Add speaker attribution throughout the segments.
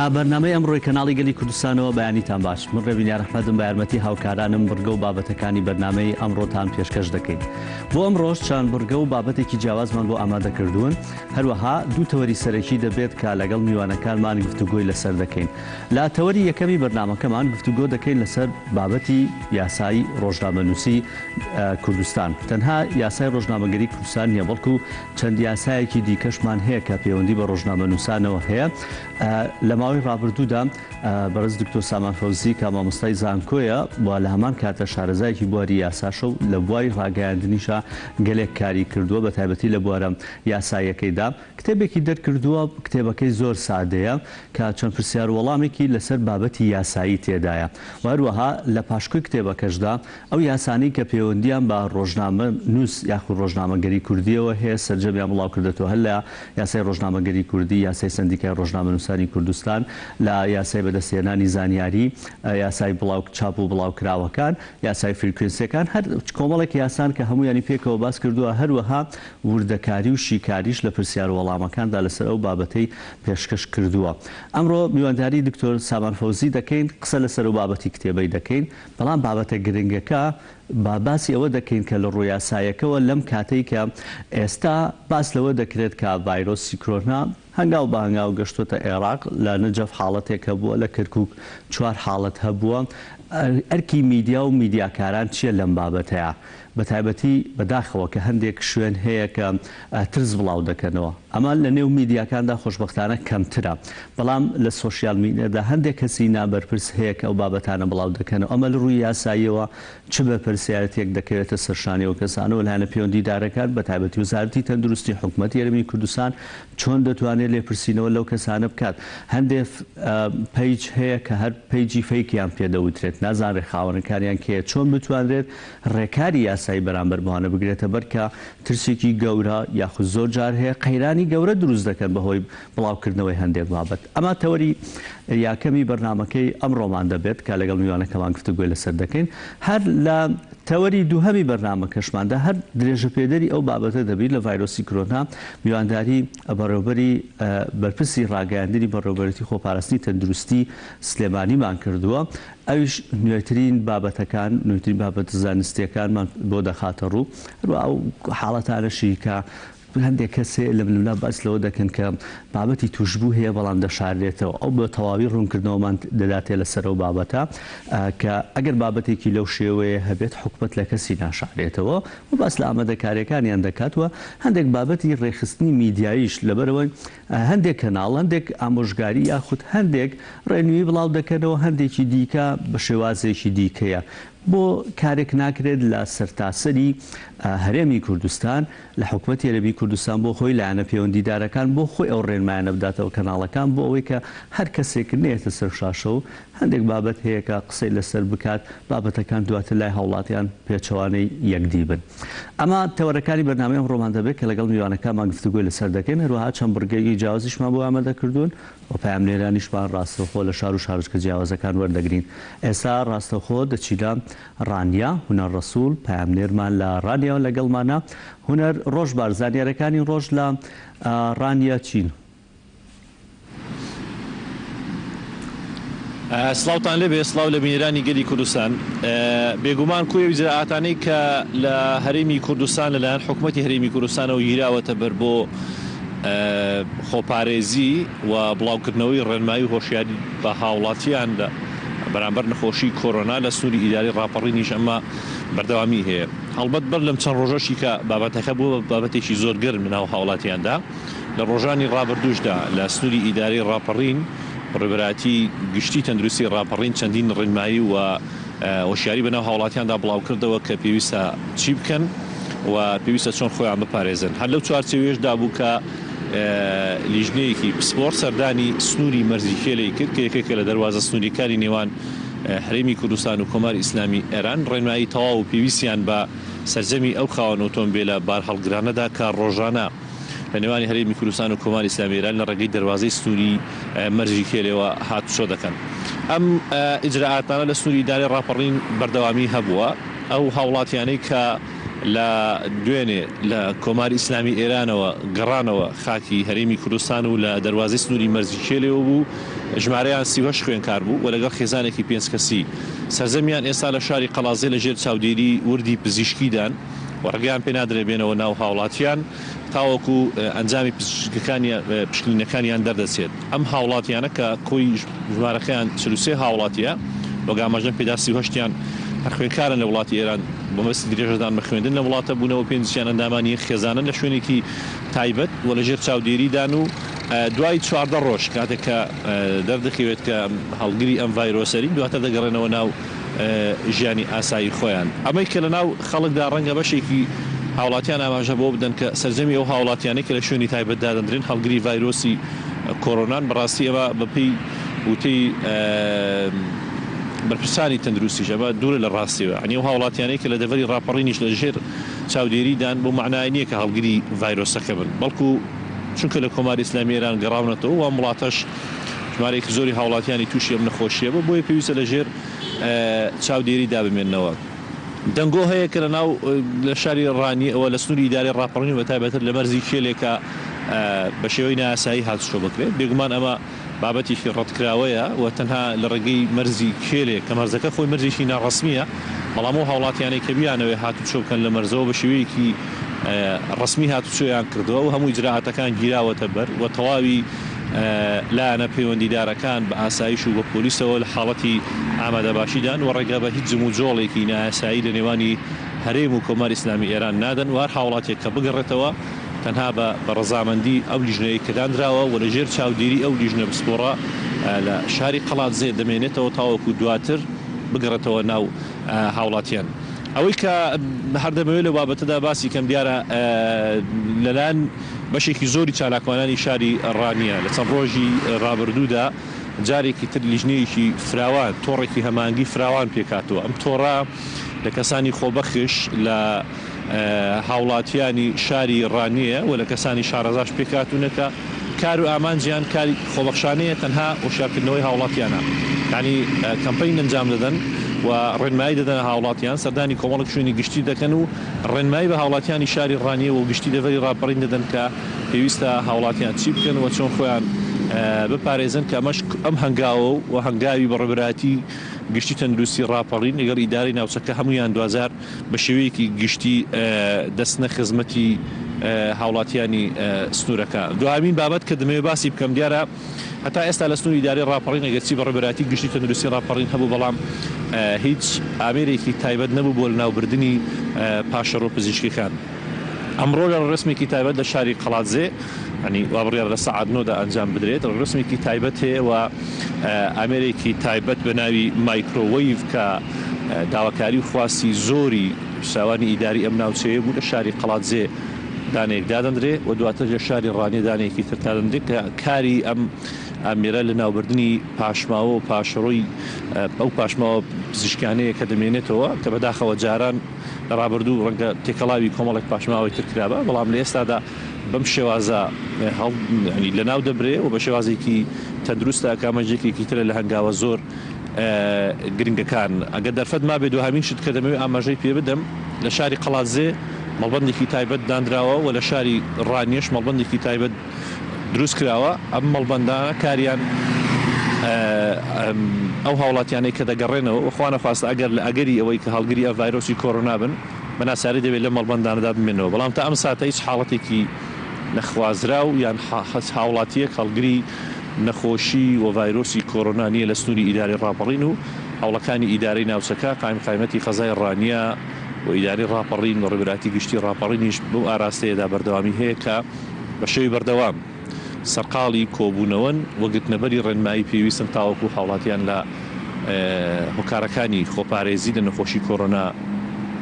Speaker 1: لە بەرنامەی ئەمڕۆی کەناڵی گەلی کوردستانەوە بەیانیتان باش من ڕێبینیا ڕەحمەتم بە یارمەتی هاوکارانم بڕگە و بابەتەکانی بەرنامەی ئەمڕۆتان پێشکەش دەکەین. بۆ ئەم ڕۆژ چند بڕگە و بابەتێکی جیاوازمان بۆ ئامادەکردوون، هەروەها دوو تەوەری سەرەکی دەبێت کە لەگەڵ میوانەکانمان گفتوگۆی لەسەر دەکەین. لە تەوەری یەکەمی بەرنامەکەمان گفتوگۆ دەکەین لەسەر بابەتی یاسایی ڕۆژنامەنووسی کوردستان. تەنها یاسای ڕۆژنامەگەری کوردستان نیە، بەڵکو چەند یاسایەکی دیکەشمان هەیە کە پەیوەندی بە ڕۆژنامەنووسانەوە هەیە. لە ماوەی ڕابردوودا بەڕێز دکتۆر سامان فەوزی کە مامۆستای زانکۆیە بۆ لە هەمان کاتە شارەزایەکی بواری یاساشە و لە بواری ڕاگەیاندنیشە گەلێک کاری کردووە، بە تایبەتی لە بوارە یاسایەکەیدا کتێبێکی دەرکردووە. کتێبەکەی زۆر سادەیە کە چەند پرسیار وەڵامێکی لەسەر بابەتی یاسایی تێدایە. هەروەها لە پاشکۆی کتێبەکەشدا ئەو یاسانی کە پەیوەندیان بە ڕۆژنامە نووس یاخود ڕۆژنامەگەری کوردیەوە هەیە سەرجەمیان بڵاو کردێتەوە، هەر لە یاسای ڕۆژنامەگەری کوردی، یاسای سندیکای ڕۆژنامەنووسانی کوردستان، لە یاسای بەدەستهێنانی زانیاری، یاسای چاپ و بڵاوکراوەکان، یاسای فریکوێنسیەکان، هەر کۆمەڵێک یاسان کە هەمویانی پێکەوە باس کردووە. هەروەها وردەکاری و شیکاریش لە پرسیار وەڵامەکاندا لەسەر ئەو بابەتەی پێشکەش کردووە. ئەمڕۆ میوانداری دکتۆر سامان فەوزی دەکەین، قسە لەسەر و بابەتی کتێبەی دەکەین، بەڵام بابەتە گرنگەکە باسی ئەوە دەکەین کە لە ڕووی یاسایەکەوە لەم کاتەی کە ئێستا باس لەوە دەکرێت کە ڤایرۆسی کۆرۆنا هەنگاو بە هەنگاو گەشتوتە عێراق، لە نەجەف حاڵەتێکە بووە، لە کەرکووک 4 حاڵەت هەبووە. ئەرکی میدیا و میدیاکاران چییە لەم بابەتەیە؟ بە تایبەتی بەداخەوە کە هەندێک شوێن هەیە کە ترس بڵاو دەکەنەوە. ئەمە لە نێو میدیاکاندا خۆشبەختانە کەمترە، بەڵام لە سۆشیال میدیادا هەندێک کەسی نابەرپرس هەیە کە ئەو بابەتانە بڵاو دەکەنەوە. ئەمە لە ڕووی یاساییەوە چ بە پرسیارەتێک دەکەوێتە سەرشانیەوە کەسانەوە لایەنە پەیوەندیدارەکان، بە تایبەتی وزارەتی تەندروستی حکوومەتی هەرێمی کوردستان چۆن دەتوانێت لێپرسینەوە لەو کەسانە بکات. هەندێک پیج هەیە کە هەر پیجی فەیکیان پێدەوترێت، نازانێت خاوەنەکانیان کێیە، چۆن بتوانرێت ڕێکاری یاسایی بەرامبەر بەوانە بگرێتە بەرکە ترسێکی گەورە یاخود زۆر جار هەیە قەیرانی گەورە دروست دەکەن بەهۆی بڵاوکردنەوەی هەندێک بابەت. ئەمە تەوەری یاکەمی بەرنامەکەی ئەمڕۆمان دەبێت کە لەگەڵ میوانەکەمان گفتوگۆی لەسەر دەکەین. هەر لە تەوەری دووهەمی بەرنامەکەشماندا هەر درێژە پێدەری ئەو بابەتە دەبێت لە ڤایرۆسی کۆرۆنا. میوانداری بەڕێوەبەری بەرپرسی ڕاگەیاندنی بەڕێوەبەرەتی خۆپاراستنی تەندروستی سلێمانیمان کردووە. ئەویش نوێترین بابەتەکان، نوێترین بابەتە زانستیەکانمان بۆ دەخاتە ڕوو. ئەو حاڵەتانەشی کە هەندێک کەسێ لە منلا باس لەوە دەکەن کە بابەتی توشبوو هەیە بەڵام دەشارێتەوە، ئەو بە تەواوی ڕوونکردنەوەمان دەداتێ لەسەر ئەو بابەتە کە ئەگەر بابەتێکی لەو شێوەیە هەبێت حکومەت لە کەسی ناشارێتەوە و باس لە ئامادەکاریەکانیان دەکاتوە. هەندێک بابەتی ڕێخستنی میدیاییش لەبەرەوەی هەندێک کەناڵ، هەندێک ئامۆژگاری یاخود هەندێک ڕێنووی بڵاو دەکەنەوە، هەندێکی دیکە بە شێوازێکی دیکەیە. بۆ کارێک ناکرێت لە سەرتاسەری هەرێمی کوردستان لە حکوومەتی هەرێمی کوردستان بۆ خۆی لایەنە پەیوەندیدارەکان بۆ خۆی ئەو ڕێنمایانە بداتەوە کەناڵەکان بۆ ئەوەی کە هەر کەسێک نێتە سەر شاشە و هەندێک بابەت هەیە کە قسەی لەسەر بکات، بابەتەکان دواتر لای هاوڵاتیان پێچەوانەی یەکدی بن. ئەمە تەوەرەکانی بەرنامەی ئەمڕۆمان دەبێت کە لەگەڵ میوانەکانمان گفتوگۆی لەسەر دەکەین. هەروەها چەند بڕگەی جیاوازیشمان بۆ ئامادەکردوون و پامنێرانیشمان ڕاستەوخۆ لە شار و شارچکە جیاوازەکان وەردەگرین. ئێستا ڕاستەوخۆ دەچیدا ڕانیا هونەر ڕەسوول، پامنێرمان لە ڕانیاوە لەگەڵمانە. هونەر ڕۆژبار، زانیارەکانی ڕۆژ لە ڕانیا چین؟
Speaker 2: سڵاوتان لێبێ، سڵاو لە بینێرانی گەلی کوردستان. بێگومان کوێ ئیجراعاتانەی کە لە هەرێمی کوردستان لەلایەن حکوومەتی هەرێمی کوردستانەوە گیراوەتە بەر بۆ خۆپارێزی و بڵاوکردنەوەی ڕێنمایی و هۆشیاری بە هاوڵاتیان بەرامبەر نەخۆشی کۆرۆنا لە سنووری ئیداری ڕاپەڕینیش ئەمە بەردەوامی هەیە. هەڵبەت بەر لەم چەند ڕۆژەشی کە بابەتەکە بووە بابەتێکی زۆر گەرم ناو هاوڵاتیاندا، لە ڕۆژانی ڕابردووشدا لە سنووری ئیداری ڕاپەڕین ڕێبەراتی گشتی تەندروستی ڕاپەڕین چەندین ڕێنمایی و هۆشیاری بەناو هاوڵاتیاندا بڵاو کردەوە کە پێویستە چی بکەن و پێویستە چۆن خۆیان بپارێزن. هەر لەو چوارچێوێشدا بوو کە لیژنەیەکی پسپۆرت سەردانی سنووری مەرزیکێلەی کرد کە یەکێکە لە دەواازە سنووریەکانی نێوان هەرێمی کوردستان و کۆماری ئیسلامی ئێران ڕێنمایی تەواو و پێویستیان بە سەرجەمی ئەو خاوەن ئۆتۆمبیلە بار هەڵگرانەدا کە ڕۆژانە لە نێوانی هەرێمی کوردستان و کۆماری ئیسلامی ئێران لە ڕێگەی دەواازەی سنووری مەرزیکێلەوە هاتوچۆ دەکەن. ئەم ئیجراعاتانە لە سنووری ئیداری ڕاپەڕین بەردەوامی هەبووە. ئەو هاوڵاتیانەی کە لە دوێنێ لە کۆماری ئیسلامی ئێرانەوە گەڕانەوە خاکی هەرێمی کوردستان و لە دەواازەی سنووری مەرزیکێلەوە بوو ژمارەیان 38 خوێنکار بوو و لەگەڵ خێزانێکی 5 کەسی سەرزەمیان ئێستا لە شاری قەڵازێ لە ژێر چاودێری وردی پزیشکیدان و ڕێگەیان پێ نادرێ بێنەوە ناو هاوڵاتیان تاوەکو ئەنجامی پشکنینەکانیان دەردەچێت. ئەم هاوڵاتیانە کە کۆی ژمارەکەیان 43 هاوڵاتیە وەگامەژن پێدا 38یان هەر خوێنکارن لە وڵاتی ئێران بەمەستی درێژەدان بە خوێندن لە وڵاتە بوونەوە پێنجیان ئەندامانی خێزانن لە شوێنێکی تایبەت و لە ژێر چاودێریدان و دوای 14 ڕۆژ کاتێک کە دەردەکەوێت کە هەڵگری ئەم ڤایرۆسەری دواتر دەگەڕێنەوە ناو ژیانی ئاسایی خۆیان. ئەمەی کە لە ناو خەڵکدا ڕەنگە بەشێکی هاوڵاتیان ئاماژە بۆ بدەن کە سەرجەمی ئەو هاوڵاتیانەی کە لە شوێنی تایبەتدا دەدرێن هەڵگری ڤایرۆسی کۆرۆنان بەڕاستی ئەوە بەپێی وتەی بەرپرسانی تەندروستی ژەبە دوورە لە ڕاستیەوە ئەنی و هاوڵاتیانەی کە لە دەڤەری ڕاپەڕینیش لە ژێر چاودێریدان بۆ معنای نییە کە هەڵگری ڤایرۆسەکە بن بەڵکو چونکە لە کۆماری ئیسلامی ئێران گەڕاونەتەوە و وڵاتەش ژمارەیەکی زۆری هاوڵاتیانی تووشی ئەم نەخۆشیە بۆ بۆیە پێویستە لە ژێر چاودێریدا بمێننەوە. دەنگۆ هەیە کە لەناو لە شاری ڕانی ئەوە لە سنووری ئیداری ڕاپەڕینی بە تایبەتر لە مەرزی کێلێکە بە شێوەی ناسایی هاتوچۆ بکرێت بێگومان ئەمە بابەتێکی ڕەتکراوەیە و تەنها لە ڕێگەی مەرزی کێلێک کە مەرزەکە خۆی مەرزێکی ناڕسمیە بەڵام و هاوڵاتیانەی کە بیانەوەی هاتوچۆ بکەن لە مەرزەوە بە شێوەیەکی ڕسمی هاتوچۆیان کردەوە و هەموو ئیجراعاتەکان گیراوەتە بەر و تەواوی لایەنە پەیوەندیدارەکان بە ئاسایش و بە پۆلیسەوە لە حاڵەتی ئامادەباشیدان و ڕێگە بە هیچ جم و جۆڵێکی نایاسایی لە نێوانی هەرێم و کۆماری ئیسلامی ئێران نادەن و هەر هاوڵاتێک کە بگەڕێتەوە تەنها بە ڕەزامەندی ئەو لیژنەیە کە دانراوە و لە ژێر چاودێری ئەو لیژنە بسپۆڕە لە شاری قەڵاتزێ دەمێنێتەوە تاوەکو دواتر بگەڕێتەوە ناو هاوڵاتیان. ئەوەی کە هەردەمەوێت لە بابەتەدا باسی کەم دیارە لەلایەن بەشێکی زۆری چالاکوانانی شاری ڕانیە لە چەند ڕۆژی ڕابردوودا جارێکی تر لیژنەیەکی فراوان تۆڕێکی هەمانگی فراوان پێکاتەوە. ئەم تۆڕە لە کەسانی خۆبەخش لە هاوڵاتیانی شاری ڕانیە و لە کەسانی شارەزاش پێکاتونەکە کار و ئامانجیان کاری خۆبەخشانەیە تەنها وشارکردنەوەی هاوڵاتیانە ینی کەمپین ئەنجام دەدەن و ڕێنمایی دەدەن هاوڵاتیان سەردانی کۆمەڵک شوێنی گشتی دەکەن و ڕێنمایی بە هاوڵاتیانی شاری ڕانیە و گشتی دەڤەری ڕاپەڕین دەدەن کە پێویستە هاوڵاتیان چی بکەن و چۆن خۆیان بپارێزن کە ئەمەش ئەم هەنگاوە و هەنگاوی بەڕێبەراتی گشتی تەندروستی ڕاپەڕین لەگەڵ ئیداری ناوچەکە هەمویان دوازار بە شێوەیەکی گشتی دەستنە خزمەتی هاوڵاتیانی سنوورەکە. دوامین بابەت کە دەمەوێت باسی بکەم دیارە هەتا ئێستا لە سنووری ئیداری ڕاپەڕین ئەگەرچی بەڕێبەراتی گشتی تەندروستی ڕاپەڕین هەبوو بەڵام هیچ ئامێرێکی تایبەت نەبوو بۆ لەناوبردنی پاشەڕۆ پزیشکیەکان. ئەمڕۆ لە ڕسمێکی تایبەت لە شاری قەڵاتزێ ینی وابڕیار لە سەعات 9دا ئەنجام بدرێت ڕسمێکی تایبەت هەیە و ئامێرێکی تایبەت بە ناوی مایکرۆوەیڤ کە داواکاری و خواستی زۆری شاوانی ئیداری ئەم ناوچەیە بوو لە شاری قەڵاتزێ دانێک دادەندرێ و دواتر لە شاری ڕانی دانێکی تر دادەندرێت کە کاری ئەم ئامێرە لە ناوبردنی پاشماوە و پاشەڕۆی ئەو پاشماوە پزیشکانەیە کە دەمێنێتەوە کە بەداخەوە جاران لە ڕابردوو ڕەنگە تێکەڵاوی کۆمەڵێک پاشماوەی تر کرابە بەڵام لە ئێستادا بەم شێوازە لە ناو دەبرێ و بە شێوازێکی تەندروستە ئەکامەژێکی ترە لە هەنگاوە زۆر گرنگەکان ئەگەر دەرفەت ما بێ دوهامین شت کە دەمەوێت ئاماژەی پێ بدەم لە شاری قەڵاتزێ مەڵبەندێکی تایبەت دانراوە و لە شاری ڕانیەش مەڵبەندێکی تایبەت دروست کراوە ئەم مەڵبەندانە کاریان ئەو هاوڵاتیانەی کە دەگەڕێنەوە وخوانە خواستە ئەگەر لە ئەگەری ئەوەی کە هەڵگری ئە ڤایرۆسی کۆرۆنا بن بە ناساری دەبێت لە مەڵبەندانەدا بمێنەوە بەڵام تا ئەم ساتە هیچ حاڵەتێکی نەخوازرا و یان هاوڵاتیەک هەڵگری نەخۆشی و ڤایرۆسی کۆرۆنا نیە لە سنووری ئیداری ڕاپەڕین و هەوڵەکانی ئیداری ناوچەکە قایمەتی خەزای ڕانیە و ئیداری ڕاپەڕین و ڕێبەراتی گشتی ڕاپەڕینیش بۆ ئاراستەیەدا بەردەوامی هەیە کە بە شێوی بەردەوام سەرقاڵی کۆبوونەوەن وەگرتنەبەری ڕێنمایی پێویستن تاوەکو هاوڵاتیان لە هۆکارەکانی خۆپارێزی لە نەخۆشی کۆرۆنا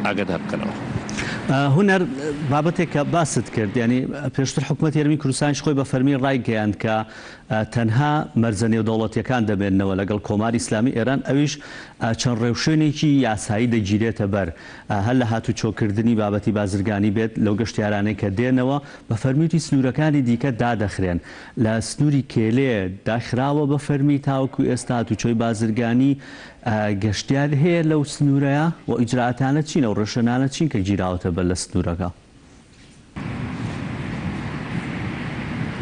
Speaker 2: ئاگادار بکەنەوە.
Speaker 1: هونەر بابەتێک کە باست کرد ینی پێشتر حکوومەت یارمی کوردستانیش خۆی بە فەرمی ڕایگەیاند کە تەنها مەرجە نێودەوڵەتیەکان دەبێنەوە لەگەڵ کۆماری ئیسلامی ئێران ئەویش چەند ڕێوشوێنێکی یاسایی دەگیرێتە بەر هەر لە هاتوچۆکردنی بابەتی بازرگانی بێت لەو گەشتیارانەی کە دێنەوە بە فەرمیوتی سنوورەکانی دیکە دادەخرێن لە سنووری کێلێ داخراوە بە فەرمی تاوەکو ئێستا هاتوچۆی بازرگانی گەشتیار هەیە لەو سنوورەیە و ئیجراعاتانە چینە و ڕێشەنانە چین کە گیراوەتە بەر لە سنوورەکە.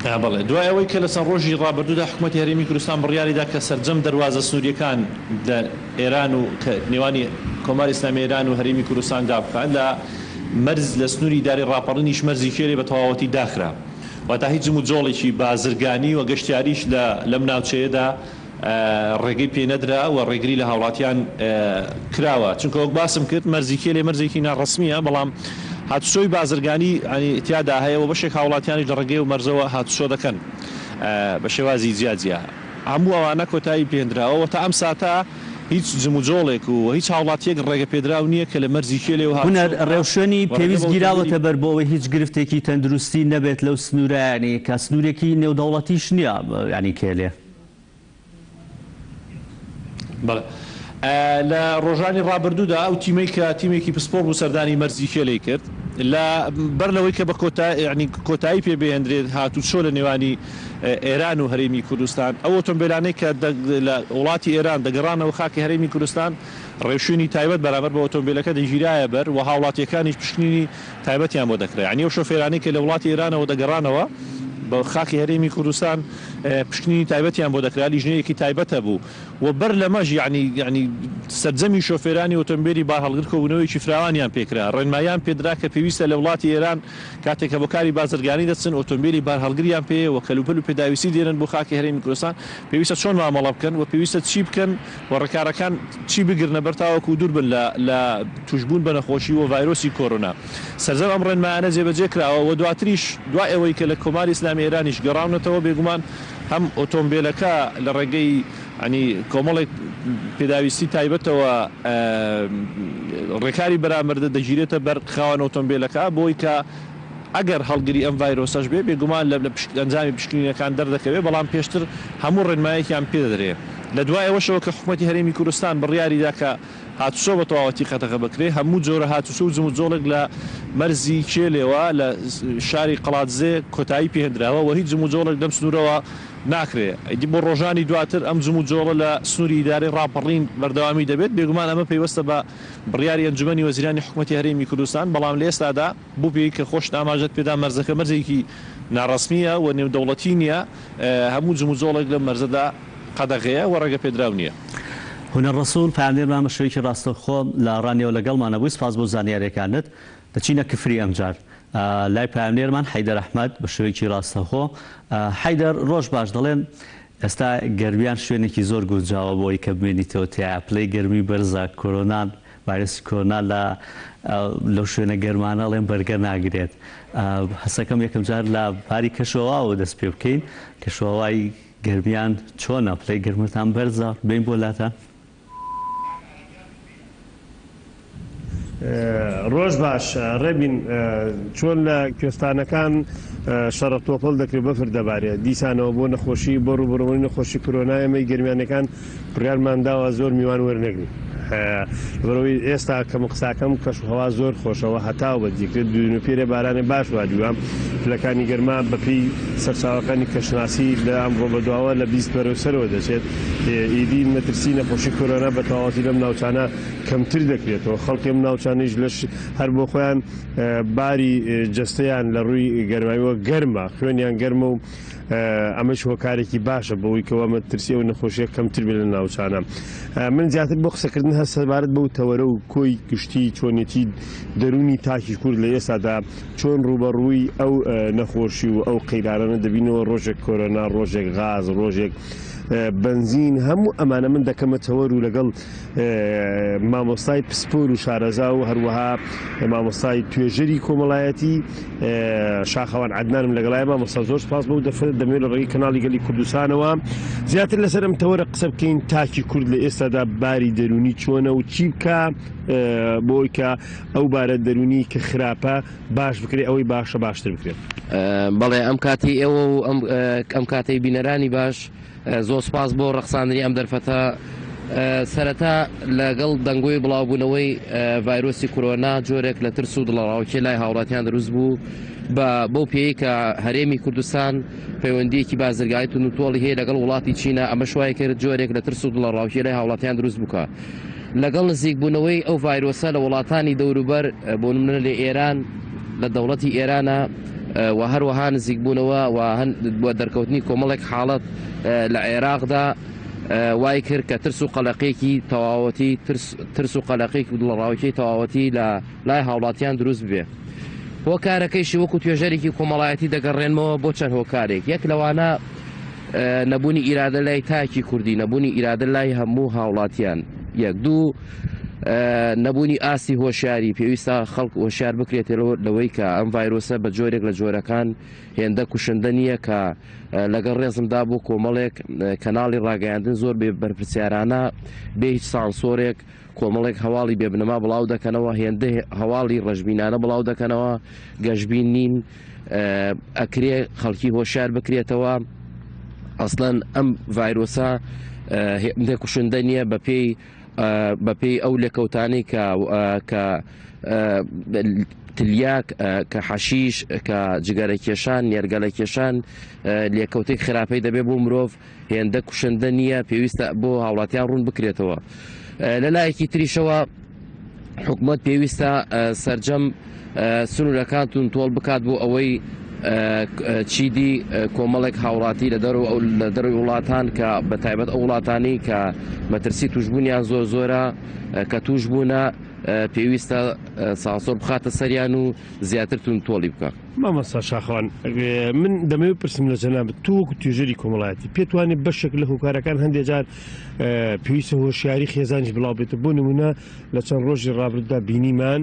Speaker 2: بەڵێ دوای ئەوەی کە لەسەر ڕۆژی ڕابردوودا حکوومەتی هەرێمی کوردستان بڕیاریدا کە سەرجەم دەواازە سنووریەکان لە ئێران و نێوانی کۆماری ئیسلامی ئێران و هەرێمی کوردستان دابخان لە مەرز لە سنووری داری ڕاپەڕینیش مەرزی خێرێ بە تەواوەتی داخرا واتە هیچ جۆڵێکی بازرگانی و گەشتیاریش لەم ناوچەیەدا ڕێگەی پێ نەدرا و ڕێگری لە هاوڵاتیان کراوە چونکە وەک باسم کرد مەرزی خێرێ مەرزێکی ناڕسمیە بەڵام هاتوچۆی بازرگانی تیادا هەیە و بەشێک هاوڵاتیانی لە ڕێگەی و مەرزەوە هاتوچۆ دەکەن بە شێوازی جیاجیا هەموو ئەوانە کۆتایی پێێنراوە تا ئەم ساتە هیچ جموجۆڵێک و هیچ هاوڵاتیەک ڕێگە پێدراو نییە کە لە مەرزی خێلێ و
Speaker 1: هەنەر ڕێوشێنی پێویست گیراوەتە بەر بۆەوەی هیچ گرفتێکی تەندروستی نەبێت لەو سنوورانی کە سنوورێکی نێودەوڵەتیش نییە ینی کێلێ
Speaker 2: بەڵێ لە ڕۆژانی ڕابردوودا ئەو تیمەی کە تیمێکی پسپۆر بوو سەردانی مەرزی خێلەی کرد لە بەرلەوەی کە بە کۆتایی پێ بێنرێت هاتوچۆ لە نێوانی ئێران و هەرێمی کوردستان ئەو ئۆتۆمبیلانەی کە لە وڵاتی ئێران دەگەڕانەوە خاکی هەرێمی کوردستان ڕێوشێنی تایبەت بەرامبەر بە ئۆتۆمبیلەکە دەگیرایە بەر و هاوڵاتیەکانیش پشکنینی تایبەتیان بۆ دەکرێت ینی ئەو شۆفێرانەی کە لە وڵاتی ئێرانەوە دەگەڕانەوە بە خاکی هەرێمی کوردستان پشکنینی تایبەتیان بۆ دەکرا لیژنەیەکی تایبەتە بوو و بەر لەمەژ ینی سەرجەمی شۆفێرانی ئۆتۆمبیلی با هەڵگرکەبوونەوەیکی فراوانیان پێکرا ڕێنمایان پێدرا کە پێویستە لە وڵاتی ئێران کاتێککە بۆ کاری بازرگانی دەچن ئۆتۆمبیلی بار هەڵگریان پێ و کەلوپەل و پێداویستی دێنن بۆ خاکی هەرێمی کوردستان پێویستە چۆن مامەڵە بکەن و پێویستە چی بکەن و ڕێکارەکان چی بگرنە بەرتاوەکو دوور بن لە توشبوون بە نەخۆشی و ڤایرۆسی کۆرۆنا سەرجەم ئەم ڕێنمایانە جێبەجێ کراوە و دواتریش دوای ئەوەی کە لە کۆماری ئیسلامی ئێرانیش گەڕاونەتەوە بێگومان هەم ئۆتۆمبیلەکە لە ڕێگەی ئەنی کۆمەڵێک پێداویستی تایبەتەوە ڕێکاری بەرامبەردە دەگیرێتە بەر خاوەن ئۆتۆمبیلەکە بۆی کە ئەگەر هەڵگری ئەم ڤایرۆسەش بێ بێگومان لە ئەنجامی پشکنینەکان دەردەکەوێت بەڵام پێشتر هەموو ڕێنمایەکیان پێدەدرێت لە دوای ئەوەشەوە کە حکوومەتی هەرێمی کوردستان بڕیاریدا کە هاتوچۆ بە تەواوەتی قەتەغە بکرێ هەموو جۆرە هاتوچۆ و جموجۆڵێک لە مەرزی کێلێەوە لە شاری قەڵاتزێ کۆتایی پێهێنراوە و هیچ جموجۆڵێک دەم سنوورەوە ناکرێ ئەیدی بۆ ڕۆژانی دواتر ئەم جموجۆڵە لە سنووری ئیدارەی ڕاپەڕین بەردەوامی دەبێت بێگومان ئەمە پێیوەستە بە بڕیاری ئەنجومەنی وەزیرانی حکوومەتی هەرێمی کوردستان بەڵام لە ئێستادا بوو پێی کە خۆش ئاماژەت پێدا مەرزەکە مەرزێکی ناڕسمیە و نێودەوڵەتی نییە هەموو جموجۆڵێک لە مەرزەدا قەدەغەیە و ڕێگە پێدراو نییە.
Speaker 1: هونەر ڕسوول پامێرمان بەشێکی ڕاستەخۆ لە ڕانیەوە لەگەڵمانە بووی سپاس بۆ زانیاریەکانت دەچینە کفری ئەمجار لای پامێرمان حەیدەر ئەحمەد بە شێوەیەکی ڕاستەخۆ حەیدەر ڕۆژ باش دەڵێن ئێستا گەرمیان شوێنێکی زۆر گونجاوە بۆی کە بمێنیتەوە تیا پلەی گەرمی بەرزە کۆرۆنان ڤایرۆسی کۆرۆنا لەو شوێنە گەرمانە ئەڵێن بەرگە ناگرێت هەسەکەم یەکەم جار لە باری کەشەواوە دەست پێ بکەین کەشەوای گەرمیان چۆنە پلەی گەرمتان بەرزە بین بۆ لاتە
Speaker 3: ڕۆژ باش ڕێبین چۆن لە کوێستانەکان شەڕە تۆپەڵ دەکرێت بەفر دەبارێت دیسانەوە بۆ نەخۆشی بۆ ڕوبڕەوەی نەخۆشی کۆرۆنای ئەمەی گەرمیانەکان بڕیارمانداوە زۆر میوان وەرنەگرین بەرەوەی ئێستا کەم قساکەم کەشهەوا زۆر خۆشەوە هەتاو بە دیکرێت دوونوپێرە بارانی باش وادیوام فلەکانی گەرما بەپی سەرچاوەکانی کەشناسی لە ئەمڕۆ بەدواوە لە 20 بەرەوسەرەوە دەچێت ئیدی مەترسی نەخۆشی کۆرۆنا بە تەواوەتی لەم ناوچانە کەمتر دەکرێتەوە خەڵکێم ناوچانیش لەش هەر بۆ خۆیان باری جستەیان لە ڕووی گەرماییەوە گەرمە خوێنیان گەرمە و ئەمەش هۆکارێکی باشە بەوەی کەەوە مەترسی و نەخۆشیە کەمتر بێت لە ناوچانە من زیاتر بۆ قسەکردن هەست سەبارەت بەو تەوەرە و کۆی گشتی چۆنیەتی دەرونی تاکی کورد لە ئێستادا چۆن ڕوبەڕووی ئەو نەخۆشی و ئەو قەیرانە دەبینەوە ڕۆژێک کۆرۆنا ڕۆژێک غاز ڕۆژێک بنزین هەموو ئەمانە من دەکەمەتەوەر و لەگەڵ مامۆستای پسپۆر و شارەزا و هەروەها مامۆستای توێژەری کۆمەڵایەتی شاخەوان عەدنانم لەگەڵای مامۆستا زۆر سپاس بۆ دەمێت لە ڕێگەی کەناڵی گەلی کوردستانەوە زیاتر لەسەر ئەم تەوەرە قسە بکەین تاکی کورد لە ئێستادا باری دەرونی چۆنە و چی بکە بۆی کە ئەو بارە دەرونی کە خراپە باش بکرێت ئەوەی باشە باشتر بکرێت.
Speaker 4: بەڵێ ئەم کاتی ئێوە و ئەم کاتەی بینەرانی باش زۆر سپاس بۆ ڕەخساندنی ئەم دەرفەتە سەرەتا لەگەڵ دەنگۆی بڵاوبوونەوەی ڤایرۆسی کۆرۆنا جۆرێک لە ترس و دڵەڕاوکێ لای هاوڵاتیان دروست بوو بۆ پێی کە هەرێمی کوردستان پەیوەندیەکی بازرگایت و نوتۆڵی هەیە لەگەڵ وڵاتی چینە ئەمە شوای کرد جۆرێک لە ترس و دڵەڕاوکێ لای هاوڵاتیان دروست بووکە لەگەڵ نزیکبوونەوەی ئەو ڤایرۆسە لە وڵاتانی دەوروبەر بۆ نمونە لە ئێران لە دەوڵەتی ئێرانە و هەروەها نزیک بوونەوە و دەرکەوتنی کۆمەڵێک حاڵەت لە عێراقدا وای کرد کە ترس و قەلەقێکی تەواوەتی ترس و قەلەقێکی دڵڕاوەکەی تەواوەتی لە لای هاوڵاتیان دروست بێ. هۆکارەکەیشی وەکو توێژەرێکی کۆمەڵایەتی دەگەڕێنمەوە بۆ چەند هۆکارێک. یەک لەوانە نەبوونی ئیرادە لای تاکی کوردی، نەبوونی ئیرادە لای هەموو هاوڵاتیان. یەک دوو نەبوونی ئاسی هۆشیاری، پێویستە خەڵک هۆشیار بکرێت لەوەی کە ئەم ڤایرۆسە بە جۆرێک لە جۆرەکان هێندە کوشندە نییە کە لەگەڵ ڕێزمدا بۆ کۆمەڵێک کەناڵی ڕاگەیاندن زۆر بێ بەرپرسیارانە بێ هیچ سانسۆرێک کۆمەڵێک هەواڵی بێبنەما بڵاو دەکەنەوە، هێندە هەواڵی ڕەشبینانە بڵاو دەکەنەوە، گەشتبین نین، ئەکرێ خەڵکی هۆشیار بکرێتەوە. ئەسڵەن ئەم ڤایرۆسە هێندە کوشندە نییە بەپێی ئەو لێکەوتانەی کە تلیاک، کە حەشیش، کە جگەرە کێشان، نێرگەلە کێشان لێکەوتێک خراپەی دەبێت بۆ مرۆڤ هێندە کوشندە نییە، پێویستە بۆ هاوڵاتیان ڕوون بکرێتەوە. لەلایەکی تریشەوە حکوومەت پێویستە سەرجەم سنوورەکانتون تۆڵ بکات بۆ ئەوەی چیدی کۆمەڵێک هاوڵاتی لە دەروی وڵاتان کە بە تایبەت ئەو وڵاتانی کە مەترسی توشببوونیان زۆر زۆرە کە توش بوونە پێویستە سانسۆر بخاتە سەریان و زیاترتون تۆڵی بکە.
Speaker 3: مامەستا شاخەوان، من دەمەوێت پرسم لە جەنابەت تۆ وەکو توێژەری کۆمەڵایەتی پێتوانێت بەشێک لە هۆکارەکان هەندێک جار پێویستە هۆشیاری خێزانیش بڵاو بێتە. بۆ نمونە لە چەند ڕۆژی ڕابردوودا بینیمان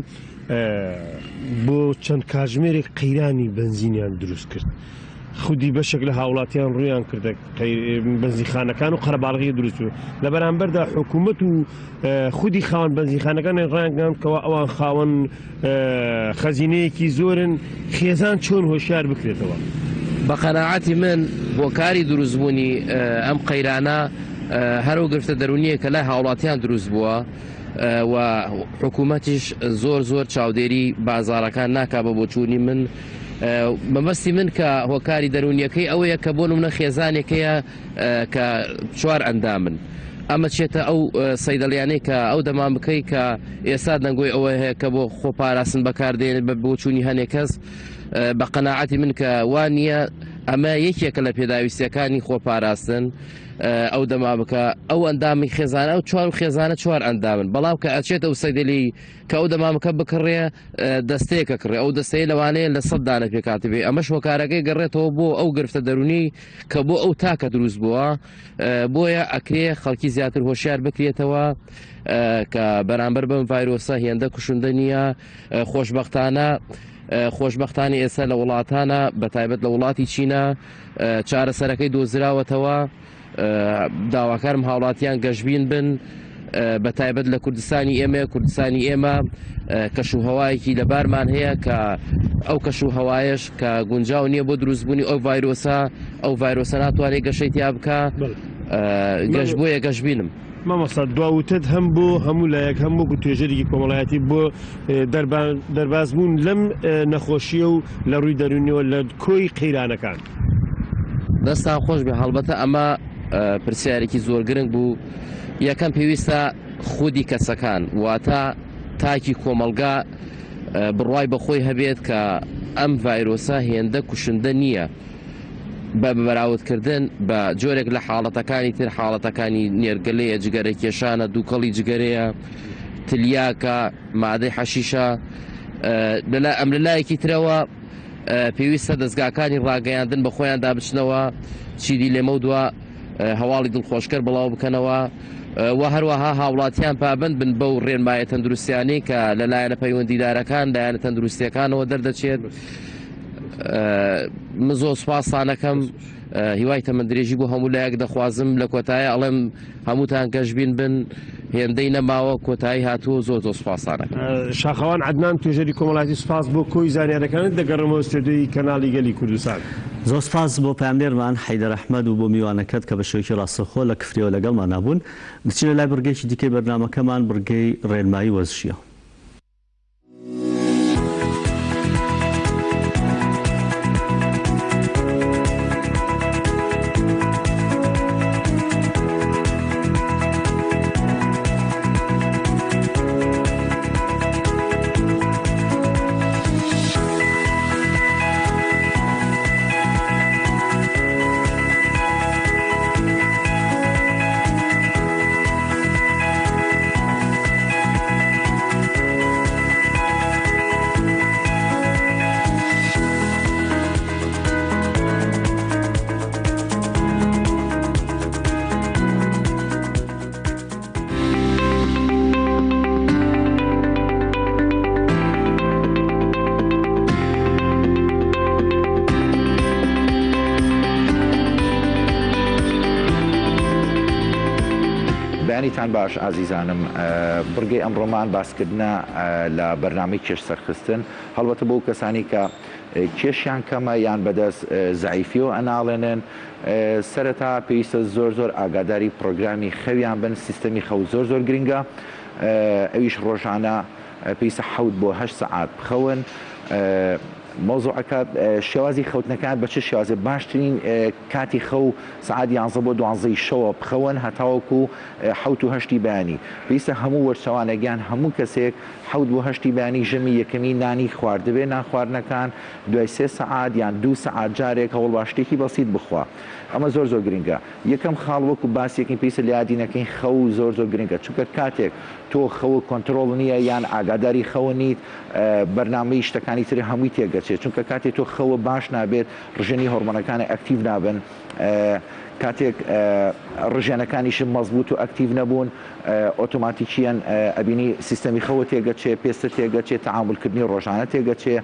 Speaker 3: بۆ چەند کاتژمێرێک قەیرانی بنزینیان دروست کرد. خودی بەشێک لە هاوڵاتیان ڕویان کردە بەنزیخانەکان و قەرەباڵغی دروست بوو. لە بەرامبەردا حکوومەت و خودی خاوەن بەنزیخانەکان ڕایانگەاندکەوە ئەوان خاوەن خەزینەیەکی زۆرن، خێزان چۆن هۆشیار بکرێتەوە.
Speaker 4: بە قەناعەتی من هۆکاری دروستبوونی ئەم قەیرانە هەرو گرفتە دەرونیە کە لای هاوڵاتیان دروست بووە و حکوومەتیش زۆر چاودێری بازارەکان ناکا بە بۆچوونی من. مەبەستی من کە هۆکاری دەرونیەکەی ئەوەیە کە بۆ نمونە خێزانێکەیە کە چوار ئەندامن، ئەمە چێتە ئەو سەیدەڵیانەی کە ئەو دەمان بکەی کە ئێستا دەنگۆی ئەوە هەیە کە بۆ خۆپاراستن بەکاردێن بە بۆچوونی هەنێک کەس. بە قەناعەتی من کە وانە ئەمە یەکێکە لە پێداویستیەکانی خۆپاراستن ئەو دەما بکە ئەو ئەندامی خێزانە ئەو چوار خێزانە چوار ئەندامن، بەڵام کە ئەچێتە ئەو سەیدەلی کە ئەو دەمامەکە بکڕێ دەستەیەکە کڕێ، ئەو دەستەیە لەوانەیە لە 100 دانە پێکاتی بێ. ئەمەش هۆکارەکەی گەڕێتەوە بۆ ئەو گرفتە دەرونی کە بۆ ئەو تاکە دروست بووە، بۆیە ئەکرێ خەڵکی زیاتر هۆشیار بکرێتەوە کە بەرامبەر بەم ڤایرۆسە هێندە کوشندە نییە. خۆشبەختانی ئێستا لە وڵاتانە بە تایبەت لە وڵاتی چینە چارەسەرەکەی دۆزراوەتەوە. داواکارم هاوڵاتیان گەشتبین بن بە تایبەت لە کوردستانی ئێمە کەشوهەوایەکی لەبارمان هەیە کە ئەو کەشوهەوایش کە گونجاو نییە بۆ دروستبوونی ئەو ڤایرۆسە ناتوانێت گەشەی تیا بکە. بۆیە گەشتبینم.
Speaker 3: مامەستا دواوتت هەم بۆ هەموو لایەک هەم وەکو توێژەرێکی کۆمەڵایەتی بۆ دەربازبوون لەم نەخۆشیە و لە ڕووی دەرونیەوە لە کۆی قەیرانەکان.
Speaker 4: دەستان خۆش بێ، هەڵبەتە ئەمە پرسیارێکی زۆر گرنگ بوو. یەکەم پێویستە خودی کەسەکان واتە تاکی کۆمەلگا بڕوای بەخۆی هەبێت کە ئەم ڤایرۆسە هێندە کوشندە نییە بە بەراوردکردن بە جۆرێک لە حاڵەتەکانی تر، حاڵەتەکانی نێرگەلەیە، جگەرە کێشانە، دووکەڵی جگەرەیە، تلیاکە، مادەی حەشیشە. ئەم لەلایەکی ترەوە پێویستە دەستگاکانی ڕاگەیاندن بە خۆیان دابچنەوە، چیدی لێمە دووە هەواڵی دڵخۆشکەر بڵاو بکەنەوە و هەروەها هاوڵاتیان پابند بن بەو ڕێنمایە تەندروستیانەی کە لەلایەنە پەیوەندیدارەکان لایەنە تەندروستیەکانەوە دەردەچێت. من زۆر سوپاسانەکەم، هیوای تەمەندرێژی بۆ هەموو لایەک دەخوازم لە کۆتایە ئەڵێم هەمووتان گەشتبین بن، هێندەی نەماوە کۆتایی هاتووە. زۆر سوپاسانەکەم.
Speaker 3: شاخەوان عەدنان توێژەری کۆمەڵایەتی سوپاس بۆ کۆی زانیاریەکانت دەگەڕمەوە ستێدیۆی کەناڵی گەلی کوردستان.
Speaker 1: زۆر سپاس بۆ پامێرمان حەیدەر ئەحمەد و بۆ میوانەکەت کە بە شێوەیەکی ڕاستەخۆ لە کفریەوە لەگەڵمان نابوون. دەچینە لای بڕگەیەکی دیکەی بەرنامەکەمان، بڕگەی ڕێنمایی وەزشیە.
Speaker 5: بەیانیتان باش ئازیزانم بڕگەی ئەمڕۆمان باسکردنە لە بەرنامەی کێش سەرخستن هەڵبەتە بۆ کەسانی کە کێشیان کەمە یان بەدەست زعیفیەوە ئەناڵێنن سەرەتا پێویستە زۆر ئاگاداری پرۆگرامی خەویان بن سیستەمی خەو زۆر گرنگە ئەویش ڕۆژانە پێویستە 7 بۆ 8 سەعات بخەون مۆزوعەکە شێوازی خەوتنەکان بە چه شێوازێ باشترین کاتی خەو سعات 11 بۆ 12 شەوە بخەون هەتاوەکو 7 و 8 بەیانی پێویستە هەموو وەرچەوانەگیان هەموو کەسێک 7 بۆ 8 بەیانی ژەمی یەکەمی نانی خواردبێ نان خواردنەکان دوای 3 سەعات یان 2 سەعات جارێک هەوڵ باشتێکی بەسیط بخوا ئەمە زۆر گرنگە یەکەم خاڵ وەکو باسیەکەین پێویستە لە یادینەکەین خەو زۆر گرنگە چونکە کاتێک تۆ خەوە کۆنتترۆڵ نییە یان ئاگاداری خەوە نیت بەرنامەی شتەکانی تر هەمووی تێگەچێت چونکە کاتێک تۆ خەوە باش نابێت ڕژێنی هۆرمۆنەکانە ئەکتیڤ نابن کاتێک ڕژێنەکانیشم مەزبوط و ئەکتیڤ نەبوون ئۆتۆماتیکیان ئەبینی سیستەمی خەوە تێگەچێ پێستر تێگەچێت تەعاملکردنی ڕۆژانە تێگەچێ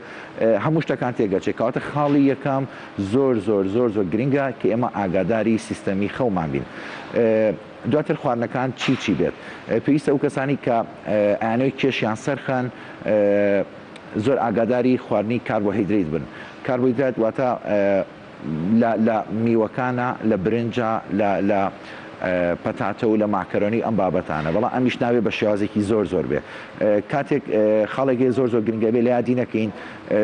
Speaker 5: هەموو شتەکان تێگەچێت کەواتە خاڵی یەکەم زۆر گرنگە کە ئێمە ئاگاداری سیستەمی خەومان بین دواتر خواردنەکان چی بێت پێویستە ئەو کەسانی کە ئەیانەوەی کێشیان سەرخەن زۆر ئاگاداری خواردنی کاربۆهیدریت بن کاربۆهیدرات واتە لە میوەکانە لە برنجە لە پەتاتە و لە ماکەرۆنی ئەم بابەتانە بەڵام ئەمیش ناوێت بە شێوازێکی زۆر بێ کاتێک خەڵێکی زۆر گرنگە بێ لە یادی نەکەین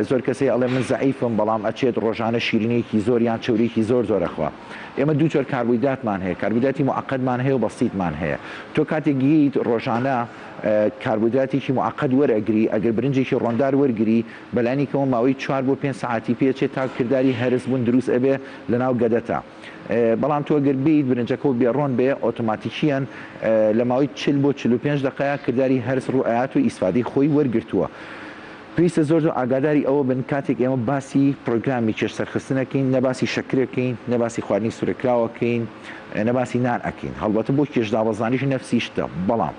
Speaker 5: زۆر کەسی ئەڵێ من زەعیفم بەڵام ئەچێت ڕۆژانە شیرینێکی زۆر یان چەورێکی زۆر ئەخوا ئێمە دوو جۆر کاربویداتمان هەیە کاربویداتی موعقدمان هەیە و بەسیطمان هەیە تۆ کاتێک گیت ڕۆژانە کاربویداتێکی موعقد وەرەگری ئەگەر برنجێکی ڕۆندار وەرگری بەلانی کەەوە ماوەی 4 بۆ 5 ساعتی پێچێت تا کردداری هەرس بوون دروست ئەبێ لەناو گەدەتە بەڵام تۆ گەر بیت برنجەکە بێڕۆن بێ ئۆتۆماتیکیان لە ماوەی 40 بۆ 45 دقەیە کردداری هەرس ڕوئات و ئیسفادەی خۆی وەرگرتووە پێویستە زۆر ئاگاداری ئەوە بن کاتێک ئێمە باسی پرۆگرامی کێش سەرخستنەکەین نەباسی شەکرەکەین نەباسی خواردنی سوورەکراوەکەین نەباسی نان ئەکەین هەڵبەتە بۆ کێش دابەزانیش نەفسی شتە بەڵام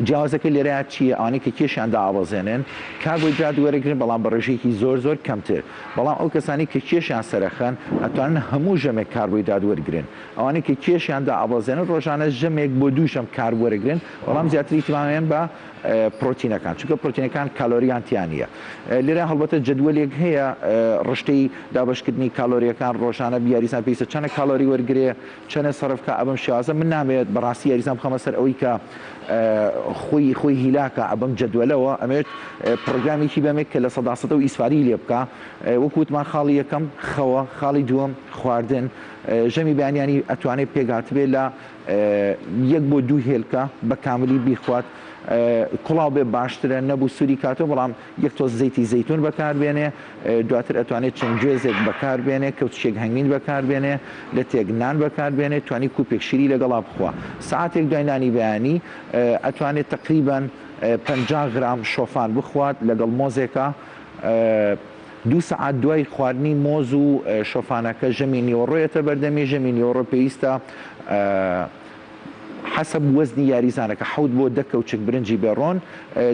Speaker 5: جیاوازەکە لێرەیە چییە ئەوانەی کە کێشیان داوەزێنن کاربۆهیدرات وەرەگرن بەڵام بە ڕێژەیەکی زۆر کەمتر بەڵام ئەو کەسانی کە کێشیان سەرەخەن ئەتوانن هەموو ژەمێک کاربۆهیدرات وەرگرن ئەوانەی کە کێشیان داوەزێنن ڕۆژانە ژەمێک بۆ 2 شەم کار وەرەگرن بەڵام زیاتر ئیتیمامیان بە پرۆتینەکان چونکە پرۆتینەکان کالۆریان تیانە لێرە هەڵبەتە جدولێک هەیە ڕشتەی دابشکردنی کالۆریەکان ڕۆژانە بیاریزان پێویستە چەنە کالۆری وەرگێ چەنە سەرفکە ئەبم شێوازە من نامێت بەڕاستی یاریزان بخەمە سەر ئەوەی کە خۆی هیلاکە ئەبم جدولەوە ئەمێت پرۆگرامێکی بەمێک کە لە سەداسەدە و ئیسفاری لێ بکە وەکووتمان خاڵی یەکەم خەوە خاڵی دووەم خواردن ژەمی بەیانیانی ئەتوانێت پێگاتبێت لە 1 بۆ 2 هێلکە بە کاملی بیخوات کوڵاو بێ باشترە نەبوو سووری کاتۆ بەڵام یەک تۆ زەیتی زەیتون بەکاربێنێ دواتر ئەتوانێت چەند گوێزێک بەکاربێنێ کەوتشێک هەنگین بەکاربێنێ لە تێکنان بەکاربێنێ توانی کوپێک شیری لەگەڵا بخوا ساعتێک دوای نانی بەیانی ئەتوانێت تقریبان 50 گرام شۆفان بخوات لەگەڵ مۆزێکە 2 ساعت دوای خواردنی مۆز و شۆفانەکە ژەمی نیوەڕۆیەتە بەردەمی ژەمی نیوەڕۆ پێویستە حسب وەزنی یاریزانەکە 7 بۆ 10 کەوچک برنجی بێڕۆن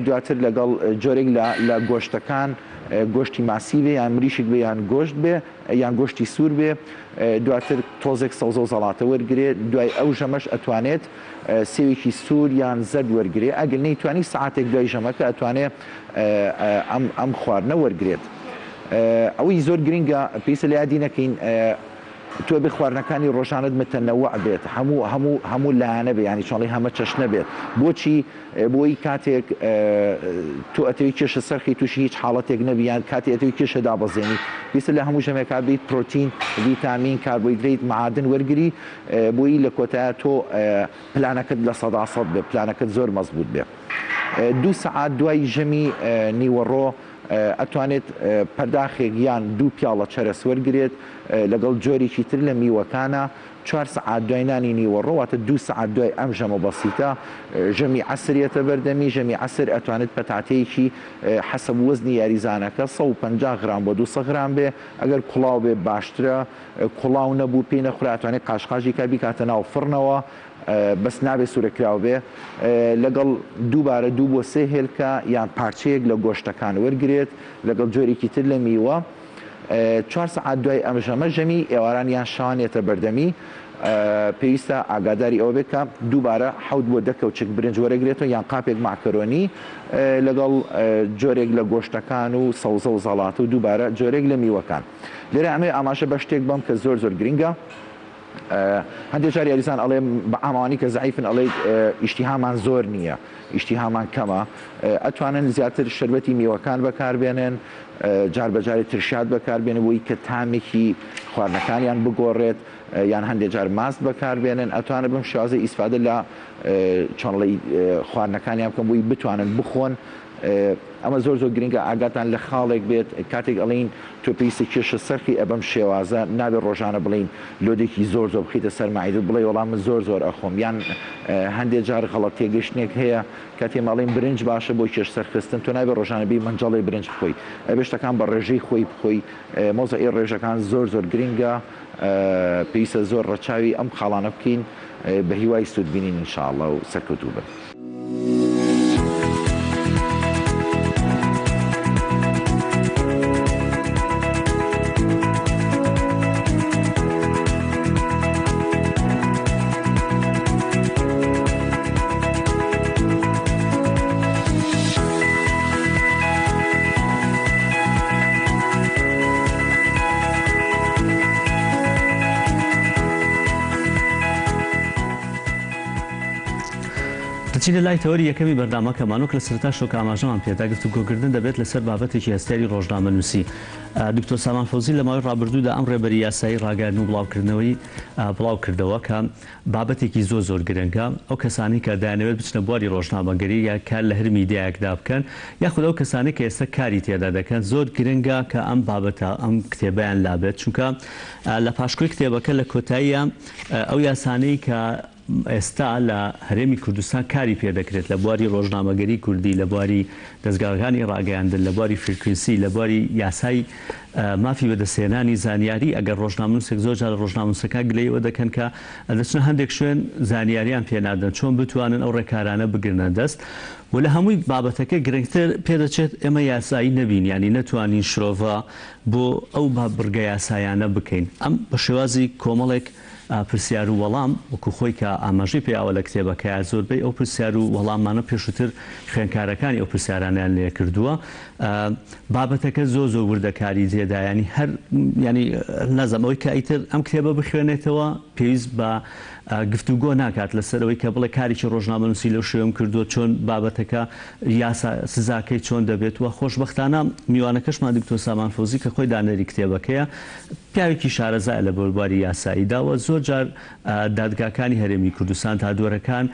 Speaker 5: دواتر لەگەڵ جۆرێک لە گۆشتەکان گۆشتی ماسیوێ یان مریشک بێ یان گۆشت بێ یان گۆشتی سوور بێ دواتر تۆزێک سەوزە و زەڵاتە وەرگێ دوای ئەو ژەمەش ئەتوانێت سێوێکی سوور یان زەرد وەرگێ ئەگەر نەیتوانی ساعتێک دوای ژەمەکە ئەتوانێت ئەم خواردنە وەرگێت ئەوەی زۆر گرنگە پێویستە لە یادی نەکەین تۆ بێ خواردنەکانی ڕۆژانت متەنەوع بێت هەموو لایەنە بێ ینی چۆڵی هەمە چەش نەبێت بۆچی بۆی کاتێک تۆ ئەتەوەی کێشە سەرخی تووشی هیچ حاڵەتێک نەبیان کاتی ئەتەوەی کێشە دابەزێنی پێویستە لە هەموو ژەمێکا بیت پرۆتین ڤیتامین کاربۆهیدریت معادن وەرگری بۆی لە کۆتایە تۆ پلانەکەت لە 100% بێ پلانەکەت زۆر مەزبوط بێ 2 ساعت دوای ژەمی نیوەڕۆ ئەتوانێت پەرداخێک یان 2 پیاڵە چەرس وەرگێت لەگەڵ جۆرێکی تر لە میوەکانە 4 ساعت دوای نانی نیوەڕۆواتە 2 ساعت دوای ئەم ژەمە بەسیتە ژەمی عەسرێتە بەردەمی ژەمی عەسر ئەتوانێت پەتاتەیەکی حەسەب وەزنی یاریزانەکە 150 گرام بۆ 200 گرام بێ ئەگەر کوڵاو بێ باشترە کوڵاو نەبوو پێی نەخورا ئەتوانێت قاشقاژی کا بیکاتە ناو فڕنەوە بەس نابێ سوورەکراو بێ لەگەڵ دووبارە 2 بۆ 3 هێلکە یان پارچەیەک لە گۆشتەکان وەرگێت لەگەڵ جۆرێکی تر لە میوە 4 ساعت دوای ئەم ژەمە ژەمی ئێواران یان شانێتە بەردەمی پێویستە ئاگاداری ئەوە بێت کە دووبارە حەوت بۆ دەکەوچک برنج وەرەگرێتەوە یان قاپێک ماکەرۆنی لەگەڵ جۆرێک لە گۆشتەکان و سەوزە و زەڵات و دووبارە جۆرێک لە میوەکان لێرە ئەمێ ئاماژە بە شتێک بەم کە زۆر زۆر گرنگە هەندێک جار یاریزان ئەڵێ بە ئامانی کە زعیفن ئەڵێ ئیشتیهامان زۆر نییە ئیشتیهامان کەمە ئەتوانن زیاتر شربەتی میوەکان بەکاربێنن جار بەجارێت ترشات بەکاربێنن بۆی کە تامێکی خواردنەکانیان بگۆڕێت یان هەندێک جار ماست بەکاربێنن ئەتوانە بم شازە ئیسفادە لە چۆنڵی خواردنەکانیان بکەن بۆی بتوانن بخۆن ئەمە زۆر زۆر گرنگە ئاگاتان لە خاڵێک بێت کاتێک ئەڵین تۆ پێویستی کێشە سەرخی ئەبەم شێوازە نابێت ڕۆژانە بڵین لۆدێکی زۆر زۆر بخیتە سەرمایدت بڵێ وەڵام من زۆر زۆر ئەخۆم یان هەندێک جار غەڵەت تێگەشتێک هەیە کاتێ ماڵین برنج باشە بۆی کێش سەرخستن تۆ نابێت ڕۆژانە بی منجەڵی برنج بخۆی ئەبێ شتەکان بە ڕێژەی خۆی بخۆی مۆزەئی ڕێژەکان زۆر زۆر گرنگە پێویستە زۆر ڕەچاوی ئەم خاڵانە بکەین بە هیوای سوودبینین ئینشاءڵڵا و سەرکەوتوو بن.
Speaker 1: چینە لای تەوەری یەکەمی بەردامەکەمانۆک لە سەرتا شۆک ئاماژەمان پێدا گفتوگۆکردن دەبێت لەسەر بابەتێکی هەستیاری ڕۆژنامەنووسی. دکتۆر سامان فەوزی لە ماوەی ڕابردوودا ئەم ڕێبەری یاسایی ڕاگەاندن و بڵاوکردنەوەی بڵاو کردەوە کە بابەتێکی زۆر زۆر گرنگە ئەو کەسانی کە دەیانەوێت بچنە بواری ڕۆژنامەگەری یا کار لە هەر میدیایەکدا بکەن یاخود ئەو کەسانی کە ئێستا کاری تێدا دەکەن زۆر گرنگە کە ئەم بابەتە ئەم کتێبەیان لابێت چونکە لە پاشکۆی کتێبەکە لە کۆتاییە ئەو یاسانەی کە ئێستا لە هەرێمی کوردستان کاری پێدەکرێت لە بواری ڕۆژنامەگەری کوردی لە بواری دەستگاکانی ڕاگەیاندن لە بواری فریکوێنسی لە بواری یاسای مافی بەدەستێنانی زانیاری ئەگەر ڕۆژنامەنووسێک زۆر جار ڕۆژنامەنووسەکان گلەیەوە دەکەن کە دەچنە هەندێک شوێن زانیاریان پێنادەن چۆن بتوانن ئەو ڕێکارانە بگرنە دەست و لە هەمووی بابەتەکە گرنگتر پێدەچێت ئێمە یاسایی نەبین ینی نەتوانین شرۆڤە بۆ ئەو بڕگە یاسایانە بکەین ئەم بە شێوازی کۆمەڵێک پرسیار و وەڵام وەکو خۆی کە ئاماژەی پێیاوە لە کتێبەکەیە زۆربەی ئەو پرسیار و وەڵامانە پێشووتر خوێنکارەکانی ئەو پرسیارانیان لێ کردووە بابەتەکە زۆر زۆر وردەکاری جێدایانی هەر ینی نەزەمەوەی کە ئیتر ئەم کتێبە بخوێنێتەوە پێویست بە گفتوگۆ ناکات لەسەرەوەی کە بڵێ کارێکی ڕۆژنامەنووسی لەو شێوەم کردووە چۆن بابەتەکە یاسا سزاکەی چۆن دەبێت وە خۆشبەختانە میوانەکەشمان دکتۆر سامان فەوزی کە خۆی دانەری کتێبەکەیە پیاوێکی شارەزای لە بۆرباری یاساییداوە زۆر جار دادگاکانی هەرێمی کوردستان تا دووەرەکان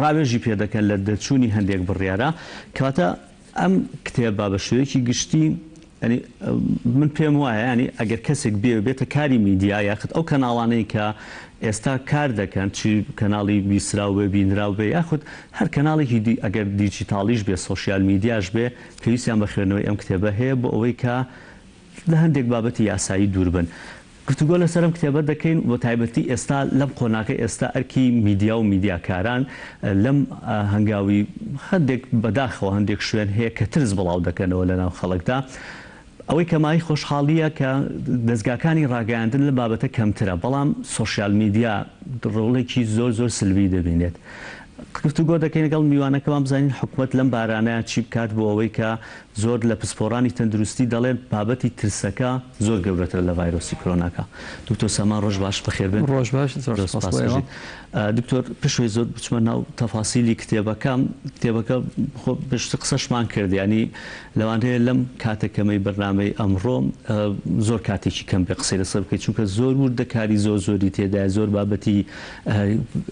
Speaker 1: ڕاوێژی پێدەکەن لە دەرچوونی هەندێک بڕیارە کەواتە ئەم کتێبە بە شێوەیەکی گشتی من پێم وایە ینی ئەگەر کەسێک بێتە کاری میدیا یاخت ئەو کەناڵانەی کە ئێستا کار دەکەن چی کەناڵی بیسراو بێ بینراو بێ یاخود هەر کەناڵێکی ئەگەر دیجیتالیش بێ سۆشیال میدیاش بێ پێویستیان بە خوێندنەوەی ئەم کتێبە هەیە بۆ ئەوەی کە لە هەندێک بابەتی یاسایی دوور بن. گفتوگۆ لەسەرم کتێبە دەکەین بۆ تایبەتی ئێستا لەم قۆناکە ئێستا ئەرکی میدیا و میدیاکاران لەم هەنگاوی هەندێک بەداخەوە هەندێک شوێن هەیە کە ترس بڵاو دەکەنەوە لەناو خەڵکدا ئەوەی کەمای خۆشحاڵیە کە دەستگاکانی ڕاگەیاندن لە بابەتە کەمترە بەڵام سۆشیال میدیا ڕۆڵێکی زۆر زۆر سلبی دەبینێت. گفتوگۆ دەکەین لەگەڵ میوانەکەمان بزانین حکوومەت لەم بارانەیە چی بکات بۆ ئەوەی کە زۆر لە پسپۆڕانی تەندروستی دەڵێن بابەتی ترسەکە زۆر گەورەتر لە ڤایرۆسی کۆرۆناکە. دکتۆر سامان ڕۆژ باش بەخێر بێن.
Speaker 6: ڕۆژ باش
Speaker 1: دکتۆر پێشوەی زۆر بچمە ناو تەفاسیلی کتێبەکەم کتێبەکە بەشتە قسەشمان کرد ینی لەوانەیە لەم کاتێکەمەی بەرنامەی ئەمڕۆ زۆر کاتێکی کەم بێ قسەی لەسەر بکەیت چونکە زۆر وردەکاری زۆر زۆری تێدایە زۆر بابەتی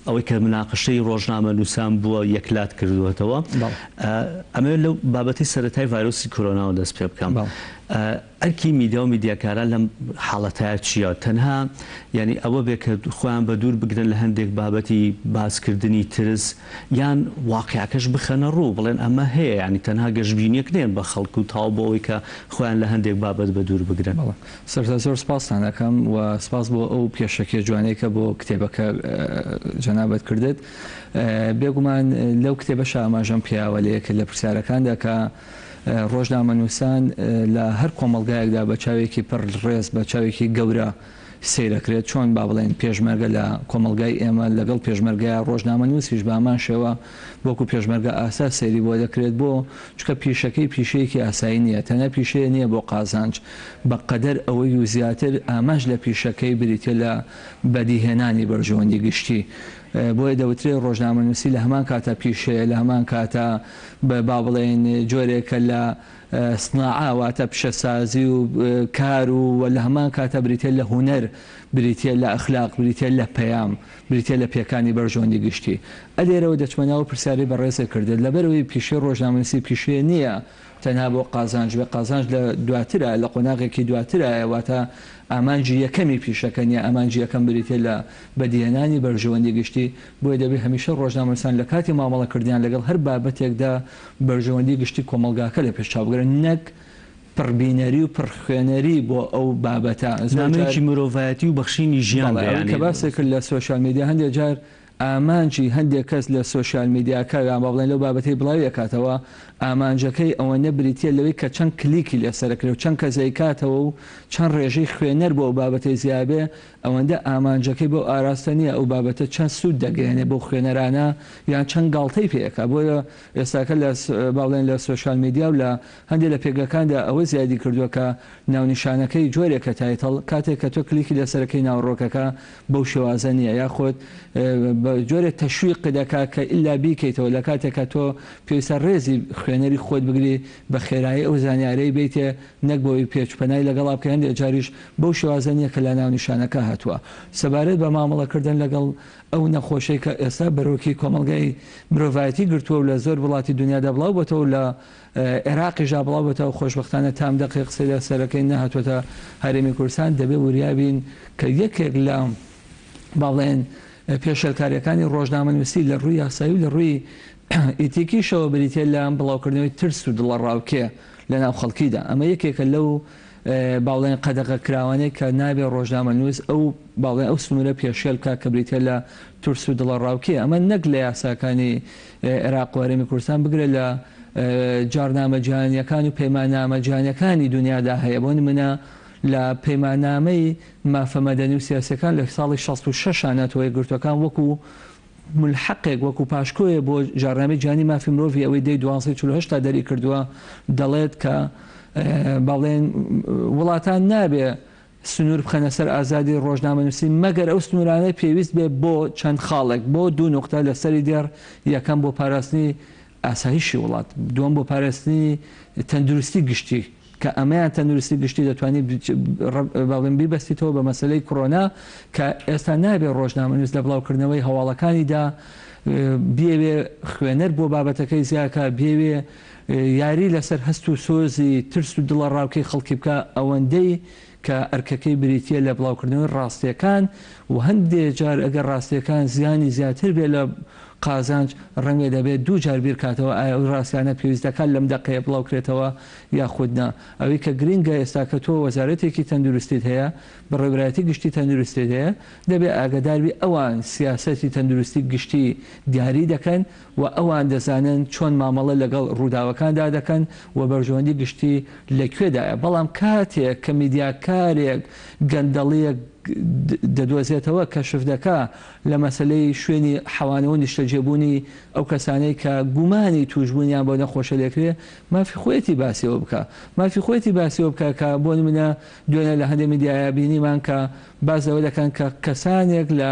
Speaker 1: ئەوەی کە مناقەشەی ڕۆژنامەنووسان بووە یەکلات کردوێتەوە ئەمە لەو بابەتی سەرەتای ڤایرۆسی کۆرۆناوە دەست پێ بکەم. ئەرکی میدیا و میدیاکاران لەم حاڵەتایە چیە تەنها ینی ئەوە بێ کە خۆیان بە دوور بگرن لە هەندێک بابەتی باسکردنی ترس یان واقعەکەش بخەنە ڕوو بڵێن ئەمە هەیە ینی تەنها گەشتبینیەک نێن بە خەڵکو و تاو بۆ ئەوەی کە خۆیان لە هەندێک بابەت بە دوور بگرن.
Speaker 6: سەرتا زۆر سپاسان دەکەم و سپاس بۆ ئەو پێشەکە جوانەیە کە بۆ کتێبەکە جەنابەت کردێت. بێگومان لەو کتێبە ئاماژەم پیاوە لەیەکە لە پرسیارەکاندا کە ڕۆژنامەنووسان لە هەر کۆمەڵگایەکدا بە چاوێکی پڕ ڕێز بە چاوێکی گەورە سیرەکرێت چۆن با بڵێن پێشمەرگە لە کۆمەلگای ئێمە لەگەڵ پێشمەرگای ڕۆژنامە نووسیش بامان شێوە بۆکو پێشمەرگە ئاسا سەیری بۆ دەکرێت بۆ چکە پیشەکەی پیشەیەکی ئاسایی نییە تەنە پیشەیە نییە بۆ قازانج بەقەدەر ئەوەی و زیاتر ئاماژ لە پیشەکەی بریتە لە بەدیهێنانی بەرژەوەندی گشتی بۆیە دەوترێت ڕۆژنامە نووسی لە هەمان کاتە پیشەیە لە هەمان کاتە با بڵێن جۆرێکە لە سناعاواتە پیشەسازی و کار و لە هەمان کاتە بریتێ لە هوەر بریتە لە ئەخلاق بریتە لە پەیام بریتە لە پێکانی بەرژەوەندی گشتی ئەلێرەوە دەچمەنەوە پرسیاری بەڕێزە کردێت لەبەرەوەی پیشەی ڕۆژنامە نووسی پیشەیە نییە تەنها بۆ قازانج بێ قازانج لە دواترە لە قۆناغێکی دواترایە واتە ئامانجی یەکەمی پیشەکە نیە ئامانجی یەکەم بریتێ لە بەدیهێنانی بەرژەوەندی گشتی بۆیە دەبێت هەمیشە ڕۆژنامە نووسان لە کاتی مامەڵەکردیان لەگەڵ هەر بابەتێکدا بەرژەوەندی گشتی کۆمەلگاکە لە پێشچاوبگرن نەک پڕبینەری و پڕخوێنەری بۆ ئەو بابەتە
Speaker 1: زمانێکی مرۆڤایەتی و بەخشینی ژیان
Speaker 6: کە باسی کرد لە سۆشیال میدیا هەندێک جار ئامانجی هەندێک کەس لە سۆشیال میدیاکە یان با بڵێن لەو بابەتی بڵاوی دەکاتەوە ئامانجەکەی ئەوە نەبریتە لەوەی کە چەند کلیکی لەسەرکرێ و چەند کەسەی کاتەوە و چەند ڕێژەی خوێنەر بۆ بابەتی زیابێ ئەوەندە ئامانجەکەی بۆ ئاراستە نییە ئەو بابەتە چەند سوود دەگەێنێ بۆ خوێنەرانە یان چەند گاڵتەی پێەکە بۆیە ئێستاکە لە باڵێن لە سۆشیال میدیا و لە هەندێک لە پێگەکاندا ئەوە زیادی کردووە کە ناونیشانەکەی جۆرێکە تایتڵ کاتێک کە تۆ کلیکی لەسەرەکەی ناوڕۆکەکە بەو شێوازە نییە یاخۆت جۆرێک تەشویق دەکا کە ئللا بیکەیتەوە لە کاتێکە تۆ پێویستە ڕێزی خوێنەری خۆت بگری بە خێرایی ئەو زانیارەی بیتێ نەک بۆی پێچپەنای لەگەڵا بکە هەندێک جاریش بەو شێوازە نییە کە لە ناونیشانەکە هاتووە سەبارەت بە مامەڵەکردن لەگەڵ ئەو نەخۆشەی کە ئێستا بەرۆکی کۆمەلگای مرۆڤایەتی گرتووە و لە زۆر وڵاتی دنیادا بڵاو بێتەوە لە عێراقی ژا بڵاو بێتەوە خۆشبەختانە تام دەقیق قسەی لە سەرەکەی نەهاتوۆتە هەرێمی کوردستان دەبێ وریابین کە یەکێک لە باڵێن پێشەلکاریەکانی ڕۆژنامە نووسی لە ڕووی یاسایی و لە ڕووی ئیتیکیشەوە بریتێ لە بڵاوکردنەوەی ترس و دڵەڕاوکێ لە ناو خەڵکیدا ئەمە یەکێکە لەو باڵێن قەدەغە کراوانەی کە نابێ ڕۆژنامە نووس ئەو باڵێن ئەو سنوورە پێشێلکە کە بریتێ لە ترس و دڵەڕاوکێ ئەمە نەک لە یاساکانی عێراق و هەرێمی کوردستان بگرێت لە جارنامەجیهانیەکان و پەیماننامەجیهانیەکانی دنیادا هەیە بۆ نمونە لە پەیماننامەی مافەمەدەنی و سیاسەکان لە ساڵی 66 ناتوەیە گرتوەکان وەکو ملحقێک وەکو پاشکۆیە بۆ جارنامەی جیهانی مافی مرۆڤی ئەوەی دەی 1248 تا دەری کردووە دەڵێت کە باڵێن وڵاتان نابێ سنوور بخەنە سەر ئازادی ڕۆژنامە نووسی مەگەر ئەو سنوورانەی پێویست بێ بۆ چەند خاڵێک بۆ دوو نقطە لەسەری دێر یەکەم بۆ پاراستنی ئاسایشی وڵات دووەم بۆ پاراستنی تەندروستی گشتی کە ئەمەیان تەندروستی گشتی دەتوانێت باڵێن بیبەستیتەوە بە مەسلەی کۆرۆنا کە ئێستا نابێت ڕۆژنامە نووس لە بڵاوکردنەوەی هەواڵەکانیدا بێوێ خوێنەر بۆ بابەتەکەی زیاکە بێوێ یاری لەسەر هەست و سۆزی ترس و دڵەڕاوکەی خەڵکی بکە ئەوەندەی کە ئەرکەکەی بریتە لە بڵاوکردنەوەی ڕاستیەکان و هەندێک جار ئەگەر ڕاستیەکان زیانی زیاتر بێ لە قازانج ڕەنگە دەبێت دوو جار بیر کاتەوە ئایا ئەو ڕاستیانە پێویستەکان لەم دەقەیە بڵاوکرێتەوە یاخودنا ئەوەی کە گرینگە ئێستا کە تۆ وەزارەتێکی تەندروستیت هەیە بەڕێوەبەرایەتی گشتی تەندروستیت هەیە دەبێت ئاگاداربی ئەوان سیاسەتی تەندروستی گشتی دیاری دەکەن و ئەوان دەزانن چۆن مامەڵە لەگەڵ ڕووداوەکاندا دەکەن و بەرژەوەندی گشتی لەکوێدایە بەڵام کاتێک کە میدیاکارێک گەندەڵیەک دەدۆزێتەوە کەشف دەکا لە مەسلەی شوێنی حەوانەوە نیشتەجێبوونی ئەو کەسانەی کە گومانی توشبوونیان بۆ نەخۆشە لێکرێ مافی خۆیەتی باسیەوە بکە مافی خۆیەتی باسیەوە بکە کە بۆ نمونە دوێنە لە هەندێک میدیاە بینیمان کە باز ئەوە دەکەن کە کەسانێک لە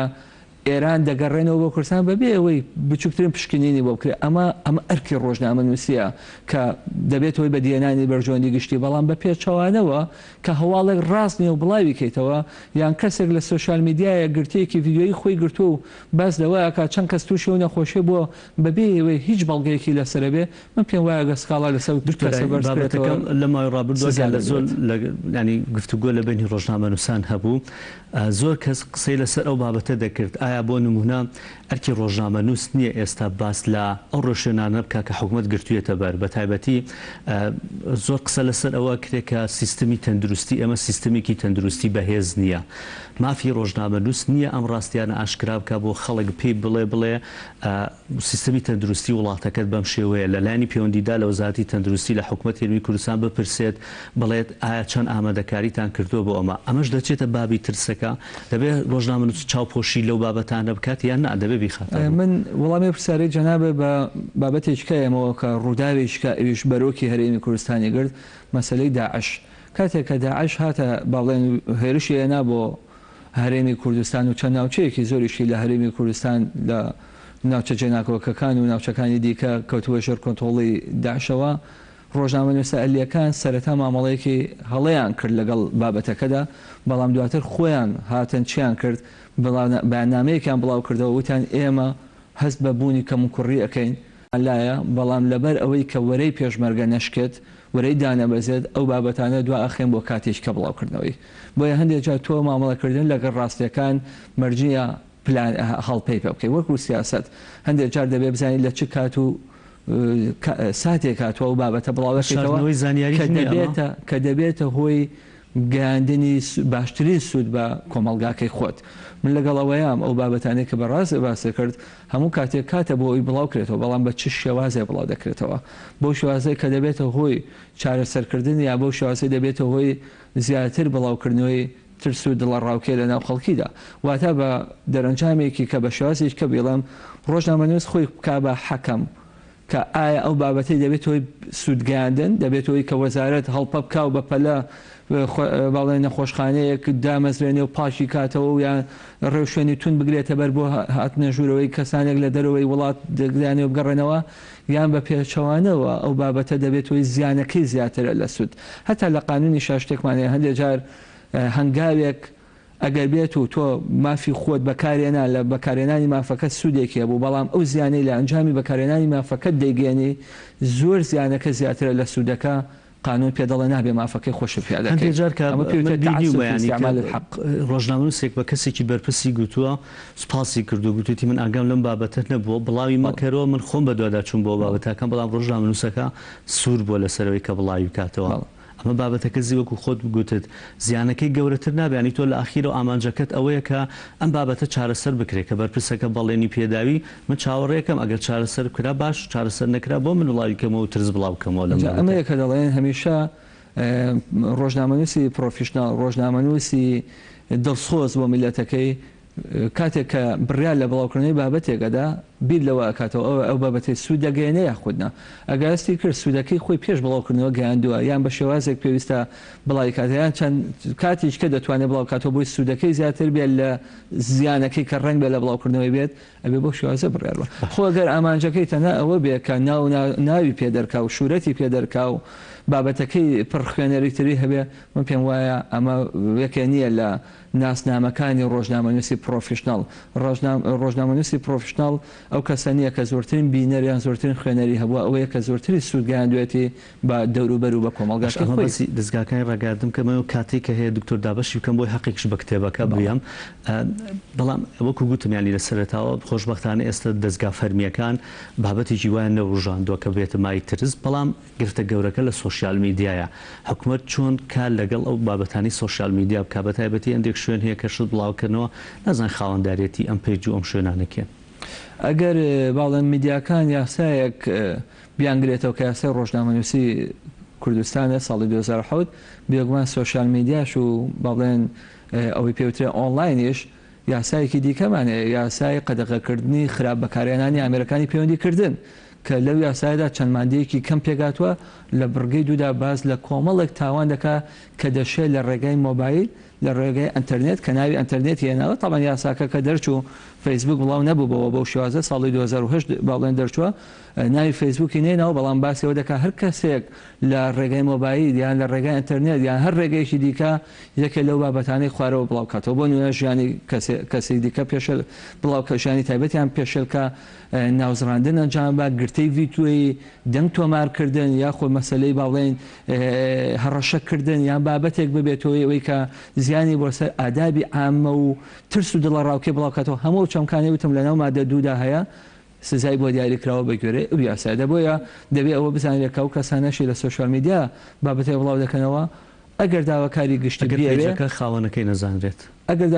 Speaker 6: ئێران دەگەڕێنەوە بۆ کوردستان بەبێ ئەوەی بچووکترین پشکنینی بۆ بکرێت ئەمە ئەرکی ڕۆژنامە نووسیە کە دەبێت هۆی بە دیێنانی بەرژەوەندی گشتی بەڵام بە پێچەوانەوە کە هەواڵێک ڕاست نیە و بڵاوی کەیتەوە یان کەسێک لە سۆشیال میدیایە گرتەیەکی ڤیدیۆیی خۆی گرتو و باز لەوەیە کە چەند کەس تووشی و نەخۆشی بۆ بەبێ ئەوەی هیچ بەڵگەیەکی لەسەر بێ من پێم وایە گەسکاڵا لەسەر
Speaker 1: لە ماوەی ڕابردووە لە زۆر ینی گفتوگۆ لە بینی ڕۆژنامە نووسان هەبوو زۆر کەس قسەی لەسەر ئەو بابەتە دەکرد ئایا بۆ نمونە ئەرکی ڕۆژنامە نووس نییە ئێستا باس لە ئەو ڕۆژێنانە بکە کە حکوومەت گرتوویەتە بەر بە تایبەتی زۆر قسە لەسەر ئەوە کرێکە سیستمی تەندروستی ئەمە سیستمێکی تەندروستی بەهێز نییە مافی ڕۆژنامە نووس نییە ئەم ڕاستیانە ئاشکرا بکە بۆ خەڵک پێی بڵێ سیستمی تەندروستی وڵاتەکەت بەم شێوەیە لەلایانی پەیوەندیدا لە وەزارەتی تەندروستی لە حکوومەت هێرمی کوردستان بپرسێت بڵێت ئایا چەند ئامادەکاریتان کردووە بۆ ئەمە ئەمەش دەچێتە بابی ترسەکە دەبێت ڕۆژنامە نووس چاوپۆشی لەو بابەتانە بکات یان نا دەبێت بیخاتە
Speaker 6: من وەڵامی پرسیارەی جەنابە بە بابەتێکەیەمەوە کە ڕووداوێککە ئەویش بەرۆکی هەرێمی کوردستانی گرت مەسلەی داعش کاتێک کە داعش هاتە باڵێن هێرشی هێنا بۆ هەرێمی کوردستان و چەند ناوچەیەکی زۆریشی لە هەرێمی کوردستان لە ناوچە جێناکۆکەکان و ناوچەکانی دیکە کەوتووە ژێر کۆنتۆڵی داعشەوە ڕۆژنامە نووسە ئەلیەکان سەرەتا مامەڵەیەکی هەڵەیان کرد لەگەڵ بابەتەکەدا بەڵام دواتر خۆیان هاتن چیان کرد بەیاننامەیەکیان بڵاو کردەوە وتیان ئێمە هەست بە بوونی کەم و کوڕی ئەەکەین لایە بەڵام لەبەر ئەوەی کە وەرەی پێشمەرگە نەشکێت وەرەی دانەبەزێت ئەو بابەتانە دو ئەخێن بۆ کاتێک کە بڵاوکردنەوەی بۆیە هەندێک جار تۆ مامەڵەکردن لەگەڵ ڕاستیەکان مەرجە هەڵپەی پێ بکەی وەکو سیاست هەندێک جار دەبێ بزانین لە چ کات و ساتێک هاتووە و بابەتە بڵاوەکەیتەوە کە دەبێتە هۆی گەاندنی باشترین سوود بە کۆمەلگاکەی خۆت من لەگەڵەوەیام ئەو بابەتانێک کە بەڕاست باسە کرد هەموو کاتێک کاتە بۆ ئەوی بڵاوکرێتەوە بەڵام بە چ شێوازێ بڵاو دەکرێتەوە بۆ شێوازەی کە دەبێتە هۆی چارەسەرکردن یا بۆ شێوازەی دەبێتە هۆی زیاتر بڵاوکردنەوەی ترس و دڵە ڕاوکێ لە ناو خەڵکیدا واتە بە دەرەنجامێکی کە بە شێوازێک کە بڵێم ڕۆژنامە نووس خۆی بکا بە حەکەم کە ئایا ئەو بابەتی دەبێت هۆی سوودگاندن دەبێت هۆی کە وەزارەت هەڵپە بکە و بە پەلە باڵێ نەخۆشخانەیەک دامەزرێنێ و پاشی کاتەوە و یان ڕێوشێنی تون بگرێتە بەر بۆ هاتنە ژوورەوەی کەسانێک لە دەرەوەی وڵات دەگرانێ و بگەڕێنەوە یان بە پێچەوانەوە ئەو بابەتە دەبێت هۆی زیانەکەی زیاترە لە سوود هەتا لە قانونی شاشتێکمانەیە هەندێک جار هەنگاوێک ئەگەر بێت و تۆ مافی خۆت بەکارێنا لە بەکارێنانی مافەکە سوودێکیە بوو بەڵام ئەو زیانەی لە ئەنجامی بەکارێنانی مافەکەت دەیگەێنی زۆر زیانەکە زیاترە لە سوودەکە قانون پێدەڵێ نابێ مافەکەی خۆش
Speaker 1: ڕۆژنامەنووسێک بە کەسێکی بەرپرسی گوتووە سوپاسی کردو گوتوتی من ئاگام لەم بابەتە نەبووە بڵاوی مەکەرەوە من خۆم بە دووادا چوون بۆ بابەتەکەم بەڵام ڕۆژنامەنووسەکە سوور بۆ لەسەرەوەی کە بڵاوی بکاتەوە ئەمە بابەتەکە زیوەکو خۆت بگوتت زیانەکەی گەورەتر نابیانی تۆ لە ئاخیر و ئامانجەکەت ئەوەیە کە ئەم بابەتە چارەسەر بکرێت کە بەرپرسەکە بەڵێنی پێداوی من چاوەڕێکم ئەگەر چارەسەر کرا باش چارەسەر نەکرا بۆ من وڵاویکەمەوە و ترس بڵاوکەمەوە لە
Speaker 6: ئەمەیە کە دەڵێن هەمیشە ڕۆژنامەنووسی پرۆفیشنال ڕۆژنامەنووسی دڵسۆز بۆ میلەتەکەی کاتێک کە بڕیار لە بڵاوکردنەوەی بابەتێکەدا بیر لەوە ئەکاتەوە ئەو بابەتی سوودەگەیەنەیە یاخودنا ئەگەستی کرد سوودەکەی خۆی پێش بڵاوکردنەوە گەیاندووە یان بە شێوازێک پێویستە بڵاوی کاتیان چەند کاتیش کە دەتوانێت بڵاوکاتەوە بۆی سوودەکەی زیاتر بێت لە زیانەکەی کە ڕنگ بێت لە بڵاوکردنەوەی بێت ئەبێ بۆ شێوازە بڕیارەوە خۆگەر ئامانجەکەی تەنها ئەوە بێت کە ناوی پێدەرکا و شوورەتی پێدەرکا و بابەتەکەی پڕ خوێنەریتری هەبێ من پێم وایە ئەمە یەکێ نییە لە ناسنامەکانی ڕۆژنامەنووسی پرۆفیشنال ڕۆژنامەنووسی پرۆفیشنال ئەو کەسە نییە کە زۆرترین بینەریان زۆرترین خوێنەری هەبووە ئەوەیە کە زۆرتری سوودگەیاندوێتی بە دەوروبەر و بە کۆمەڵگەشتی
Speaker 1: دەستگاکانی ڕاگەاندم کەمەوە کاتێک کە هەیە دکتۆر دابەشی بکەم بۆی حەقێکش بە کتێبەکە بڕیام بەڵام وەکو گوتمیانی لە سەرەتاوە خۆشبەختانە ئێستا دەستگا فەرمیەکان بابەتێکی وایە نەڕژاندووە کە بێتە مای ترس بەڵام گرفتە گەورەکە لە سوۆسیال میدیایە حکوومەت چۆن کار لەگەڵ ئەو بابەتانی سوۆسیال میدیا بکە بە تایبەتی هەندێک شوێن هەیە کە شت بڵاوکردنەوە نازان خاوەنداریەتی ئەم پێیج و ئەم شوێنانەکێن
Speaker 6: ئەگەر باڵێن میدیاکان یاسایەک بیانگرێتەوە کە یاسای ڕۆژنامەنووسی کوردستانە ساڵی 2010 بێگومان سوۆسیال میدیاش و باڵێن ئەوەی پێوترێ ئۆنلاینیش یاسایەکی دیکەمانێ یاسای قەدەغەکردنی خراپ بەکارهێنانی ئامریکانی پەیوەندیکردن کە لەو یاسایدا چەند مادەیەکی کەم پێگاتووە لە بڕگەی دوودا باز لە کۆمەڵێک تاوان دەکا کە دەشێت لە ڕێگای مۆبایل لە ڕێگەی ئەتەرنێت کە ناوی ئەتەرنێت هێناوە تاوان یاساکە کە دەرچوو فەیسبوک بڵاو نەبووەوە بەو شێوازە ساڵی 2010 باڵێن دەرچووە ناوی فەیسبوکی نێنەوە بەڵام باسیەوە دەکات هەر کەسێک لە ڕێگای مۆبایل یان لە ڕێگای ئەتەرنێت یان هەر ڕێگەیەکی دیکە یەکێ لەو بابەتانەی خوارەوە بڵاوکاتەوە بۆ نوێ ژیانی کەسێک دیکە پێشل بڵاوکە ژیانی تایبەتیان پێشلکە ناوزڕاندن ئەنجام بە گرتەی ڤیتوۆی دەنگ تۆمارکردن یاخۆ مەسلەی باڵێن هەڕەشەکردن یان بابەتێک ببێتەوەی ئەوەی کە زیانی بۆ سەر ئادابی عامە و ترس و دڵە ڕاوکێ بڵاوکاتەوە هەموو چەمکانی وتم لەناو مادە دوودا هەیە سزای بۆ دیاریکراوە بە گوێرە ئەو یاسایە بۆیە دەبێت ئەوە بزانێت کە ئەو کەسانەشی لە سوشال میدیا بابەتەی بڵاو دەکەنەوە ئەگەر داواکاری گشتی
Speaker 1: بێکە خاوەنەکەی نەزانرێت
Speaker 6: ئەگەر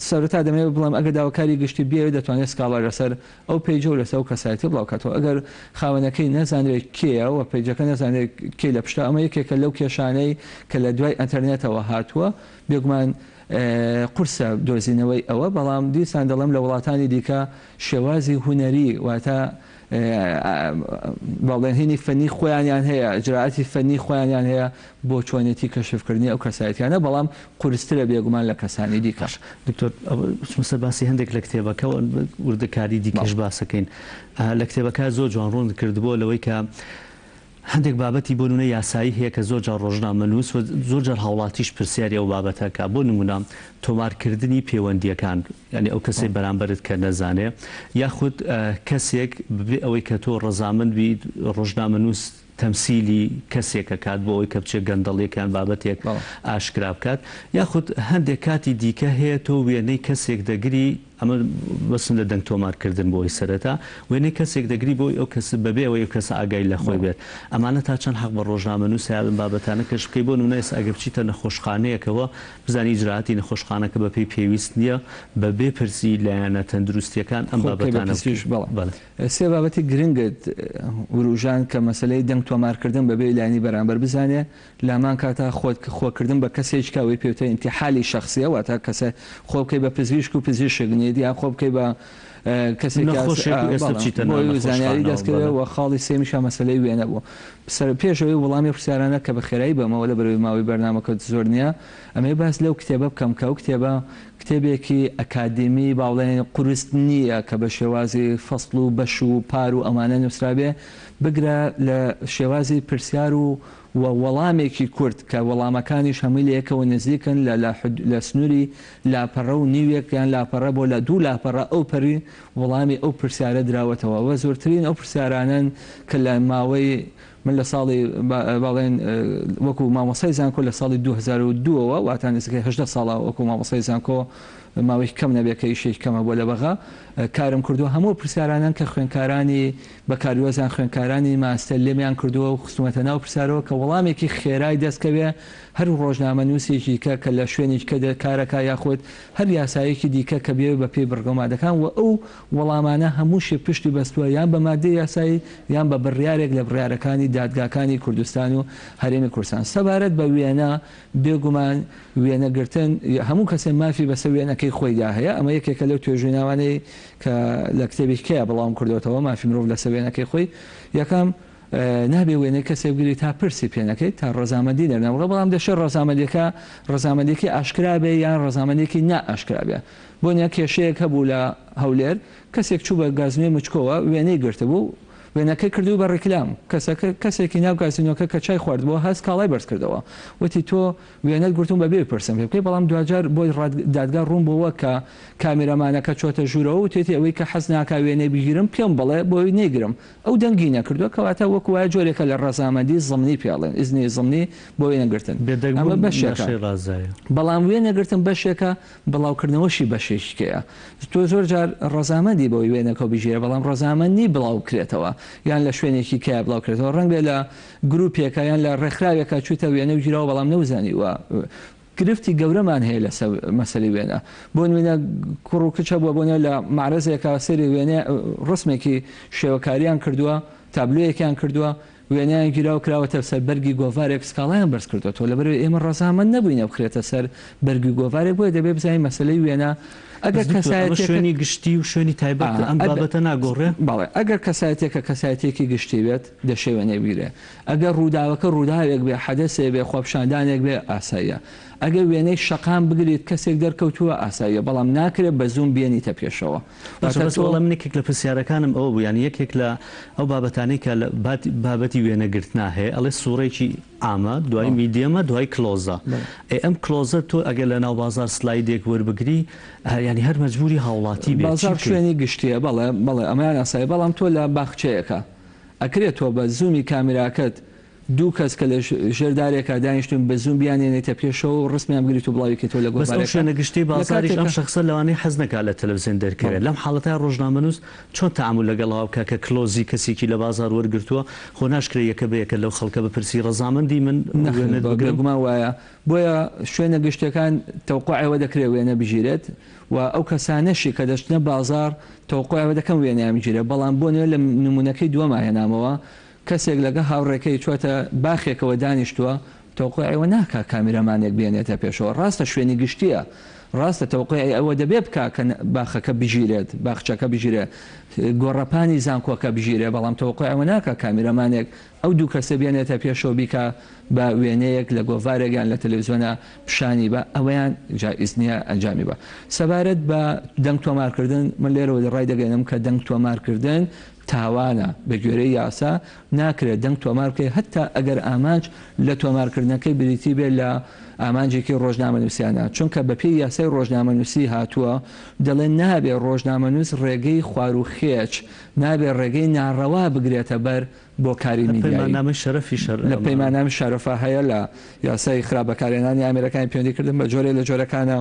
Speaker 6: سەرەتا دەمەوێت بڵام ئەگەر داواکاری گشتی بێوێت دەتوانێت سکاڵا لەسەر ئەو پیجە و لەسەر ئەو کەسایەتی بڵاوکاتەوە ئەگەر خاوەنەکەی نەزانرێت کێیە و پیجەکە نەزانێت کێ لە پشتا ئەمە یەکێکە لەو کێشانەی کە لە دوای ئەتەرنێتەوە هاتووە بێگومان قورسە دۆزینەوەی ئەوە بەڵام دیسان دەڵم لە وڵاتانی دیکە شێوازی هوەری واتە باڵێنهێنی فەنی خۆیانیان هەیە ئەجراعاتی فەنی خۆیانیان هەیە بۆ چۆنێتی کەشفکردنی ئەو کەسایەتیانە بەڵام قورسترە بێگومان لە کەسانی دیکەش
Speaker 1: دکتۆر چمسە باسی هەندێک لە کتێبەکەەوە وردەکاری دیکەش باسەکەین لە کتێبەکە زۆر جوان ڕوون کردبووە لەوەی کە هەندێک بابەتی بۆ نونە یاسایی هەیە کە زۆر جار ڕۆژنامەنووس و زۆر جار هاوڵاتیش پرسیاری ئەو بابەتەکە بۆ نمونە تۆمارکردنی پەیوەندیەکان ینی ئەو کەسێک بەرامبرت کە نەزانێ یاخود کەسێک ببێ ئەوەی کە تۆ ڕەزامەند بیت ڕۆژنامەنووس تەمسیلی کەسێکە کات بۆ ئەوەی کە بچێت گەندەڵیەکان بابەتێک ئاشکرا بکات یاخود هەندێک کاتی دیکە هەیە تۆ وێنەی کەسێک دەگری ئەمە بەسم لە دەنگ تۆمارکردن بۆی سەرەتا وێنەی کەسێک دەگری بۆی ئەو کەس بەبێ ئەوەی کەس ئاگای لە خۆی بێت ئەمانە تا چەند حەق بە ڕۆژنامەنووس هەیە بابەتانە کەش بکەی بۆ نمونە ئێستا ئەگەر بچیتە نەخۆشخانەیەکەوە بزانی ئیجراعاتی نەخۆشخانەکە بەپێی پێویست نییە بەبێ پرسی لایەنە تەندروستیەکان ئەم بابەتانە
Speaker 6: سێ بابەتی گرنگت وروژان کە مەسلەی دەنگ تۆمارکردن بەبێ لایەنی بەرامبەر بزانێ لامان کاتە خۆکردن بە کەسێککە ئەوەی پێوتە ئینتیحالی شخصیە واتە کەسە خۆ بکەی بە پزیشک و پزیشکنی یا خۆ بکەی بە کەسێک زانیاری دەستکردەوە و خاڵی سێمیشە مەسلەی وێنە بوو پێشەوەی وەڵامی پرسیارانە کە بە خێرایی بەمەوە لە بەرەوەی ماوەی بەرنامەکە زۆر نییە ئەمەی باس لەو کتێبە بکەم کە ئەو کتێبە کتێبێکی ئەکادمی باڵێن قورست نییە کە بە شێوازی فەسڵ و بەش و پار و ئەمانە نووسرابێ بگرە لە شێوازی پرسیار و وەڵامێکی کورد کە وەڵامەکانیش هەمووی لەیەکەوە نزیکن لە سنووری لاپەڕە و نیوێکیان لاپەڕە بۆ لە دوو لاپەڕە ئەو پەری وەڵامی ئەو پرسیارە دراوەتەوە وە زۆرترین ئەو پرسیارانن کە لە ماوەی من لە ساڵی باڵێن وەکو مامۆسای زانکۆ لە ساڵی 2002ەوە واتان نزیکەی 18 ساڵە وەکو مامۆسای زانکۆ ماوەی کەم نەبێت کە ئیشێک کەمە بۆ لە بەغا کارم کردووە هەموو پرسیارانان کە خوێنکارانی بەکاریوەزان خوێنکارانی ماستەر لێمیان کردووە و خستومەتە ناو پرسیارەوە کە وەڵامێکی خێرای دەستکەوێ هەر ڕۆژنامە نووسێکی کە لە شوێنێک کە کارەکە یاخۆت هەر یاسایەکی دیکە کە بێ بە پێی بڕگەمادەکان و ئەو وەڵامانە هەمووشی پشتی بەستووە یان بە مادەی یاسایی یان بە بڕیارێک لە بڕیارەکانی دادگاکانی کوردستان و هەرێمی کوردستان سەبارەت بە وێنە بێگومان وێنەگرتن هەموو کەسێک مافی بەسەر وێنەکەی خۆیدا هەیە ئەمە یەکێکە لەو توێژوێناوانەی کە لە کتێبێکەیە بەڵام کردوێتەوە مافی مرۆڤ لە سەوێنەکەی خۆی یەکەم نابێ وێنەی کەسێک بگری تا پرسی پێنەکەی تا ڕۆزامەندی دەرنەوە بەڵام دەشێت ڕۆزامەندێکی ئاشکرا بێ یان ڕۆزامەندێکی نائاشکرا بێ بۆ نیە کێشەیەک هەبوو لە هەولێر کەسێک چوو بە گازنوێ مچکۆوە وێنەی گرتبوو وێنەکەی کردو بە ڕێکلام کەسێکی ناو گازینۆکە کە چای خواردبەوە هەست کاڵای بەرز کردەوە وتی تۆ وێنەت گرتوم بەبێ پرسم پێ بکەی بەڵام دوجار بۆی دادگا ڕوون بۆەوە کە کامێرەمانەکە چۆتە ژوورەوە و توێتی ئەوەی کە حەز ناکا وێنەی بگیرم پێم بڵێ بۆی نەیگرم ئەو دەنگی نەکردووە کەواتە وەکو وایە جۆرێکە لە ڕەزامەندی زمنی پێڵێن ئیزنی زمنی بۆ وێنەگرتن ئەمە بەشێکە بەڵام وێنەگرتن بەشێکە بڵاوکردنەوەشی بەشێکەیە تۆ زۆر جار ڕەزامەندی بۆی وێنەکە بژێرە بەڵام ڕەزامەندی بڵاو کرێتەوە یان لە شوێنێکی کای بڵاو کرێتەوە ڕەنگ بێ لە گروپێکە یان لە ڕێکخراوێکە چوتە وێنە و گیرەوە بەڵام نەوزانی وە گرفتی گەورەمان هەیە لە مەسەلی وێنە بۆ نوێنە کوڕ و کچە بووە بۆنە لە معرەزێکە سەری وێنە ڕسمێکی شێوەکاریان کردووە تابلوەیەکیان کردووە وێنیان گیراو کراوەتە سەر بەرگی گۆڤارێک سکاڵیان بەرز کردوەوە لەبەر ئێمە ڕەزامەند نەبووینە بخرێتە سەر بەرگی گۆڤارێک بۆیە دەبێ بزانین مەسەلەی وێنە ئەگەر
Speaker 1: شوێنی گشتی و شوێنی تایبەت ئەم بابەتە ناگۆڕێ
Speaker 6: باڵێ ئەگەر کەسایەتێکە کەسایەتێکی گشتی بێت دەشێوێنێ بیرێ ئەگەر ڕووداوەکە ڕووداوێک بێ حەدەسێ بێ خۆپشاندانێک بێ ئاساییە ئەگەر وێنەی شەقام بگریت کەسێک دەرکەوتووە ئاساییە بەڵام ناکرێت بە زوم بێنیتە پێشەوە
Speaker 1: وەڵام منێکێک لە پرسیارەکانم ئەوە بوو یان یەکێک لە ئەو بابەتانەی کە لە بابەتی وێنەگرتنا هەیە ئەڵێ سوورێکی ئامە دوای میدیەمە دوای کلۆزە ئەم کلۆزە تۆ ئەگەر لە ناو بازار سلایدێک وەربگری ینی هەر مەجبوری هاوڵاتی بێت
Speaker 6: بازار شوێنی گشتیە بەڵێ ئەمایان ئاسایی بەڵام تۆ لە باخچەیەەکە ئەکرێت تۆ بە زوومی کامراکەت دوو کەس کە لە ژێردارێکە دانیشتون بە زوم بیانێنێتە پێشەوە ڕستمیان بگریت و بڵاویکێتەوە لە
Speaker 1: گۆڤارێک شوێنە گشتی بازاریش ئەم شخصە لەوانەیە حەز نەکات لە تەلەڤیزیۆن دەرکەوێت لەم حاڵەتە ڕۆژنامەنووس چۆن تەعامل لەگەڵەوە بکە کە کلۆزی کەسێکی لە بازار وەرگرتووە خۆ ناشکرێ یەکە بە یەکە لەو خەڵکە بپرسی ڕەزامەندی من
Speaker 6: بێگومان وایە بۆیە شوێنە گشتەکان تەوقعەوە دەکرێت وێنە بژیرێت و ئەو کەسانەشی کە دەچنە بازار تەوقعەوە دەکەم وێنەیان بژیرێت بەڵام بۆ نوێ لە نمونونەکەی دووەمە هێنامەوە کەسێک لەگە هاوڕێکەی چوەتە باخێکەوە دانیشتووە تەوقعەوە ناکە کامیرەمانێک بێنێتە پێشەوە ڕاستە شوێنی گشتیە ڕاستە تەوقعی ئەوە دەبێ بکە کە باخەکە بژیرێت باخچەکە بژیرێت گۆڕەپانی زانکۆکە بژیرێ بەڵام تەوقع ئەوە ناکە کامیرەمانێک ئەو دوو کەسە بێنێتە پێشەوە بیکە بە وێنەیەک لە گۆڤارێکیان لە تەلەڤیزیۆنە پیشانی بە ئەوەیان جائز نییە ئەنجامی بە سەبارەت بە دەنگ تۆمارکردن من لێرەوە ڕای دەگەێنم کە دەنگ تۆمارکردن تاوانە بە گوێرەی یاسا ناکرێت دەنگ تۆمار بکەیت هەتا ئەگەر ئامانج لە تۆمارکردنەکەی بریتی بێت لە ئامانجێکی ڕۆژنامەنووسیانە چونکە بەپێی یاسای ڕۆژنامەنووسی هاتووە دەڵێن نابێ ڕۆژنامەنووس ڕێگەی خوار و خێچ نابێ ڕێگەی ناڕەوا بگرێتە بەر بۆ کاری
Speaker 1: میدیایی شەرەفی
Speaker 6: لە پەیماننامە شەرەفە هەیە لە یاسای خراپەکارێنانی ئەمریکای پەیوەندیکردن بە جۆرێ لە جۆرەکانە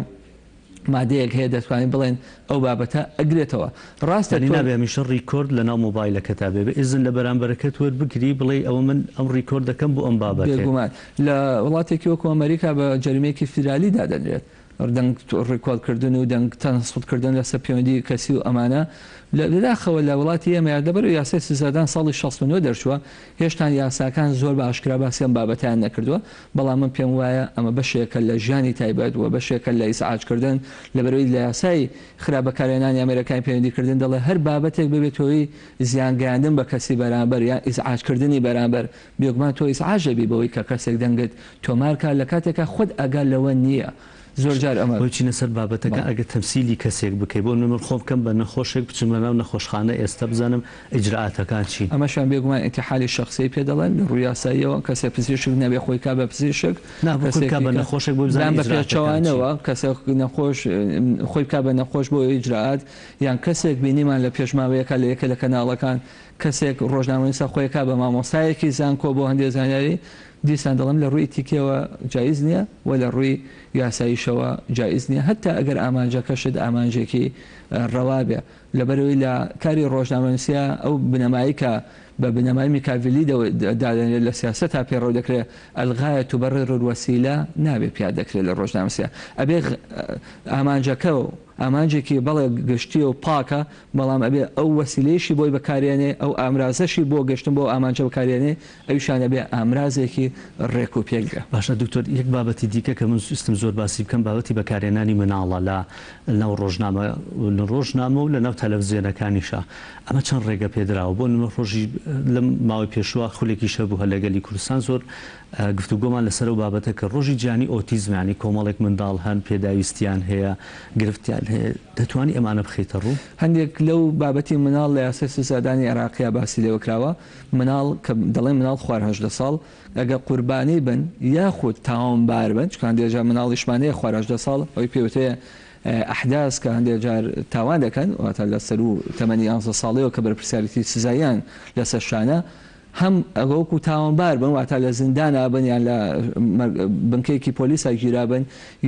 Speaker 6: مادەیەک هەیە دەتوانین بڵێن ئەو بابەتە ئەگرێتەوە ڕاستە
Speaker 1: نابێ میشە ڕیکۆرد لە ناو مۆبایلەکە تا بێ ئیزن لە بەرامبەرەکەت وەربگری بڵێ ئەوە من ئەم ڕیکۆرد دەکەم بۆ ئەم بابەت
Speaker 6: بێگومان لە وڵاتێکی وەکو ئەمریکا بە جەریمەیەکی فیدرالی دادەنرێت دەنگ ڕیکۆردکردن و دەنگ تەنسوودکردن لەسەر پەیوەندی کەسی و ئەمانە لەداخەوە لە وڵاتی ئێمە دەبەر و یاسای سزادان ساڵی 69 دەرچووە هێشتا یاساکان زۆر بە ئاشکرا باسییان بابەتیان نەکردووە بەڵام من پێم وایە ئەمە بەشێکە لە ژیانی تایبەت و بەشێکە لە ئیسعاجکردن لەبەرەوەی لە یاسای خراپەکارێنانی ئەمریکای پەیوەندیکردن دەڵێ هەر بابەتێک ببێتەوەی زیانگەیاندن بە کەسی بەرامبەر یان ئیسعاجکردنی بەرامبەر بێگومان تۆ ئیسعاجەبی بەوەی کە کەسێک دەنگت تۆمارکە لە کاتێکە خود ئەگەر لەوە نییە زۆر جار ئەمە
Speaker 1: چینە سەر بابەتەکە ئەگە تەمسیلی کەسێک بکەی بۆ من خۆم بکەم بە نەخۆشێک بچم لە ناو نەخۆشخانە ئێستا بزانم ئیجرعاتەکان چی
Speaker 6: ئەمەشان بێگومان ئینتیحالی شخصی پێ دەڵێن ڕووی یاساییەوە کەسێک پزیشک نەبێ خۆی کا بە پزیشک
Speaker 1: بە نەخۆشێک بۆ
Speaker 6: بزان بە پێچەوانەوە کەسێک نەخۆش خۆی کا بە نەخۆش بۆ ئیجرعات یان کەسێک بینیمان لە پێشماوەیەکە لە یەکە لە کەناڵەکان کەسێک ڕۆژنامەنووسە خۆی کا بە مامۆستایەکی زانکۆ بۆ هەندێک زانیاری دیسان دەڵم لە ڕووی تیکەوە جایز نییە و لە ڕووی یاساییشەوە جایز نییە هەتا ئەگەر ئامانجەکەشت ئامانجێکی ڕەوا بێ لەبەرەوەی لە کاری ڕۆژنامەنووسیە ئەو بنەمایی کە بە بنەمای میکاڤیلی دادێنێت لە سیاست تا پێڕەو دەکرێت ئەلغایە توبەڕێر الوەسیلە نابێت پیا دەکرێت لە ڕۆژنامەنووسیە ئەبێ ئامانجەکە و ئامانجێکی بەڵێ گشتی و پاکە بەڵام ئەبێ ئەو وەسیلەیەشی بۆی بەکارێنێ ئەو ئامرازەشی بۆ گەشتن بۆ ئامانجە بەکارێنێ ئەویشانە بێ ئامرازێکی ڕێک و پێکگە
Speaker 1: باشە دکتۆر یەک بابەتی دیکە کە من سیستم زۆر باسی بکەم بابەتی بەکارێنانی مناڵە لە ناو ڕۆژنامە و لە ناو تەلەڤیزیۆنەکانیشە ئەمە چەند ڕێگە پێدراوە بۆ نمە ڕۆژی لەم ماوەی پێشوە خولێکی شەبوو هەلەگەلی کوردستان زۆر گفتوگۆمان لەسەر و بابەتە کە ڕۆژی جیانی ئۆتیزمانی کۆمەڵێک منداڵ هەن پێداویستیان هەیە گرفتیان هەیە دەتوانی ئەمانە بخیتە ڕوو
Speaker 6: هەندێک لەو بابەتی مناڵ لە یاسای سزادانی عێراقیا باسی لێوەکراوە مناڵ کە دەڵێن مناڵ خوار 18 ساڵ ئەگە قوربانی بن یاخود تاوانبار بن چکان دێجا مناڵیشمانەیە خوار 18 ساڵ ئەوی پێوتەیە ئەحداس کە هەندێک جار تاوان دەکەن واتە لە سەر و تەمەنی 11 ساڵەوە کە بەرپرسیارەتی سزاییان لەسەر شانە هەم ئەگەوەکو تاوانبار بن واتە لە زیندانە بن یان لە بنکەیەکی پۆلیسا گیرابن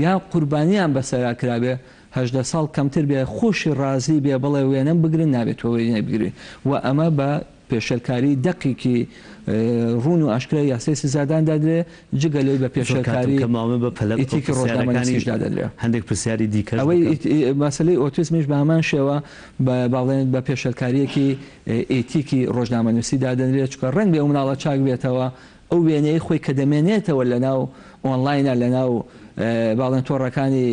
Speaker 6: یان قوربانیان بەسەرا کرابێ 18 ساڵ کەمتر بێ خۆشی ڕازی بێ بڵێ وێنەم بگرن نابێت وێنە بگرین و ئەمە بە پێشەرکاری دقیقی ڕون و ئاشکرا یاسای سزادان دادرێ جگە لەوەی بە پێشەرکاری ئیتیکی ڕۆژنامەنووسیشدا دەدرێ
Speaker 1: هەندێک پرسیاری دیکە
Speaker 6: ئەوەی مەسەلەی ئۆتیزمیش بە هەمان شێوە باڵێن بە پێشەرکاریەکی ئیتیکی ڕۆژنامەنووسی دادەنرێت چکە ڕەنگ بێ مناڵە چاک بێتەوە ئەو وێنەی خۆی کە دەمێنێتەوە لە ناو ئۆنلاینە لە ناو باڵێن تۆڕەکانی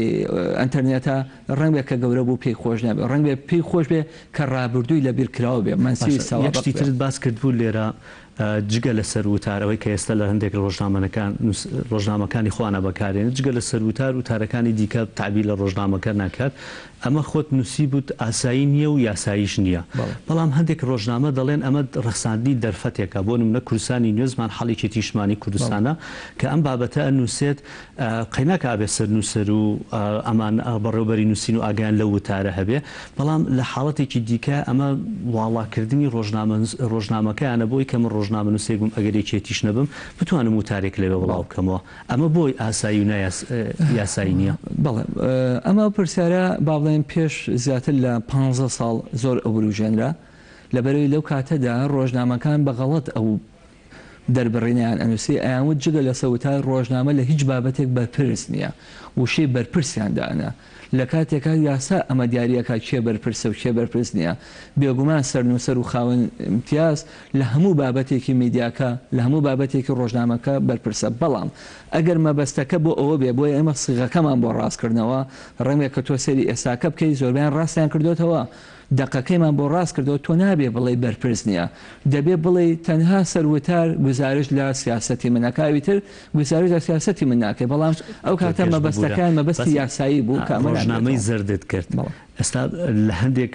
Speaker 6: ئەنتەرنێتە ڕنگ بێ کە گەورە بوو پێی خۆش نابێت ڕنگ بێ پێی خۆش بێ کە ڕابردووی لە بیرکراوە بێ منسی
Speaker 1: ساواشتی ترت باس کردبوو لێرە جگە لە سەروتارەوەی کە ئێستا لە هەندێک ڕۆژنامەکانی خوانە بەکارێن جگە لە سەروتار وتارەکانی دیکە تعبیر لە ڕۆژنامەکە ناکات ئەمە خۆت نووسی بوت ئاسایی نییە و یاساییش نییە بەڵام هەندێک ڕۆژنامە دەڵێن ئەمە ڕەخساندی دەرفەتێکە بۆ نمونە کوردستانی نوێزمان حەڵێکی تیشمانی کوردستانە کە ئەم بابەتە ئەنووسێت قەیناکە ئابێ سەر نووسەر و ئەمان بەڕێوبەری نووسین و ئاگیان لە وتارە هەبێ بەڵام لە حاڵەتێکی دیکە ئەمە واڵاکردنی ڕۆژنامەکەیانە بۆی کە من ڕۆژنامەنووسێک بووم ئەگەر یەکێتیش نەبم بتوانم وتارێک لەوێ وڵاو بکەمەوە ئەمە بۆی ئاسایی و یاسایی نییە.
Speaker 6: بەڵێ ئەمە پرسیارە با بڵێن پێش زیاتر لە 15 ساڵ زۆر ئەوروژێنرا لەبەرەوەی لەو کاتەدا ڕۆژنامەکان بەغەڵەت ئەو دەربڕینیان ئەنووسی ئەیانوت جگە لە سەوتای ڕۆژنامە لە هیچ بابەتێک بەرپرس نییە وشەی بەرپرسیاندانە لە کاتێکا یاسا ئەمە دیارریەکە کێ بەرپرسە و کێ بەرپرس نییە بێگومان سەرنووسەر و خاوەن امتیاز لە هەموو بابەتێکی میدیاکە لە هەموو بابەتێکی ڕۆژنامەکە بەرپرسە بەڵام ئەگەر مەبەستەکە بۆ ئەوە بێ بۆی ئێمە سیغەکەمان بۆ ڕاستکردنەوە ڕەنگە کە تۆ سەری ئێساکە بکەی زۆربیان ڕاستیان کردوتەوە دقەکەیمان بۆ ڕاست کردەوە تۆ نابێ بڵێ بەرپرس نییە دەبێ بڵێ تەنها سەروتار گزارش لە سیاسەتی منەکاوی تر گزارش لە سیاسەتی من ناکەی بەڵام ئەو کاتە مەبەستەکان مەبەستی یاسایی بوو
Speaker 1: ڕۆژنامەی زەردت کرد ئێستا لە هەندێک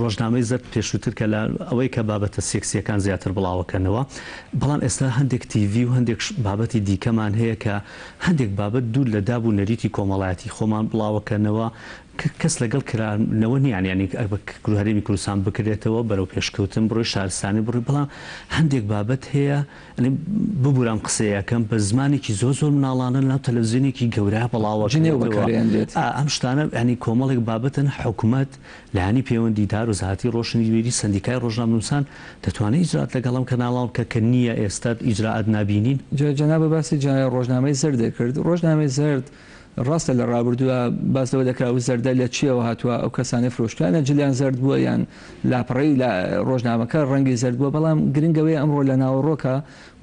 Speaker 1: ڕۆژنامەی زەرد پێشووتر کە لە ئەوەی کە بابەتە سێکسیەکان زیاتر بڵاوەکەنەوە بەڵام ئێستا هەندێک تیڤی و هەندێک بابەتی دیکەمان هەیە کە هەندێک بابەت دوور لە دابوو نەریتی کۆمەڵایەتی خۆمان بڵاوەکەنەوە کەس لەگەڵ کرانەوە نیان ینی گروهارێمی کوردستان بکرێتەوە بەرەو پێشکەوتن بڕۆی شارستانی بڕی بەڵام هەندێک بابەت هەیە ببورام قسەیەکەم بە زمانێکی زۆر مناڵانە ناو تەلەڤیزیۆنێکی گەورە بڵاوەکەنێوە ئەم شتانە ینی کۆمەڵێک بابەتن حکوومەت لەانی پەیوەندیدار و زاهاتی ڕۆشنی وێری سندیکای ڕۆژنامەنووسان دەتوانێت ئیجرات لەگەڵم کەناڵاو کە نییە ئێستا ئیجراعات نابینین
Speaker 6: جەنابە باسی ڕۆژنامەی زەرد دەکرد ڕۆژنامەی زەرد ڕاستە لە ڕابردووە باسەوە دەکرا و زەردە لە چیەوە هاتووە ئەو کەسانە فرۆشتوانە جلیان زەرد بووە یان لاپەڕی لە ڕۆژنامەکە ڕەنگی زەرد بووە بەڵام گرنگەوەی ئەمڕۆ لە ناوەڕۆکە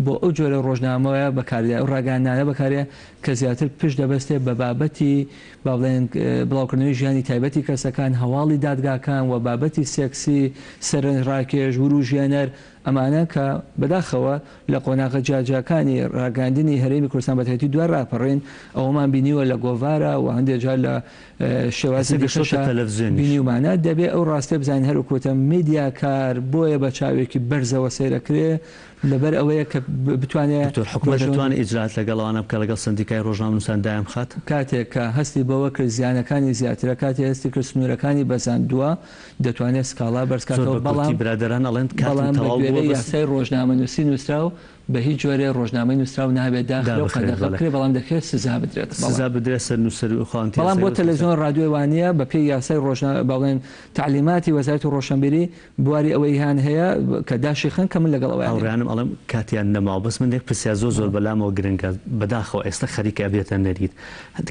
Speaker 6: بۆ ئەو جۆرە ڕۆژنامەوەیە بەکارێ ئەو ڕاگەاندانە بەکارێ کە زیاتر پشت دەبەستێ بە بابەتی با بڵێن بڵاوکردنەوەی ژیانی تایبەتی کەسەکان هەواڵی دادگاکان و بابەتی سێکسی سەرنجڕاکێش وروژێنەر ئەمانە کە بەداخەوە لە قۆناغە جاجاکانی ڕاگەاندنی هەرێمی کوردستان بەتایبەتی دوای ڕاپەڕین ئەومان بینیوە لە گۆڤارە و هەندێک جار لە شێوازی بینیومانە دەبێ ئەو ڕاستێ بزانین هەروکوتە میدیاکار بۆیە بە چاوێکی بەرزەوە سیرەکرێ لەبەر ئەوەیە کە بتوانێت
Speaker 1: حکوومەت دەتوانێت ئیجرات لەگەڵەوانە بکە لەگەڵ سندیکای ڕۆژنامەنووسان دایم خات
Speaker 6: کاتێک کە هەستی بەوە کرد زیانەکانی زیاترە کاتی هەستی کرد سنوورەکانی بەزاندووە دەتوانێت سکاڵا بەرزکاتەوە بەڵام
Speaker 1: برادران ئەڵێن
Speaker 6: یاسای ڕۆژنامەنووسی نووسراو بە هیچ جۆرێ ڕۆژنامەی نووسراو نابێت داخلکرێ بەڵام دەکرێت سزا بدرێت
Speaker 1: سزا بدرێت سەر نووسەر و خوانتی
Speaker 6: بەڵام بۆ تەلەڤیزیۆن ڕادیۆی وانە بە پێی یاسای باڵێن تعلیماتی وەزارەتی ڕۆشنبیری بواری ئەوەی هیان هەیە کە داشیخن کە من لەگەڵ
Speaker 1: ئەوڕیانم ئەڵم کاتیان نەماوە بەس من پرسیار زۆر بەلامەوە گرنگە بەداخەوە ئێستا خەریکە بێتە نەریت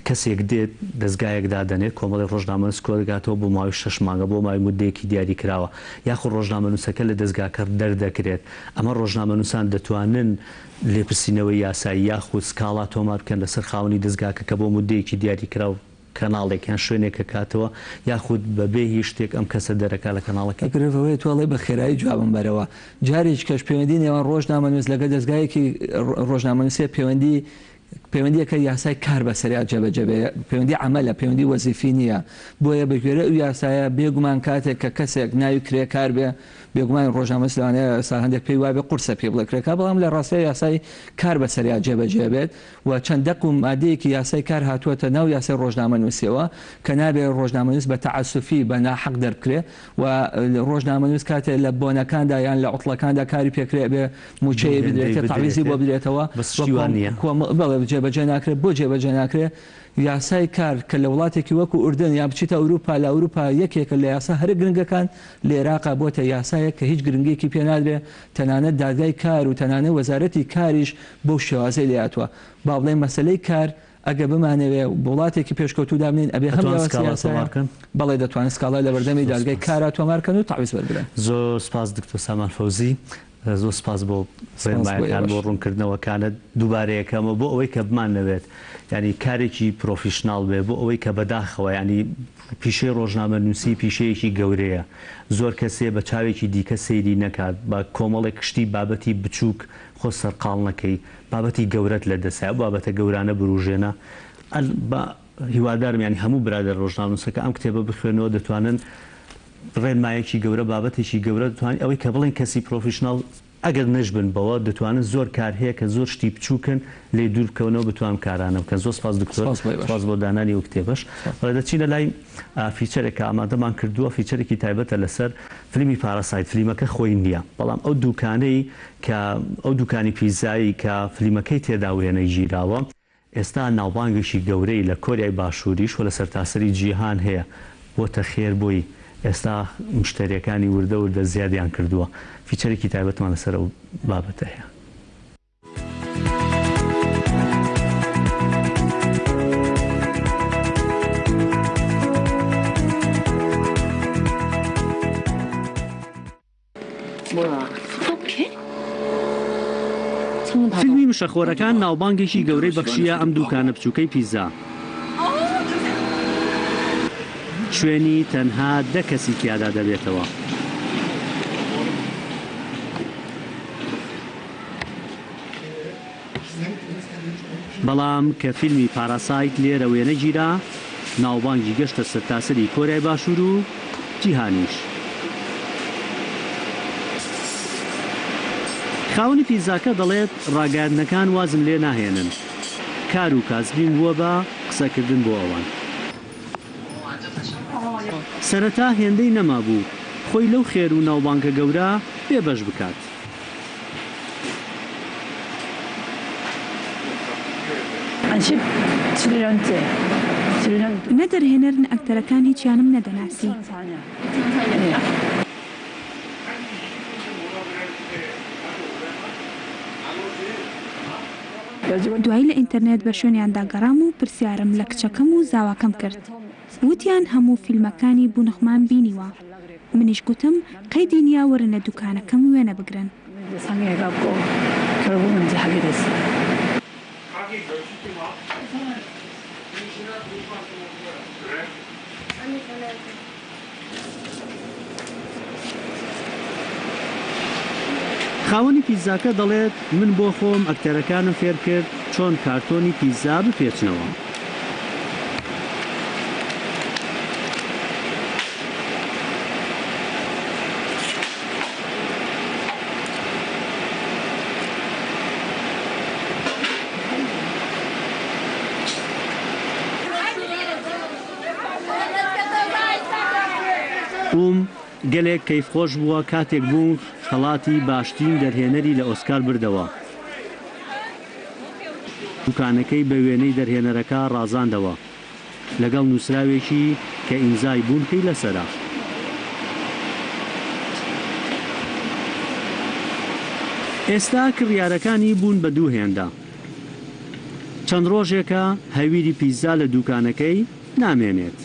Speaker 1: کەسێک دێت دەستگایەک دادەنێت کۆمەڵی ڕۆژنامە سکۆدەگاتەوە بۆ ماوەی 6 مانگە بۆ ماوەی مودەیەکی دیاری کراوە یاخود ڕۆژنامەنووسەکە لە دەستگاکە دەردەکرێت ئەمە ڕۆژنامەنووسان دەتوانن لێپرسینەوەی یاسایی یاخود سکاڵا تۆمار بکەن لەسەر خاوەنی دەستگاکە کە بۆ مودەیەکی دیاری کراوە کەناڵێکیان شوێنێکە کاتەوە یاخود بەبێ هیچ شتێک ئەم کەسە دەرەکە لە کەناڵەکە
Speaker 6: گرێەوەی توڵی بە خێرایی جوابم بەرەوە جارێک کەش پەیوەندی نێوان ڕۆژنامەنووس لەگە دەستگایەکی ڕۆژنامەنووسێ پەیوەندیەکە یاسای کار بەسەریا جەبەجەبێ پەیوەندی عملە پەیوەندی وەزیفی نییە بۆیە بەگوێرە ئەو یاسایە بێگومان کاتێک کە کەسێک ناوی کرێ کار بێ بێگومان ڕۆژنامەنووس لەوانەیە سا هەندێک پێی وابێ قورسە پێ بڵێکرێکا بەڵام لە ڕاستەیە یاسای کار بەسەریا جێبەجێ بێت و چەند دەق و مادەیەکی یاسای کار هاتووەتە ناو یاسای ڕۆژنامەنووسیەوە کە نابێ ڕۆژنامەنووس بە تەعەسوفی بە ناحەق دەربکرێ و ڕۆژنامەنووس کاتێک لە بۆنەکاندا یان لە عوتڵەکاندا کاری پێکرێ بێ موچەیە بدرێتێت تعویزی بۆ بدرێتەوە بەڵێ جێبەجێ ناکرێت بۆ جێبەجێ ناکرێ یاسای کار کە لە وڵاتێکی وەکو ئوردن یا بچیتە ئەوروپا لە ئەوروپا یەکێکە لە یاسا هەر گرنگەکان لە عێراقا بۆتە یاسایە کە هیچ گرنگێکی پێ نادرێ تەنانەت دادگای کار و تەنانەت وەزارەتی کاریش بۆ شێوازەی لێهاتووە با بڵێن مەسەلەی کار ئەگە بمانەوێ وڵاتێکی پێشکەوتو دابنین ئەبێ هەم بەڵێ دەتوانێت سکاڵای لە بەردەمی دادگای کارا تۆمارکەن و تعویز وەرگرن.
Speaker 1: زۆر سپاس دکتۆر سامان فەوزی زۆر سپاس بۆ زێنمایەکان بۆ ڕوونکردنەوەکانت دووبارەیەکەمە بۆ ئەوەی کە بمان نەوێت ینی کارێکی پرۆفیشناڵ بێ بۆ ئەوەی کە بەداخەوە ینی پیشەی ڕۆژنامەنووسی پیشەیەکی گەورەیە زۆر کەسێ بە چاوێکی دیکە سەیری نەکات بە کۆمەڵێک کشتی بابەتی بچووک خۆ سەرقاڵ نەکەی بابەتی گەورەت لە دەسای بابەتە گەورانە بروژێنە بە هیوادارم ینی هەموو برادر ڕۆژنامەنووسەکە ئەم کتێبە بخوێنەوە دەتوانن ڕێنمایەکی گەورە بابەتێکی گەورە دەتوانین ئەوەی کە بڵێن کەسی پرۆفیشناڵ ئەگەر نەژبن بەوە دەتوانن زۆر کار هەیە کە زۆر شتی بچووکن لێ دوور بکەونەوە بتوان کارانە بکەن. زۆر سپاس دکتۆر، سپاس بۆ دانانی ئەو کتێبەش. بەڵێ دەچینە لای فیچەرێکە ئامادەمان کردووە، فیچەرێکی تایبەتە لەسەر فیلمی پاراسایت. فیلمەکە خۆی نییە، بەڵام ئەو دوکانەی کە ئەو دوکانی پیزایی کە فیلمەکەی تێدا وێنەی ژیراوە ئێستا ناوبانگێکی گەورەی لە کۆریای باشووریش و لە سەرتاسەری جیهان هەیە بۆتە خێربووی. ئێستا مشتریەکانی وردە وردە زیادیان کردووە. فیچەرێکی تایبەتمان لەسەر ئەو بابەتە هەیە. فیلمی مشەخۆرەکان ناوبانگێکی گەورەی بەخشیە ئەم دوکانە بچووکەی پیزا. شوێنی تەنها 10 کەسی تیادا دەبێتەوە. بەڵام کە فیلمی پاراسایت لێرە وێنە گیرا، ناوبانگی گەشتە سەرتاسەری کۆریای باشوور و جیهانیش. خاوەنی پیزاکە دەڵێت ڕاگەاندنەکان وازم لێ ناهێنن. کار و کاسبیم بووە بە قسەکردن بۆ ئەوان. سەرەتا هێندەی نەما بوو خۆی لەو خێر و ناوبانگە گەورە بێبەش بکات.
Speaker 7: نەدەرهێنەرن ئەکتەرەکان هیچیانم نەدەناسی. دوایی لە ئینتەرنێت بە شوێنیاندا گەڕام و پرسیارم لە کچەکەم و زاواکەم کرد. وتیان هەموو فیلمەکانی بوونەخمان بینیوە. منیش گوتم قەیدی نییە وەرن لە دوکانەکەم وێنە بگرن.
Speaker 1: خاوەنی پیزاکە دەڵێت من بۆ خۆم ئەکتەرەکانم فێر کرد چۆن کارتۆنی پیزا بپێچنەوە. گەلێک کەیفخۆش بووە کاتێک بوو خەڵاتی باشترین دەرهێنەری لە ئۆسکار بردەوە. دوکانەکەی بە وێنەی دەرهێنەرەکە ڕازاندەوە لەگەڵ نووسراوێکی کە ئیمزای بوونکەی لەسەرا. ئێستا کڕیارەکانی بوون بە دوو هێندە. چەند ڕۆژێکە هەویری پیزا لە دوکانەکەی نامێنێت.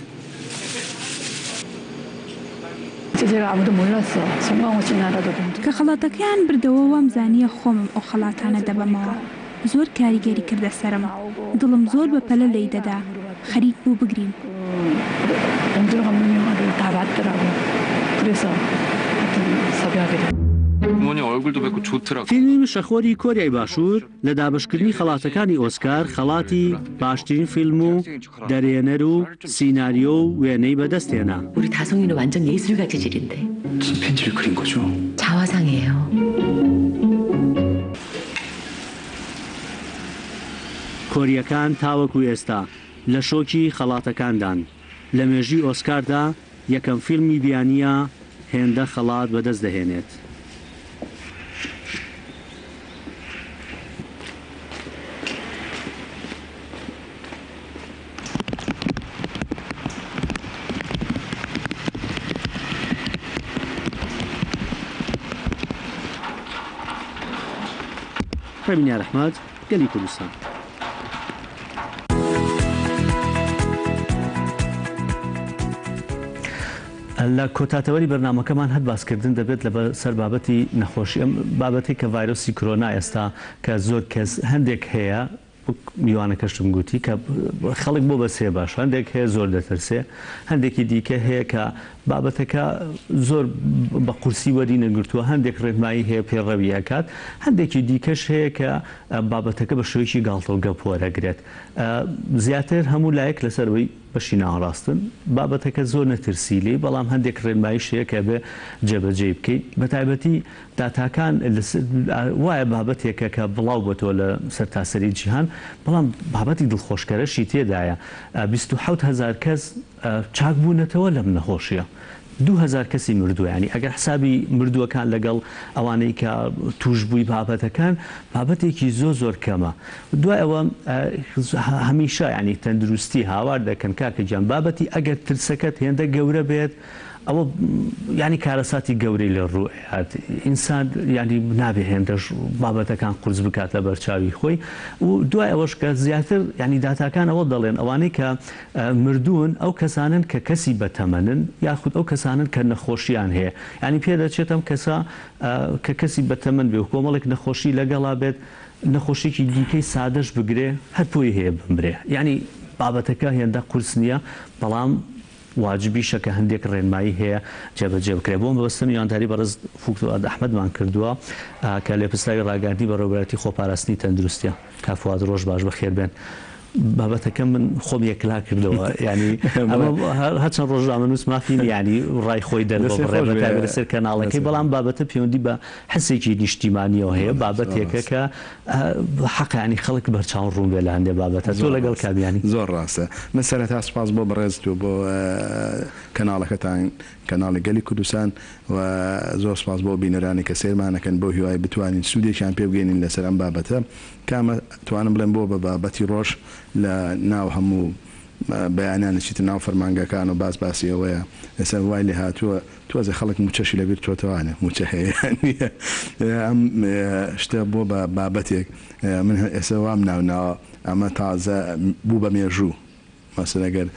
Speaker 7: کە خەڵاتەکەیان بردەوە وام زانیە خۆمم ئەو خەڵاتانە دەبەمەوە. زۆر کاریگەری کردە سەرم. دڵم زۆر بە پەلە لی دەدا. خەریک بوو بگرین.
Speaker 1: فیلمی مشەخۆری کۆریای باشوور لە دابشکردنی خەڵاتەکانی ئۆسکار خەڵاتی باشترین فیلم و دەرهێنەر و سیناریۆ و وێنەی بەدەستێنا.
Speaker 8: 우리 다송이는 완전 예술가 재질인데.
Speaker 9: 침팬지를 그린 거죠?
Speaker 8: 자화상이에요.
Speaker 1: کۆریەکان تاوەکو ئێستا لە شۆکی خەڵاتەکاندان. لە مێژووی ئۆسکاردا یەکەم فیلمی بیانیە هێندە خەڵات بەدەست دەهێنێت. ڕێبینیار ئەحمەد، گەلی کوردستان. لە کۆتاتەوەری بەرنامەکەمان هەر باسکردن دەبێت لە سەر بابەتی نەخۆشی ئەم بابەتی کە ڤایرۆسی کۆرۆنا ئێستا کە زۆر کەس هەندێک هەیە میوانەکەشتم گوتی کە خەڵک بۆ بەسێ باش هەندێک هەیە زۆر دەترسێ هەندێکی دیکە هەیە کە بابەتەکە زۆر بە قورسی وەری نەگرتووە هەندێک ڕێنمایی هەیە پێڕەویەکات هەندێکی دیکەش هەیە کە بابەتەکە بە شێوەیەکی گاڵتەوگە پۆرەگرێت زیاتر هەموو لایەک لەسەرەوەی بەشی ناڕاستن بابەتەکە زۆر نەترسیلی بەڵام هەندێک ڕێنماییش هەیە کە بێ جێبەجێ بکەیت بە تایبەتی داتاکان وایە بابەتێکە کە بڵاو بۆتەوە لە سەرتاسەری جیهان بەڵام بابەتی دڵخۆشکەرەشی تێدایە 27,000 کەس چاک بوونەتەوە لەم نەخۆشیە 2,000 کەسی مردووە ینی ئەگەر حسابی مردووەکان لەگەڵ ئەوانەی کە توشببووی بابەتەکان بابەتێکی زۆر کەمە دوای ئەوە هەمیشە ینی تەندروستی هاوار دەکەن کاکە گیان بابەتی ئەگەر ترسەکەت هێندە گەورە بێت ئەوە ینی کارەساتی گەورەی لە ڕوو ئینسان ینی نابێ هێندەش بابەتەکان قورس بکات لە بەرچاوی خۆی و دوای ئەوەش کە زیاتر ینی داتاکان ئەوە دەڵێن ئەوانەی کە مردوون ئەو کەسانن کە کەسی بەتەمەنن یاخود ئەو کەسانن کە نەخۆشییان هەیە ینی پێدەچێتم کەسا کە کەسی بەتەمەن بێ و کۆمەڵێک نەخۆشی لەگەڵا بێت نەخۆشیێکی دیکەی سادەش بگرێ هەرپۆی هەیە بمرێ ینی بابەتەکە هێندە قورس نییە بەڵام واجبیشە کە هەندێک ڕێنمایی هەیە جێبەجێ بکرێت بۆم بەستن یانتاری بەڕز فوکتۆ ئەحمەدمان کردووە کە لێپرسراوی ڕاگەاندنی بە ڕێوەبەرەتی خۆپاراستنی تەندروستیە کافواد ڕۆژ باش بەخێر بێن بابەتەکە من خۆم یەکلا کردەوە ینی هەچەند ڕۆژنامەنووس مافین ینی ڕای خۆی دەربڕێ لەسەر کەناڵەکەی بەڵام بابەتە پەیوەندی بە حسێکی نیشتیمانیەوە هەیە بابەتێکە کە حەقانی خەڵک بەرچاو ڕوون بێ لە هەندێک بابەتە زۆر لەگەڵ کابیانی
Speaker 9: زۆر ڕاستە من سەرەتا سپاس بۆ بەڕێزتوە بۆ کەناڵەکەتان کەناڵی گەلی کوردستان و زۆر سپاس بۆ بینەرانی کە سێرمانەکەن بۆ هیوای بتوانین سوودێکیان پێ بگەینین لەسەر ئەم بابەتە کامە توانم بڵێم بۆ بە بابەتی ڕۆژ لە ناو هەموو بەیانانێکیتر ناو فەرمانگەکان و باسی ئەوەیە ئێستا وای لێ هاتووە تۆزە خەڵک موچەشی لەبیر تۆتەوانێ موچە هەیە ئەم شتە بۆ بە بابەتێک من ئێستا وام ناوناوە ئەمە تازە بوو بە مێژوو مەسەلەگەر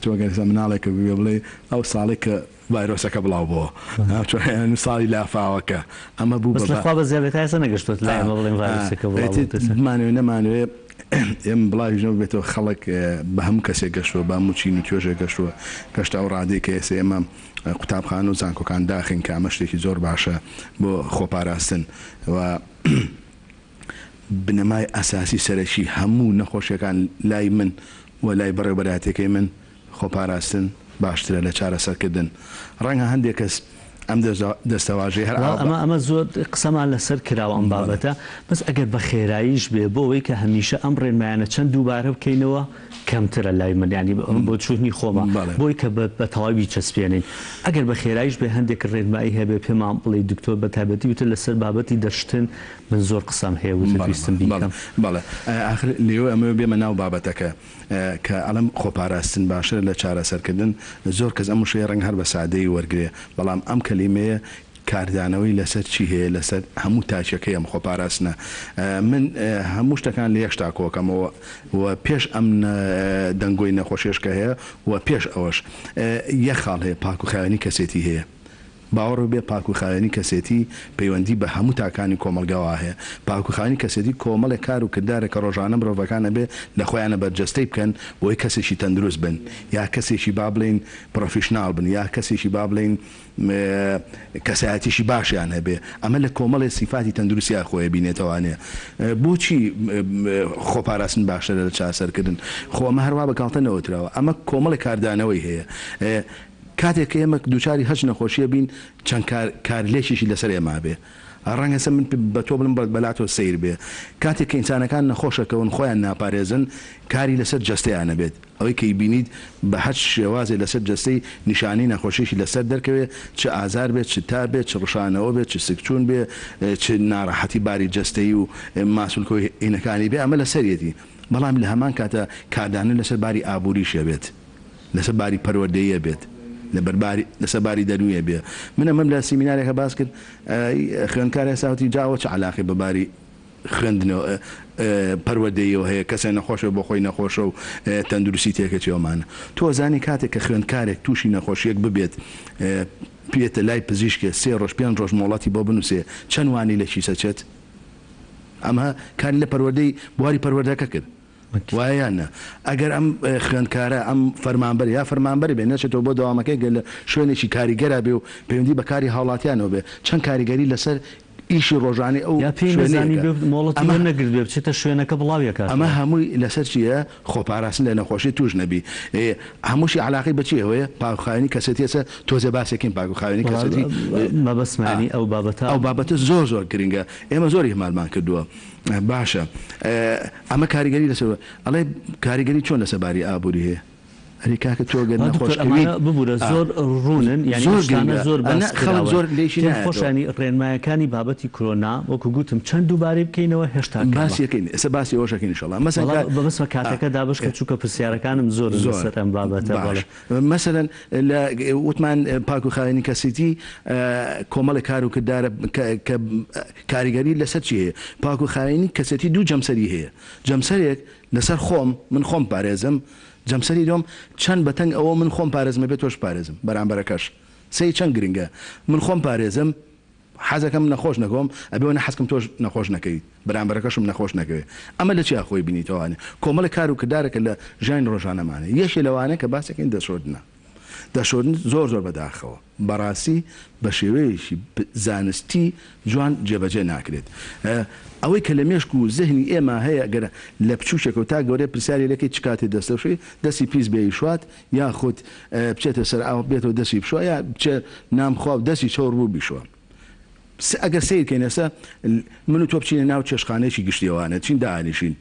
Speaker 9: تۆگەر مناڵێکە بێ بڵێ ئەو ساڵێک کە ڤایرۆسەکە بڵاو بۆ ساڵی لافاوەکە ئەمە بوو
Speaker 1: بە زیابێتایسە نەگەشتوت لایمە بڵێن
Speaker 9: ڤایرۆسەکەمانوێ نەمانوێ ئێم بڵاویژنەوە بێتەوە خەڵک بە هەموو کەسێک گەشتووە با موچین و توێژێک گەشتووە گەشتا و ڕادێک کە ئێستا ئێمە قوتابخان و زانکۆکان داخین کە ئەمە شتێکی زۆر باشە بۆ خۆپاراستن و بنەمای ئەساسی سەرەکی هەموو نەخۆشیەکان لای من و لای بەڕێوەبەراتێکی من خۆپاراستن باشترە لە چارەسەرکردن ڕەنگە هەندێک کەس ئەم دەستەواژەی هەر
Speaker 1: ئەمە زۆر قسەمان لەسەر کراوە ئەم بابەتە بەس ئەگەر بە خێراییش بێ بۆ ئەوەی کە هەمیشە ئەم ڕێنمایانە چەند دووبارە بکەینەوە کەمترە لای من ینی بۆ چوتنی خۆمە بۆی کە بە تەواوی چەسپێنین ئەگەر بە خێراییش بێ هەندێک ڕێنمایی هەبێ پێمان بڵێ دکتۆر بە تایبەتی وتر لەسەر بابەتی دەشتن من زۆر قسەم هەیە وتویستم بیکەم
Speaker 9: بەڵێ ئاخر لێوە ئەمە بێمە ناو بابەتەکە کە ئەڵم خۆپاراستن باشتر لە چارەسەرکردن زۆر کەس ئەم شوێ ڕەنگ هەر بە سادەی وەرگێ بەڵام ئەم کەلیمەیە کاردانەوەی لەسەر چی هەیە لەسەر هەموو تاچەکەی ئەم خۆپاراستنە من هەموو شتەکان لە یەکشتا کۆکەمەوە و پێش ئەم دەنگۆی نەخۆشیێشکە هەیە و پێش ئەوەش یەک خاڵ هەیە پاک و خاوێنی کەسێتی هەیە باوەڕ بێ پاک و خاوێنی کەسێتی پەیوەندی بە هەموو تاکانی کۆمەلگاوا هەیە پاک و خاوێنی کەسێتی کۆمەڵێک کار و کردارێک کە ڕۆژانە مرۆڤەکانە بێ لە خۆیانە بەرجەستەی بکەن بۆی کەسێکی تەندروست بن یا کەسێکی با بڵین پرۆفیشناڵ بن یا کەسێکی با بڵین کەسایەتیشی باشیان هەبێ ئەمە لە کۆمەڵی سیفاتی تەندروستیا خۆی بینێتەوانێ بۆچی خۆپاراستن باشترە لە چاسەرکردن خۆ ئەمە هەروە بەکاڵتە نەوتراوە ئەمە کۆمەڵی کاردانەوەی هەیە کاتێک کە ئێمە دووچاری هەچ نەخۆشیە بین چەند کارلێکیشی لەسەر ئێمە بێ ڕەنگەسە من بە تۆ بڵم بەلاتۆ سیر بێ کاتێک کە ئینسانەکان نەخۆشەکەون خۆیان ناپارێزن کاری لەسەر جەستەیانە بێت ئەوەی کەی بینیت بە هەچ شێوازێ لەسەر جەستەی نیشانی نەخۆشیشی لەسەر دەرکەوێت چ ئازار بێت چ تا بێت چ ڕشانەوە بێت چ سکچون بێ چ ناڕەحەتی باری جەستەی و ماسولکۆی عینەکانی بێ ئەمە لەسەرەتی بەڵام لە هەمان کاتە کاردانە لەسەر باری ئابووریشە بێت لەسەر باری پەروەردەیە بێت لەسەر باری دەرویە بێ منە مەم لە سیمینارێکە باس کرد خوێندکارە ساوتی جاوە چ علاقی بە باری خوێندنەوە پەروەردەیەوە هەیە کەسە نەخۆشە بۆ خۆی نەخۆشە و تەندروستی تێکەچێوەمانە تۆ زانی کاتێک کە خوێندکارێک تووشی نەخۆشیەک ببێت پێێتە لای پزیشکێ 3 ڕۆژ 5 ڕۆژ مۆڵەتی بۆ بنووسێ چەند وانی لە چی سەچێت ئەمە کاری لە پەروەردەی بواری پەروەردەکە کرد وایانە ئەگەر ئەم خوێندکارە ئەم فەرمانبەر یا فەرمانبەری بێ نەچێتەوە بۆ داوامەکەی گەل لە شوێنێکی کاریگەرا بێ و پەیوەندی بە کاری هاوڵاتیانەوە بێ چەند کاریگەری لەسەر ئیشی ڕۆژانی ئەو
Speaker 1: مۆڵەتی نەگرت بێ بچێتە شوێنەکە بڵاویەکە
Speaker 9: ئەمە هەمووی لەسەر چیە خۆپاراستن لە نەخۆشی توش نەبی هەمووشی علاقی بەچیەوەیە پاکخاوێنی کەسێتێسە تۆزە باسێکین پاکخاوێنی کەسەتی
Speaker 1: مەبەسمانی ئەو
Speaker 9: بابەتە زۆر گرنگە ئێمە زۆری هەمالمان کردووە باشە ئەمە کاریگەری لەسەر ئەڵێ کاریگەری چۆن لەسەباری ئابووری هەیە ئەری کاکە تۆگەر نەخۆشکەوی
Speaker 1: ببوورە زۆر ڕوونن زۆر خۆشانی ڕێنمایەکانی بابەتی کۆنا وەکو گوتم چەند دووبارەی بکەینەوە هێشتا
Speaker 9: باسیەکەین ئێستا باسی ئەوشەکەین شڵە
Speaker 1: بەبستمە کاتەکە دابش کە چووکە پرسیارەکانم زۆر زۆر ئەم بابەتە
Speaker 9: مەسەرەن لە وتمان پاکوخاوێنی کەسیتی کۆمەڵی کار و کردارە کە کاریگەری لەسەر چی هەیە پاکوخاوێنی کەسەتی دوو جەمسەری هەیە جەمسەرێک لەسەر خۆم من خۆم پارێزم جەمسەری دۆم چەند بەتەنگ ئەوە من خۆم پارێزمە بێت تۆش پارێزم بەرامبەرەکەش سی چەند گرنگە من خۆم پارێزم حەزەکەم نەخۆش نەکۆم ئەبێ حەزکم تۆش نەخۆش نەکەیت بەرامبەرەکەشم نەخۆش نەکەوێت ئەمە لە چیا خۆی بینیتەوانێ کۆمەڵی کار و کردارێکە لە ژیان ڕۆژانەمانە یەشی لەوانە کە باسەکەین دەشۆردنە دەشۆردن زۆر بەداخەوە بەڕاستی بە شێوەیەشی زانستی جوان جێبەجێ ناکرێت ئەوەی کە لە مێشک و زەهنی ئێمە هەیە گەر لە بچوشێک و تا گەورەی پرسیاری لەکەی چ کاتی دەستەوشی دەستی پیس بێ شوات یا خۆت بچێتە سەر ئاو بێتەوە دەستی بشوە یا بچێ نامخوا و دەستی چۆڕ بوو بیشوە ئەگەر سیرکەین ئێستا من و تۆ بچینە ناو چێشخانەیەکی گشتیەوانە چین داهانیشین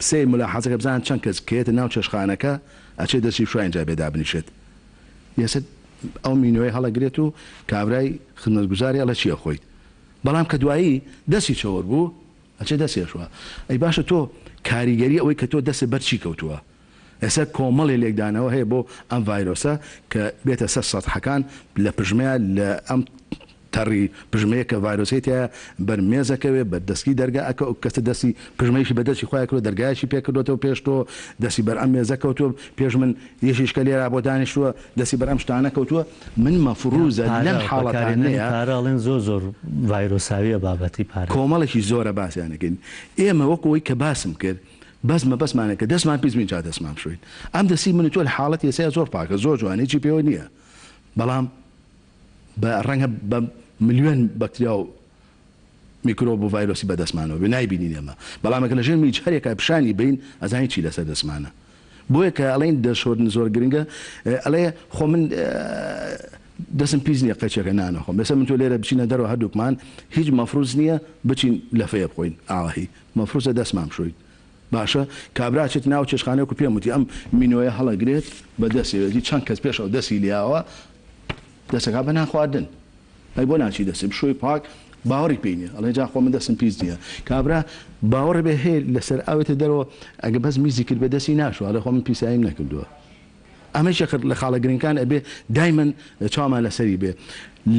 Speaker 9: سێ ملاحەزەکە بزان چەند کەس کێتە ناو چێشخانەکە ئەچێ دەستی شوای اینجا بێدا بنیشێت یەسە ئەو مینوەی هەڵەگرێت و کابرای خزمەتگوزاری ئەڵە چیە خۆیت بەڵام کە دوایی دەستی چۆر بوو ئەچێ دەستێشوە ئەی باشە تۆ کاریگەری ئەوەی کە تۆ دەست بەرچی کەوتووە ئێستا کۆمەڵی لێکدانەوە هەیە بۆ ئەم ڤایرۆسە کە بێتە سەر سەدحەکان لە پژمەیە لە ئەم تەڕی پژمەیە کە ڤایرۆسێتە بەرمێزەکەوێ بە دەستکی دەرگا ئەکە کەسە دەستی پژمەیشی بەدەستی خۆی کرد دەرگایشی پێکردوەوە پێش تۆ دەستی بەر ئەم مێزەکەوتوە پێش من یەشیشکە لێرا بۆ دانیشتووە دەستی بەر ئەم شتانە کەوتووە من مەفروزە لەم حاڵەتانەیە
Speaker 1: پارەڵێن زۆر ڤایرۆساویە بابەتی پارە
Speaker 9: کۆمەڵێکی زۆرە باسییانەکەین ئێمە وەکەوەی کە باسم کرد بەسمانەکە دەستمان پیسمین چا دەستمان بشوین ئەم دەستی من تۆ حاڵەت ێسەیە زۆر پاکە زۆر جوانێکی پێوە نییە بەڵام بە ڕەنگە بە ملیۆن بەکتریا و میکرۆب و ڤایرۆسی بەدەستمانەوە بێ نایبینین ئێمە بەڵامەکە لە ژێر میچ هەرێکە پیشانی بین ئەزانی چی لەسەر دەستمانە بۆیە کە ئەڵێن دەشۆردن زۆر گرنگە ئەڵێ خۆ من دەستم پیس نییە قەچەکە نانەخۆم بەسە من تۆ لێرە بچینە دەرەوە هەردووکمان هیچ مەفروز نییە بچین لە فەیە بخۆین ئاهی مەفروزە دەستمان بشوین باشە کابراچێت ناو چێشخانەیە و پێم وتی ئەم مینۆیە هەڵەگرێت بە دەستێتی چەند کەس پێشەوە دەستی لیاوە دەستەکە بە ناخواردن ئەی بۆ ناچی دەستی بشوی پاک باوەڕی پێینە ئەڵێ جا خۆ من دەستم پیس نییە کابرا باوەڕ بێ هەیە لەسەر ئاوێتە دەرەوە ئەگە بەس میزی کرد بە دەستی ناشوە ئەڵێ خۆ من پیساییم نەکردووە ئەمەی شەخر لە خاڵە گرنگەکان ئەبێ دایمەن چامان لەسەری بێ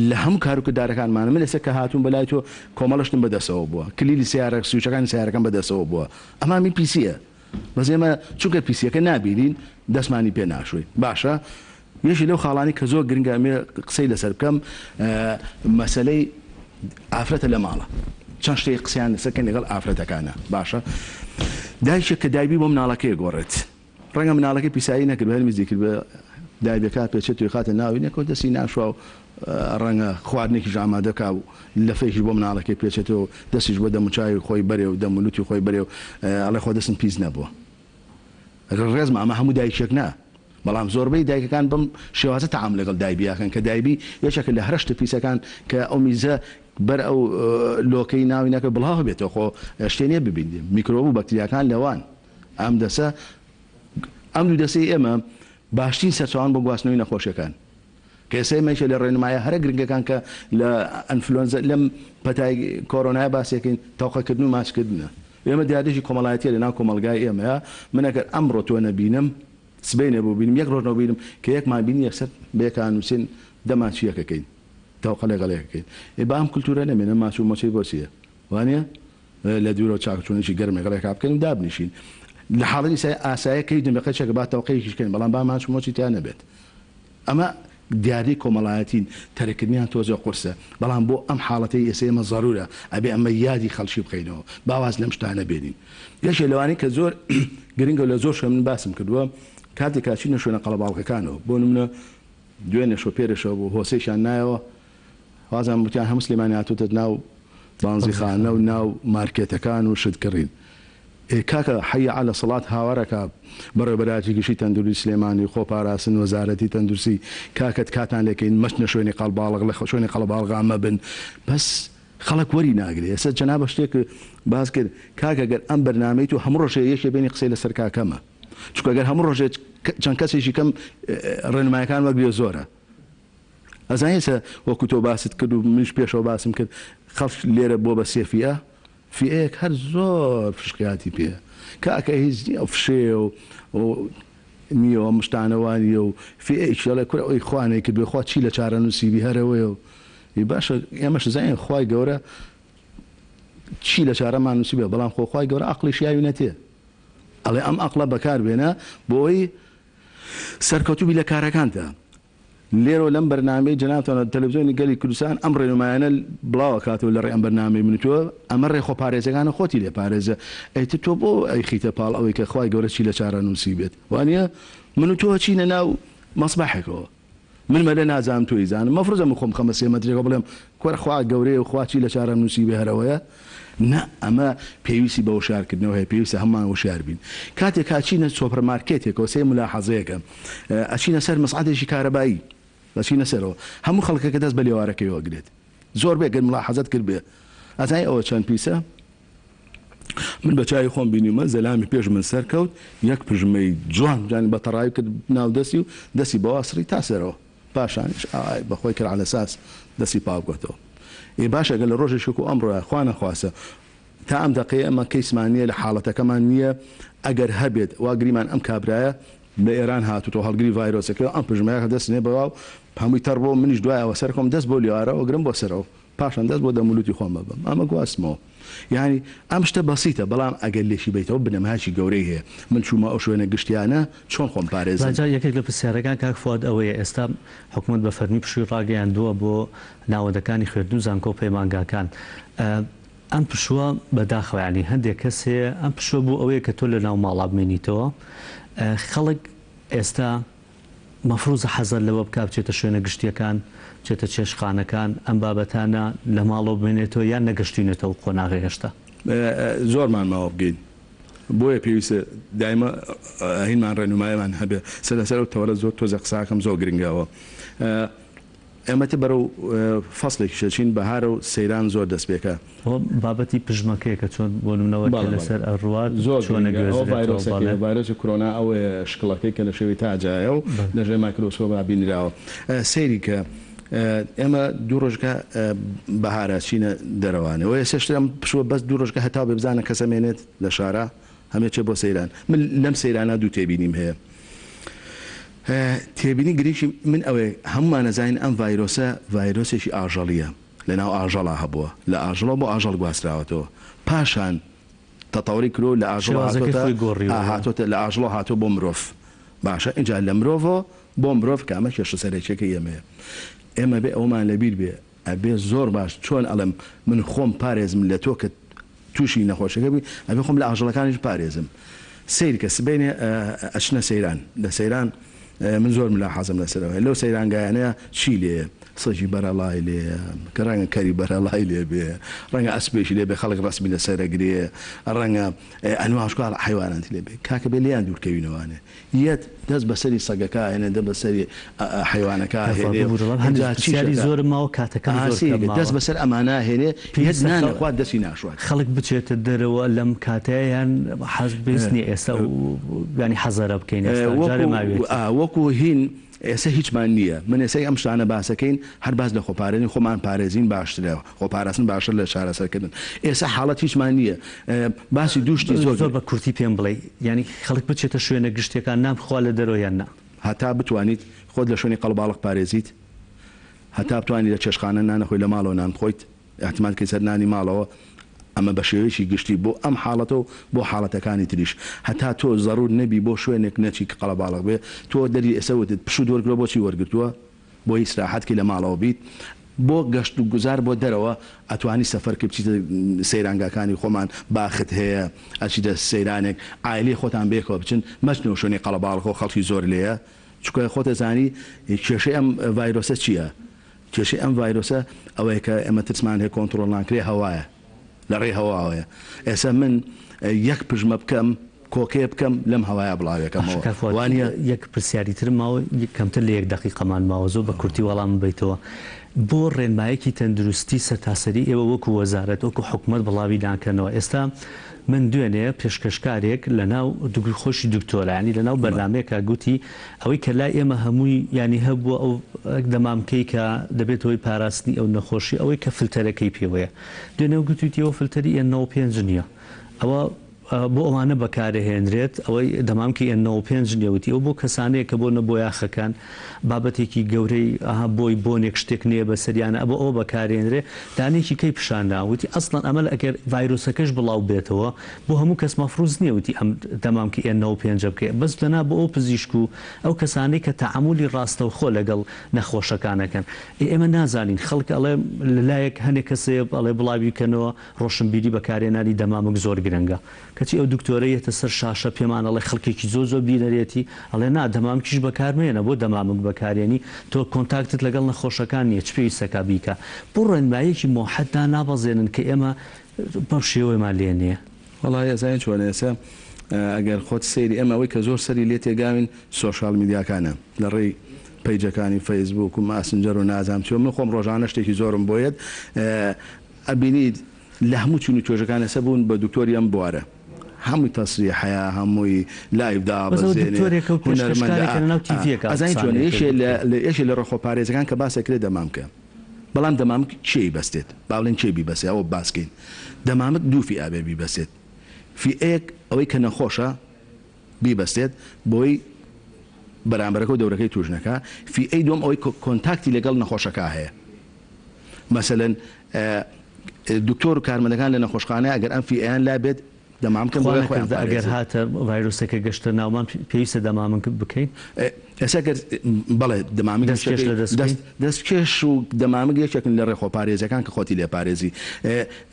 Speaker 9: لە هەموو کار و کردارەکانمانە من لەسەر کە هاتوون بەلای تۆ کۆمەڵشتم بەدەستەوە بووە کلیلی سیارە سوچەکانی سیارەکان بەدەستەوە بووە ئەمامی پیسیە بەس ئێمە چونکە پیسیەکە نابینین دەستمانی پێ ناشوی باشە یەشی لەو خاڵانی کە زۆر گرنگە ئەمێ قسەی لەسەر بکەم مەسەلەی ئافرەتە لە ماڵە چەند شتێک قسەیان لەسەرکەن لەگەڵ ئافرەتەکانە باشە دایشێک کە دایبی بۆ مناڵەکەی گۆڕێت ڕەنگە مناڵەکەی پیسایی نەکرد هەر میزی کرد بە دایبەکە پێچێت توی خاتە ناوی نەکەوت دەستی ناشوە و ڕەنگە خواردنێکیش ئامادەکا و لەفەیەکیش بۆ مناڵەکەی پێچێتەوە دەستیش بۆ دەموچاوی خۆی بەرێ و دەمولوتی خۆی بەرێ و ئەڵێ خۆ دەستم پیس نەبووە ئەگەر ڕێزمە ئەمە هەموو دایکێک نا بەڵام زۆربەی دایکەکان بم شێوازە تەعام لەگەڵ دایبیاکەن کە دایبی یەکێکە لە هەرشتە پیسەکان کە ئەو میزە بەر ئەو لۆکەی ناوی نەکە بڵاو بێتەوە خۆ شتێنیە ببینێ میکرۆب و بەکتریاکان لەوان ئەم دەسە ئەم دوو دەسەی ئێمە باشترین سەرچاوان بۆ گواستنەوەی نەخۆشیەکان کەسەی مەیشە لە ڕێنمایە هەرە گرنگەکان کە لە ئەنفلۆنزا لەم پەتای کۆرۆنای باسێکین تەوقەکردن و ماچکردنە ئێمە دیادێکی کۆمەڵایەتیە لە ناو کۆمەلگای ئێمەیە من ئەگەر ئەمڕۆ تۆ نەبینم سبەی نەبوو بینم یەک ڕۆژ نەبینم کە یەکمان بینی یەکسەر بەیەکان نووسین دەمان چیەکەکەین تەوقە لەگەڵەکەکەین بە ئەم کولتورە نەمێنە ماچ و مۆچەی بۆ چییە وانە لە دوورە چاکچوونێکی گەرمێگەڵێکا بکەین و دابنیشین لە حاڵی ئاسایەکەی دەمەکەچێکە با تەوقەیەکیشکەین بەڵام با ماچ و مۆچی تیان نەبێت ئەمە دیاری کۆمەڵایەتین تەرەکردنیان تۆزە قورسە بەڵام بۆ ئەم حاڵەتی ئێسێمە ضرورە ئەبێ ئەمە یادی خەڵکی بخەینەوە باواز لەم شتانە بێنین یەکێ لەوانەی کە زۆر گرنگە لە زۆر شە من باسم کردووە کاتێک کاچینە شوێنە قەڵەباڵغەکانەوە بۆ نمونە دوێنێ شۆ پێرەشەوە بۆ هۆسەیشان نایەوە وازان وتیان هەموو سلێمانی هاتووتە ناو بانزیخانە و ناو مارکێتەکان و شتکردین کاکە حەیە عەلە سەڵات هاوارەکە بەڕێوەبەراتی گشتی تەندروستی سلێمانی خۆپاراستن وەزارەتی تەندروستی کاکەت کاتان لێکەین مەچنە شوێنی قەڵباڵغ لە شوێنی قەڵەباڵغا مەبن بەس خەڵک وەری ناگرێت ئێستا جەنابە شتێک باس کرد کاکە گەر ئەم بەرنامەی تو هەموو ڕۆژێ یەکێ بینی قسەی لەسەر کاکەمە چونکە گەر هەموو ڕۆژێت چەند کەسێکی کەم ڕێنمایەکان وەگرێ زۆرە ئەزانێسە وەکو تۆ باست کرد و منش پێشەوە باسم کرد خەڵک لێرە بۆ بە سێفیە فئەیەک هەر زۆر فشقیاتی پێ کاکە هیچ فشێ و نیوە مشتانەوانیە و فئەیەکی لە کورە ئەوی خوانەی کرد بێ خوا چی لە چارە نووسیبی هەرەوەی و باشە ئێمەش زانین خوای گەورە چی لە چارەمان نووسی بێ بەڵام خۆ خوای گەورە عەقڵیش یاوی نەتێ ئەڵێ ئەم عەقڵە بەکار بێنە بۆ ئەوی سەرکەوتوبی لە کارەکانتە لێرە لەم بەرنامەی جەنابتانە تەلەڤیزیۆنی گەلی کوردستان ئەم ڕێنمایانە بڵاوە کاتەوە لە ڕێ ئەم بەرنامەی منتووە ئەمە ڕێ خۆپارێزەکانە خۆتی لێ پارێزە ئەیتر تۆ بۆ ئەی خیتە پاڵ ئەوەی کە خوای گەورە چی لە چارە نووسی بێت وانە من و تۆ چینە ناو مەسبەحێکەوە من مەلە نازانم تۆی زانم مەفروضە من خۆم خەمە سێمەترێکەوە بڵێم کۆرە خوا گەورەیە و خوا چی لە چارە نووسی بێ هەرەوەیە نه ئەمە پێویستی بە وشارکردنەوە هەیە پێویستە هەممان وشار بین کاتێک کاچینە سۆپەرمارکێتێکەوە سێ ملاحەزەیەکە ئەچینە سەر مەسعادێکی کارەبایی بەچینە سەرەوە هەموو خەڵکەکە دەست بە لێوارەکەیەوە گرێت زۆر بێگەن ملاحەزەت کرد بێ ئەزای ئەوە چەند پیسە من بە چای خۆم بینیمە زەلامی پێش من سەرکەوت یەک پژمەی جوان جانی بە تەڕاوی کرد ناو دەستی و دەستی بەواسری تا سەرەوە پاشانش بەخۆی کرد على ئەساس دەستی پاوگۆتەوە ئێ باشە گەل لە ڕۆژێک و ئەمڕۆە خوا نەخواسە تا ئەم دەقەیە ئەمە کەیسمان نییە لە حاڵەتەکەمان نییە ئەگەر هەبێت واگریمان ئەم کابرایە لە ئێران هاتووە هەڵگری ڤایرۆسەکە ئەم پژمەیەکە دەستنێ بەواو هەمووی تەڕ بۆ منیش دوایەوە سەرکۆم دەست بۆ لیوارەوە گرم بۆ سەرەوە پاشان دەست بۆ دەمولوتی خۆم ببم ئەمە گواستمەوە یعنی ئەم شتە بەسیتە بەڵام ئەگەر لێشی بیتەوە بنەماچی گەورەی هەیە من چوومە ئەو شوێنە گشتیانە چۆن خۆم پارێزم
Speaker 1: یەکێک لە پرسیارەکان کاک فواد ئەوەیە ئێستا حکوومەت بە فەرمی پشووی ڕاگەیاندووە بۆ ناوەندەکانی خوێندن و زانکۆ و پەیمانگاکان ئەم پشووە بەداخەوە ینی هەندێک کەس هەیە ئەم پشووە بۆ ئەوەیە کە تۆ لە ناو ماڵا بمێنیتەوە خەڵک ئێستا مەفروزە حەزەر لەوە بکە بچێتە شوێنە گشتیەکان بچێتە چێشخانەکان ئەم بابەتانە لە ماڵەوە بمێنێتەوە یان نەگەشتینێتەوە قۆناغی هێشتا
Speaker 9: زۆرمان ماوە بگەین بۆیە پێویستە دایمە هینمان ڕێنمایەمان هەبێ سەرلەسەر و تەوەرە زۆر تۆزە قساکەم زۆر گرنگەوە ئێمەتی بەرەو فەسڵێکی شەچین بەهارە و سەیران زۆر دەست پێکە
Speaker 1: بابەتی پژمەکەیە کە چۆن بۆ نمونەوە لەسەر ئەڕوات
Speaker 9: زۆر ڤایرۆسی کۆرۆنا ئەو شکڵەکەی کە لە شێوی تاجایە و لەژێ مایکرۆسکۆپ بینراوە سەیری کە ئێمە دوو ڕۆژگە بەهارە چینە دەرەوانەوە سێشتم پشوە بەس دوو ڕۆژگە هەتا ببزانە کەسەمێنێت لە شارە هەمێ چێ بۆ سەیران من لەم سەیرانە دوو تێبینیم هەیە تێبینی گریشی من ئەوەی هەمومان نەزانین ئەم ڤایرۆسە ڤایرۆسێکی ئاژەڵیە لەناو ئاژەڵا هەبووە لە ئاژەڵە بۆ ئاژەڵ گواستراوەتەوە پاشان تەتەوری کرۆ لە ئاژەڵ هاتۆتە لە ئاژەڵ هاتۆ بۆ مرۆڤ باشە اینجا لە مرۆڤ بۆ مرۆڤ کامە کێشە سەرێکەکە ئێمەیە ئێمە بێ ئەومان لەبیر بێ ئەبێ زۆر باش چۆن ئەڵم من خۆم پارێزم لە تۆ کە تووشی نەخۆشەکە بووی ئەبێ خۆم لە ئاژەڵەکانیش پارێزم سیر کە سبێنێ ئەچنە سەیران لە سەیران من زۆر ملاحەزم لەسەرەوە لەو سەیرانگایانەیە چی لێ سەجی بەرەڵای لێ کە ڕەنگە کەری بەرەڵای لێ بێ ڕەنگە ئەسپێشی لێ بێ خەڵک ڕسمی لەسەرەگرێ ڕەنگە ئەنواشکال حیواناتی لێ بێ کاکە بێ لیان دوورکەوینەوانێ یەت دەست بەسەری سەگەکە هێنێ دە بەسەری حیوانەکە
Speaker 1: هێنێ زۆر ماوە کاتەکان
Speaker 9: دەست بەسەر ئەمانە هێنێ پێت نانەخوات دەستی ناشوات
Speaker 1: خەڵک بچێتە دەرەوە لەم کاتەیان حەز بستنی ئێستا ینی حەزەرە بکەین
Speaker 9: وەکو هین ئێستا هیچمان نییە من ئێسای ئەم شتانە باسەکەین هەر باز لە خۆپارێنی خۆمان پارێزین باشترەوە خۆپاراستن باشتر لە چارەسەرکردن ئێستا حاڵەت هیچمان نییە باسی دووشتی
Speaker 1: زۆر بە کورتی پێم بڵێ ینی خەڵک بچێتە شوێنە گشتەکان نامخوا لە دەرەوەیان نا
Speaker 9: هەتا بتوانیت خۆت لە شوێنی قەڵباڵق پارێزیت هەتا بتوانیت لە چێشخانە نانەخۆی لە ماڵەوە نان خۆیت احتمال کەی سەر نانی ماڵەوە ئەمە بە شێوەیەکی گشتی بۆ ئەم حاڵەتەوە بۆ حاڵەتەکانی تریش هەتا تۆ زەڕور نەبی بۆ شوێنێک نەچی قەڵەباڵغ بێ تۆ دەری ئێسەوتت پشو دۆرگرۆ بۆچی وەرگتووە بۆ ئیسراحەتکی لە ماڵەوە بیت بۆ گەشت و گوزار بۆ دەرەوە ئەتوانی سەفەرکە بچیتە سەیرانگاکانی خۆمان باخت هەیە ئەچیتە سەیرانێک ئایلێ خۆتان بێکەوە بچن مەچنەوە شوێنی قەڵەباڵخۆ خەڵکی زۆر لێیە چکە خۆتە زانی کێشەی ئەم ڤایرۆسە چییە؟ کێشەی ئەم ڤایرۆسە ئەوەیە کە ئێمە ترسمان هەیە کۆنتترۆل ناکرێ هەوایە لە ڕێ هەواوەیە ئێستا من یەک پژمە بکەم کۆکێ بکەم لەم هەوایە بڵاوەکەموانە
Speaker 1: یەک پرسیاری تر ماوە کەمتر لە یەک دقیقەمان ماوە زۆر بە کورتی وەڵام بێتەوە بۆ ڕێنمایەکی تەندروستی سەرتاسەری ئێوە وەکو وەزارەت وەکو حکوومەت بڵاوی ناکەنەوە ئێستا من دوێنێ پێشکەشکارێک لە ناو خۆشی دکتۆرانی لە ناو بەرنمەیەکە گوتی ئەوەی کە لای ئێمە هەمووی ینی هەبووە ئەو دەمامکەی کە دەبێتەوەی پاراستنی ئەو نەخۆشی ئەوەی کە فلتەرەکەی پێوەیە دوێنێ گوتویەوە فلتەری N95 نییە ئەوە بۆ ئەوانە بەکارهێنرێت ئەوەی دەمامکی N95 نیەوتی ئەو بۆ کەسانەیە کە بۆ نەبۆ یاخەکان بابەتێکی گەورەی بۆی بۆنێک شتێک نییە بە سەریانە ئەبە ئەو بەکارێنرێ دانێکی کەی پیشانداوتی ئەسڵەن ئەمە ئەگەر ڤایرۆسەکەش بڵاو بێتەوە بۆ هەموو کەس مەفروض نییەوتی ئەم دەمامکی N95 بکە بەس لەنا بۆ ئەو پزیشک و ئەو کەسانەی کە تەعاملی ڕاستەوخۆ لەگەڵ نەخۆشەکانەکەن ئێمە نازانین خەڵک ئەڵێ لەلایەک هەنێک کەسێ ئەڵێ بڵاوی بکەنەوە ڕۆشنبیری بەکارێنانی دەمامک زۆر گرنگە کەچی ئەو دکتۆرەیەتە سەر شاشە پێمانەڵێ خەڵکێکی زۆر بینەرێتی ئەڵێ نا دەمامکیش بەکارمێنە بۆ دەمامک بەکارێنی تۆ کۆنتاکتت لەگەڵ نەخۆشەکان نیە چ پێی سەکا بیکە بۆ ڕێنمایەکی مۆحەتدا نابەزێنن کە ئێمە بەم شێوەیمان لێ نییە
Speaker 9: وەڵای ئەزای چۆنە ئێستا ئەگەر خۆت سەیری ئەمە ئەوەی کە زۆر سەری لێ تێگاوین سۆشال میدیاکانە لە ڕێی پەیجەکانی فەیسبوک و ماسنجەر و نازام چۆ من خۆم ڕۆژانە شتێکی زۆرم بۆیت ئەبینیت لە هەموو چون و توێژەکان ئێستا بوون بە دکتۆری ئەم بوارە هەمووی تەسری حیا هەمووی لایڤدا ئەزانی چۆن یەکێ لە ڕۆخۆپارێزەکان کە باسەکرێت دەمامکە بەڵام دەمامک چی بەستێت باڵێن چێ بیبەسێ ئەوە باسکەین دەمامک دووفی ئابێ بیبەسێت فیئەیەک ئەوەی کە نەخۆشە بیبەستێت بۆی بەرامبەرەکە و دەورەکەی توژنەکە فیئەی دوم ئەوەی کۆنتاکتی لەگەڵ نەخۆشەکە هەیە مەسەلەن دکتۆر و کارمەندەکان لە نەخۆشخانە ئەگەر ئەم فیئەیان لا بێت
Speaker 1: ئەگەر هاتە ڤایرۆسەکە گەشتە ناومان پێویستە دەمامک بکەین
Speaker 9: ئێساگەر بەڵێ دەمامک دەستکێش و دەمامک یەکێکن لە ڕێخۆپارێزەکان کە خۆتی لێ پارێزی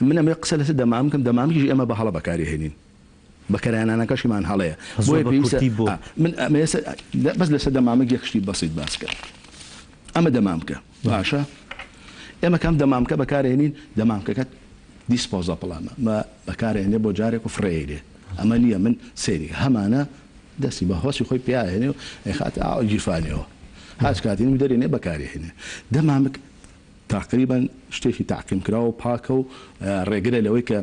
Speaker 9: من ئەمێ قسە لەسەر دەمامکم دەمامکیش ئێمە بە هەڵە بەکاری هێنین بەکەرانانەکەشیمان هەڵەیە من بەس لەسەر دەمامک یەکشتی بەسیت باس کرد ئەمە دەمامکە باشە ئێمە کەم دەمامکە بەکارهێنین دەمامکەکەت دیسپۆزە پڵامە مە بەکارهێنێ بۆ جارێک و فرێرێ ئەمە نییە من سێری هەمانە دەستی بە هۆسی خۆی پیاهێنێ و خات ئاو جیفانەوە هاچ کاتین دەرێنێ بەکارهێنێ دەمامک تقریبا شتێکی تاقیم کراوە و پاکە و ڕێگرە لەوەی کە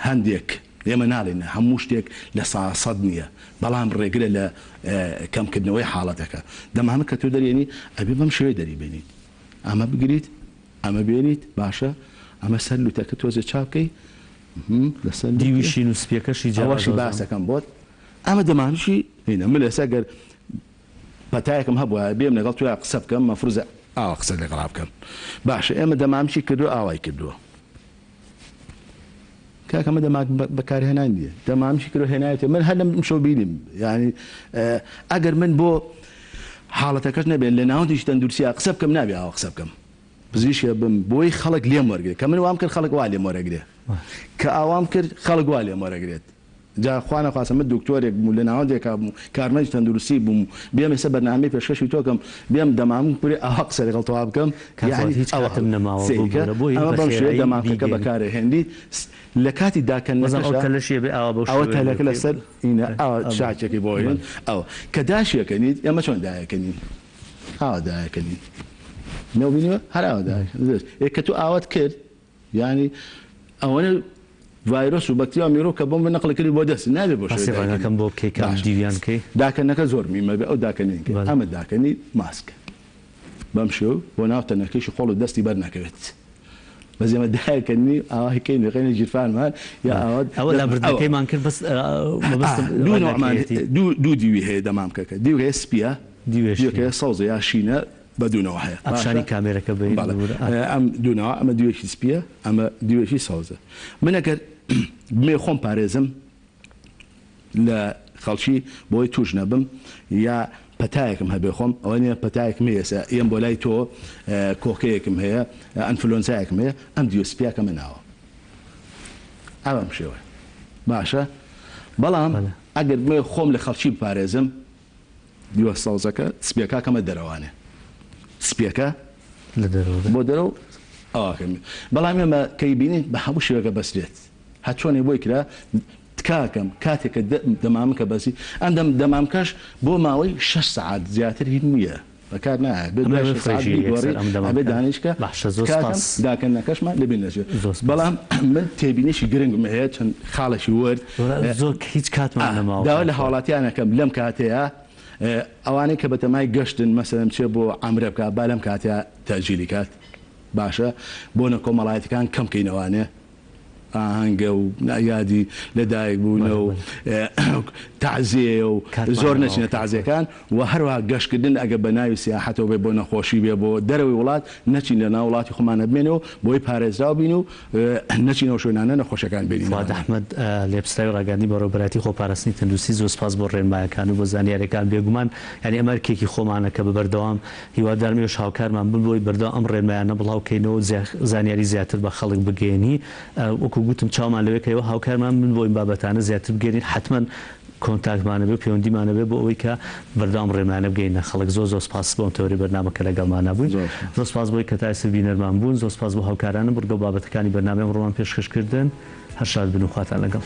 Speaker 9: هەندێک ئێمە ناڵێنە هەموو شتێک لە ساسەد نییە بەڵام ڕێگرە لە کەمکردنەوەی حاڵەتەکە دەمامک کە تۆ دەرێنی ئەبێ بەم شێوەی دەریبێنیت ئەمە بگریت ئەمە بێنیت باشە ئەمە سەر لوتەکە تۆزێ چاوکەی لەسەر
Speaker 1: دیویشی نووسپیەکەشی
Speaker 9: جاواشی باسەکەم بۆت ئەمە دەمانشی هینە من لەسە گەر پەتایەکم هەبووە بێم لەگەڵ توی قسە بکەم مەفروزە ئاوا قسە لەگەڵ بکەم باشە ئێمە دەمامشی کردو ئاوای کردووە کاکەمە دەماک بەکارهێنان دیە دەمامشی کردو هێنایەتێ من هەر لەم شەو بینیم ینی ئەگەر من بۆ حاڵەتەکەش نەبێت لە ناوەندیش تەندروستیە قسە بکەم نابێ ئاوا قسە بکەم پزیشکە بم بۆی خەڵک لێم وەرگێت کە من وام کرد خەڵک وا لێم وەرەگرێ کە ئاوام کرد خەڵک وا لێم وەرەگرێت جا خوانە خواستم من دکتۆرێک بوو لە ناوەندێکا بوو کارمەندی تەندروستی بووم بێم ئێستا بەرنامەی پێشکەشی تۆکەم بێم دەمامک پورێ ئاوا قسە لەگەڵ تەوا بکەم دەمامکەکە بەکارهێندی لە کاتی داکەنەوە لەسەر شاچێکی بۆ هێن ئەو کە داشیەکەنیت ئێمە چۆن دایەکەنین ئاوا دایەکەنین نەبینیوە هەراوەدا کە تو ئاوات کرد ینی ئەوەنە ڤایرۆس و بەکتریا میرۆ کە بۆم نەقلکردی بۆ دەست نابێت بۆ
Speaker 1: شێڕەکەم بۆ بکەیت دیویانکەی
Speaker 9: داکەنەکە زۆر میمە بێ ئەو داکەنین ئەمە داکەنی ماسکە بەم شێو بۆ ناو تەنەکەیشی خۆڵ و دەستی بەر نەکەوێت بەس ئێمە دایەکەنی ئاواکەی نەقێنە ژیرفانمان یا
Speaker 1: ئەوە لە بردەکەیمان کرد بەس
Speaker 9: دوو دیوی هەیە دەمامکەکە دیو هەیە سپیە دیوەکە سەوزە یا شینە بەدونەوە هەیە
Speaker 1: ئەفشانی کامێرەکە
Speaker 9: ئەم دوونەوە ئەمە دوێکی سپیە ئەمە دوێکی سەوزە من ئەگەر بمێ خۆم پارێزم لە خەڵکی بۆی توش نەبم یا پەتایەکم هەبێ خۆم ئەوە نیە پەتایەکم هەیە ئێم بۆ لای تۆ کۆکەیەکم هەیە ئەنفلۆنزایەکم هەیە ئەم دیۆسپیاکەمە ناوە ئەوەم شێوە باشە بەڵام ئەگەر بێ خۆم لە خەڵکی بپارێزم دیوەسەوزەکە سپیەکەکەمە دەرەوانێ سپیەکە بۆ دەرەوە ئەوکەمی بەڵام ئێمە کەی بینی بە هەموو شێوەکە بەسرێت هەچۆنێ بۆی کرا تکاکەم کاتێککە دەمامکە بەسی ئەم دەمامکەش بۆ ماوەی 6 ساعت زیاتر هیچ نییە بەکار نایە دانیشکە داکەنەکەشمان لەبین نەچێت بەڵام من تێبینیشی گرنگم هەیە چەند خاڵەشی وەرد
Speaker 1: زۆر هیچ کاتمان
Speaker 9: داوا لە هاوڵاتیانەکەم لەم کاتەیە ئەوانەی کە بەتەمای گەشتن مەسەرم چێ بۆ ئەمرە بکات با لەم کاتەیە تەجیلی کات باشە بۆنە کۆمەڵایەتەکان کەمکەینەوانێ ئاهەنگە و یادی لەدایک بوونە و تعزیە و زۆر نەچینە تعزیەکان و هەروە گەشتکردن ئەگە بە ناوی سیاحەتەوە بێ بۆ نەخۆشی بێ بۆ دەرەوەی وڵات نەچین لە ناو وڵاتی خۆمانە بمێنەوە بۆی پارێزراو بین و نەچینەوە شوێنانە نەخۆشەکان بینین.
Speaker 1: ئەحمەد لێپستای ڕاگەاندنی بەڕێوەبەرەتی خۆپاراستنی تەندروستی زۆر سپاس بۆ ڕێنمایەکان و بۆ زانیاریەکان بێگومان ینی ئەمەرکێکی خۆمانە کە بە بەردەوام هیوادارمێش هاوکارمان ببووی بەردەوام ئەم ڕێنمایانە بڵاوکەینەوە زانیاری زیاتر بە خەڵک بگەێنی وەکو گوتم چاومان لەوەکەوە هاوکارمان من بۆ این بابەتانە زیاتر بگەێنین حتمما کۆنتاکتمانە بێ پەیوەندیمانە بێ بۆ ئەوەی کە بەردەوام ڕێمانە بگەینە خەڵک زۆر سپاس بۆم تەوری بەرنامەکە لەگەڵمانە بووین زۆر سپاس بۆی کە تاسە بینەرمان بوون زۆر سپاس بۆ هاوکارانە بڕگە بابەتەکانی بەرنامەی ڕۆمان پێشکەشکردن هەر شاد بن و خواتان لەگەڵ.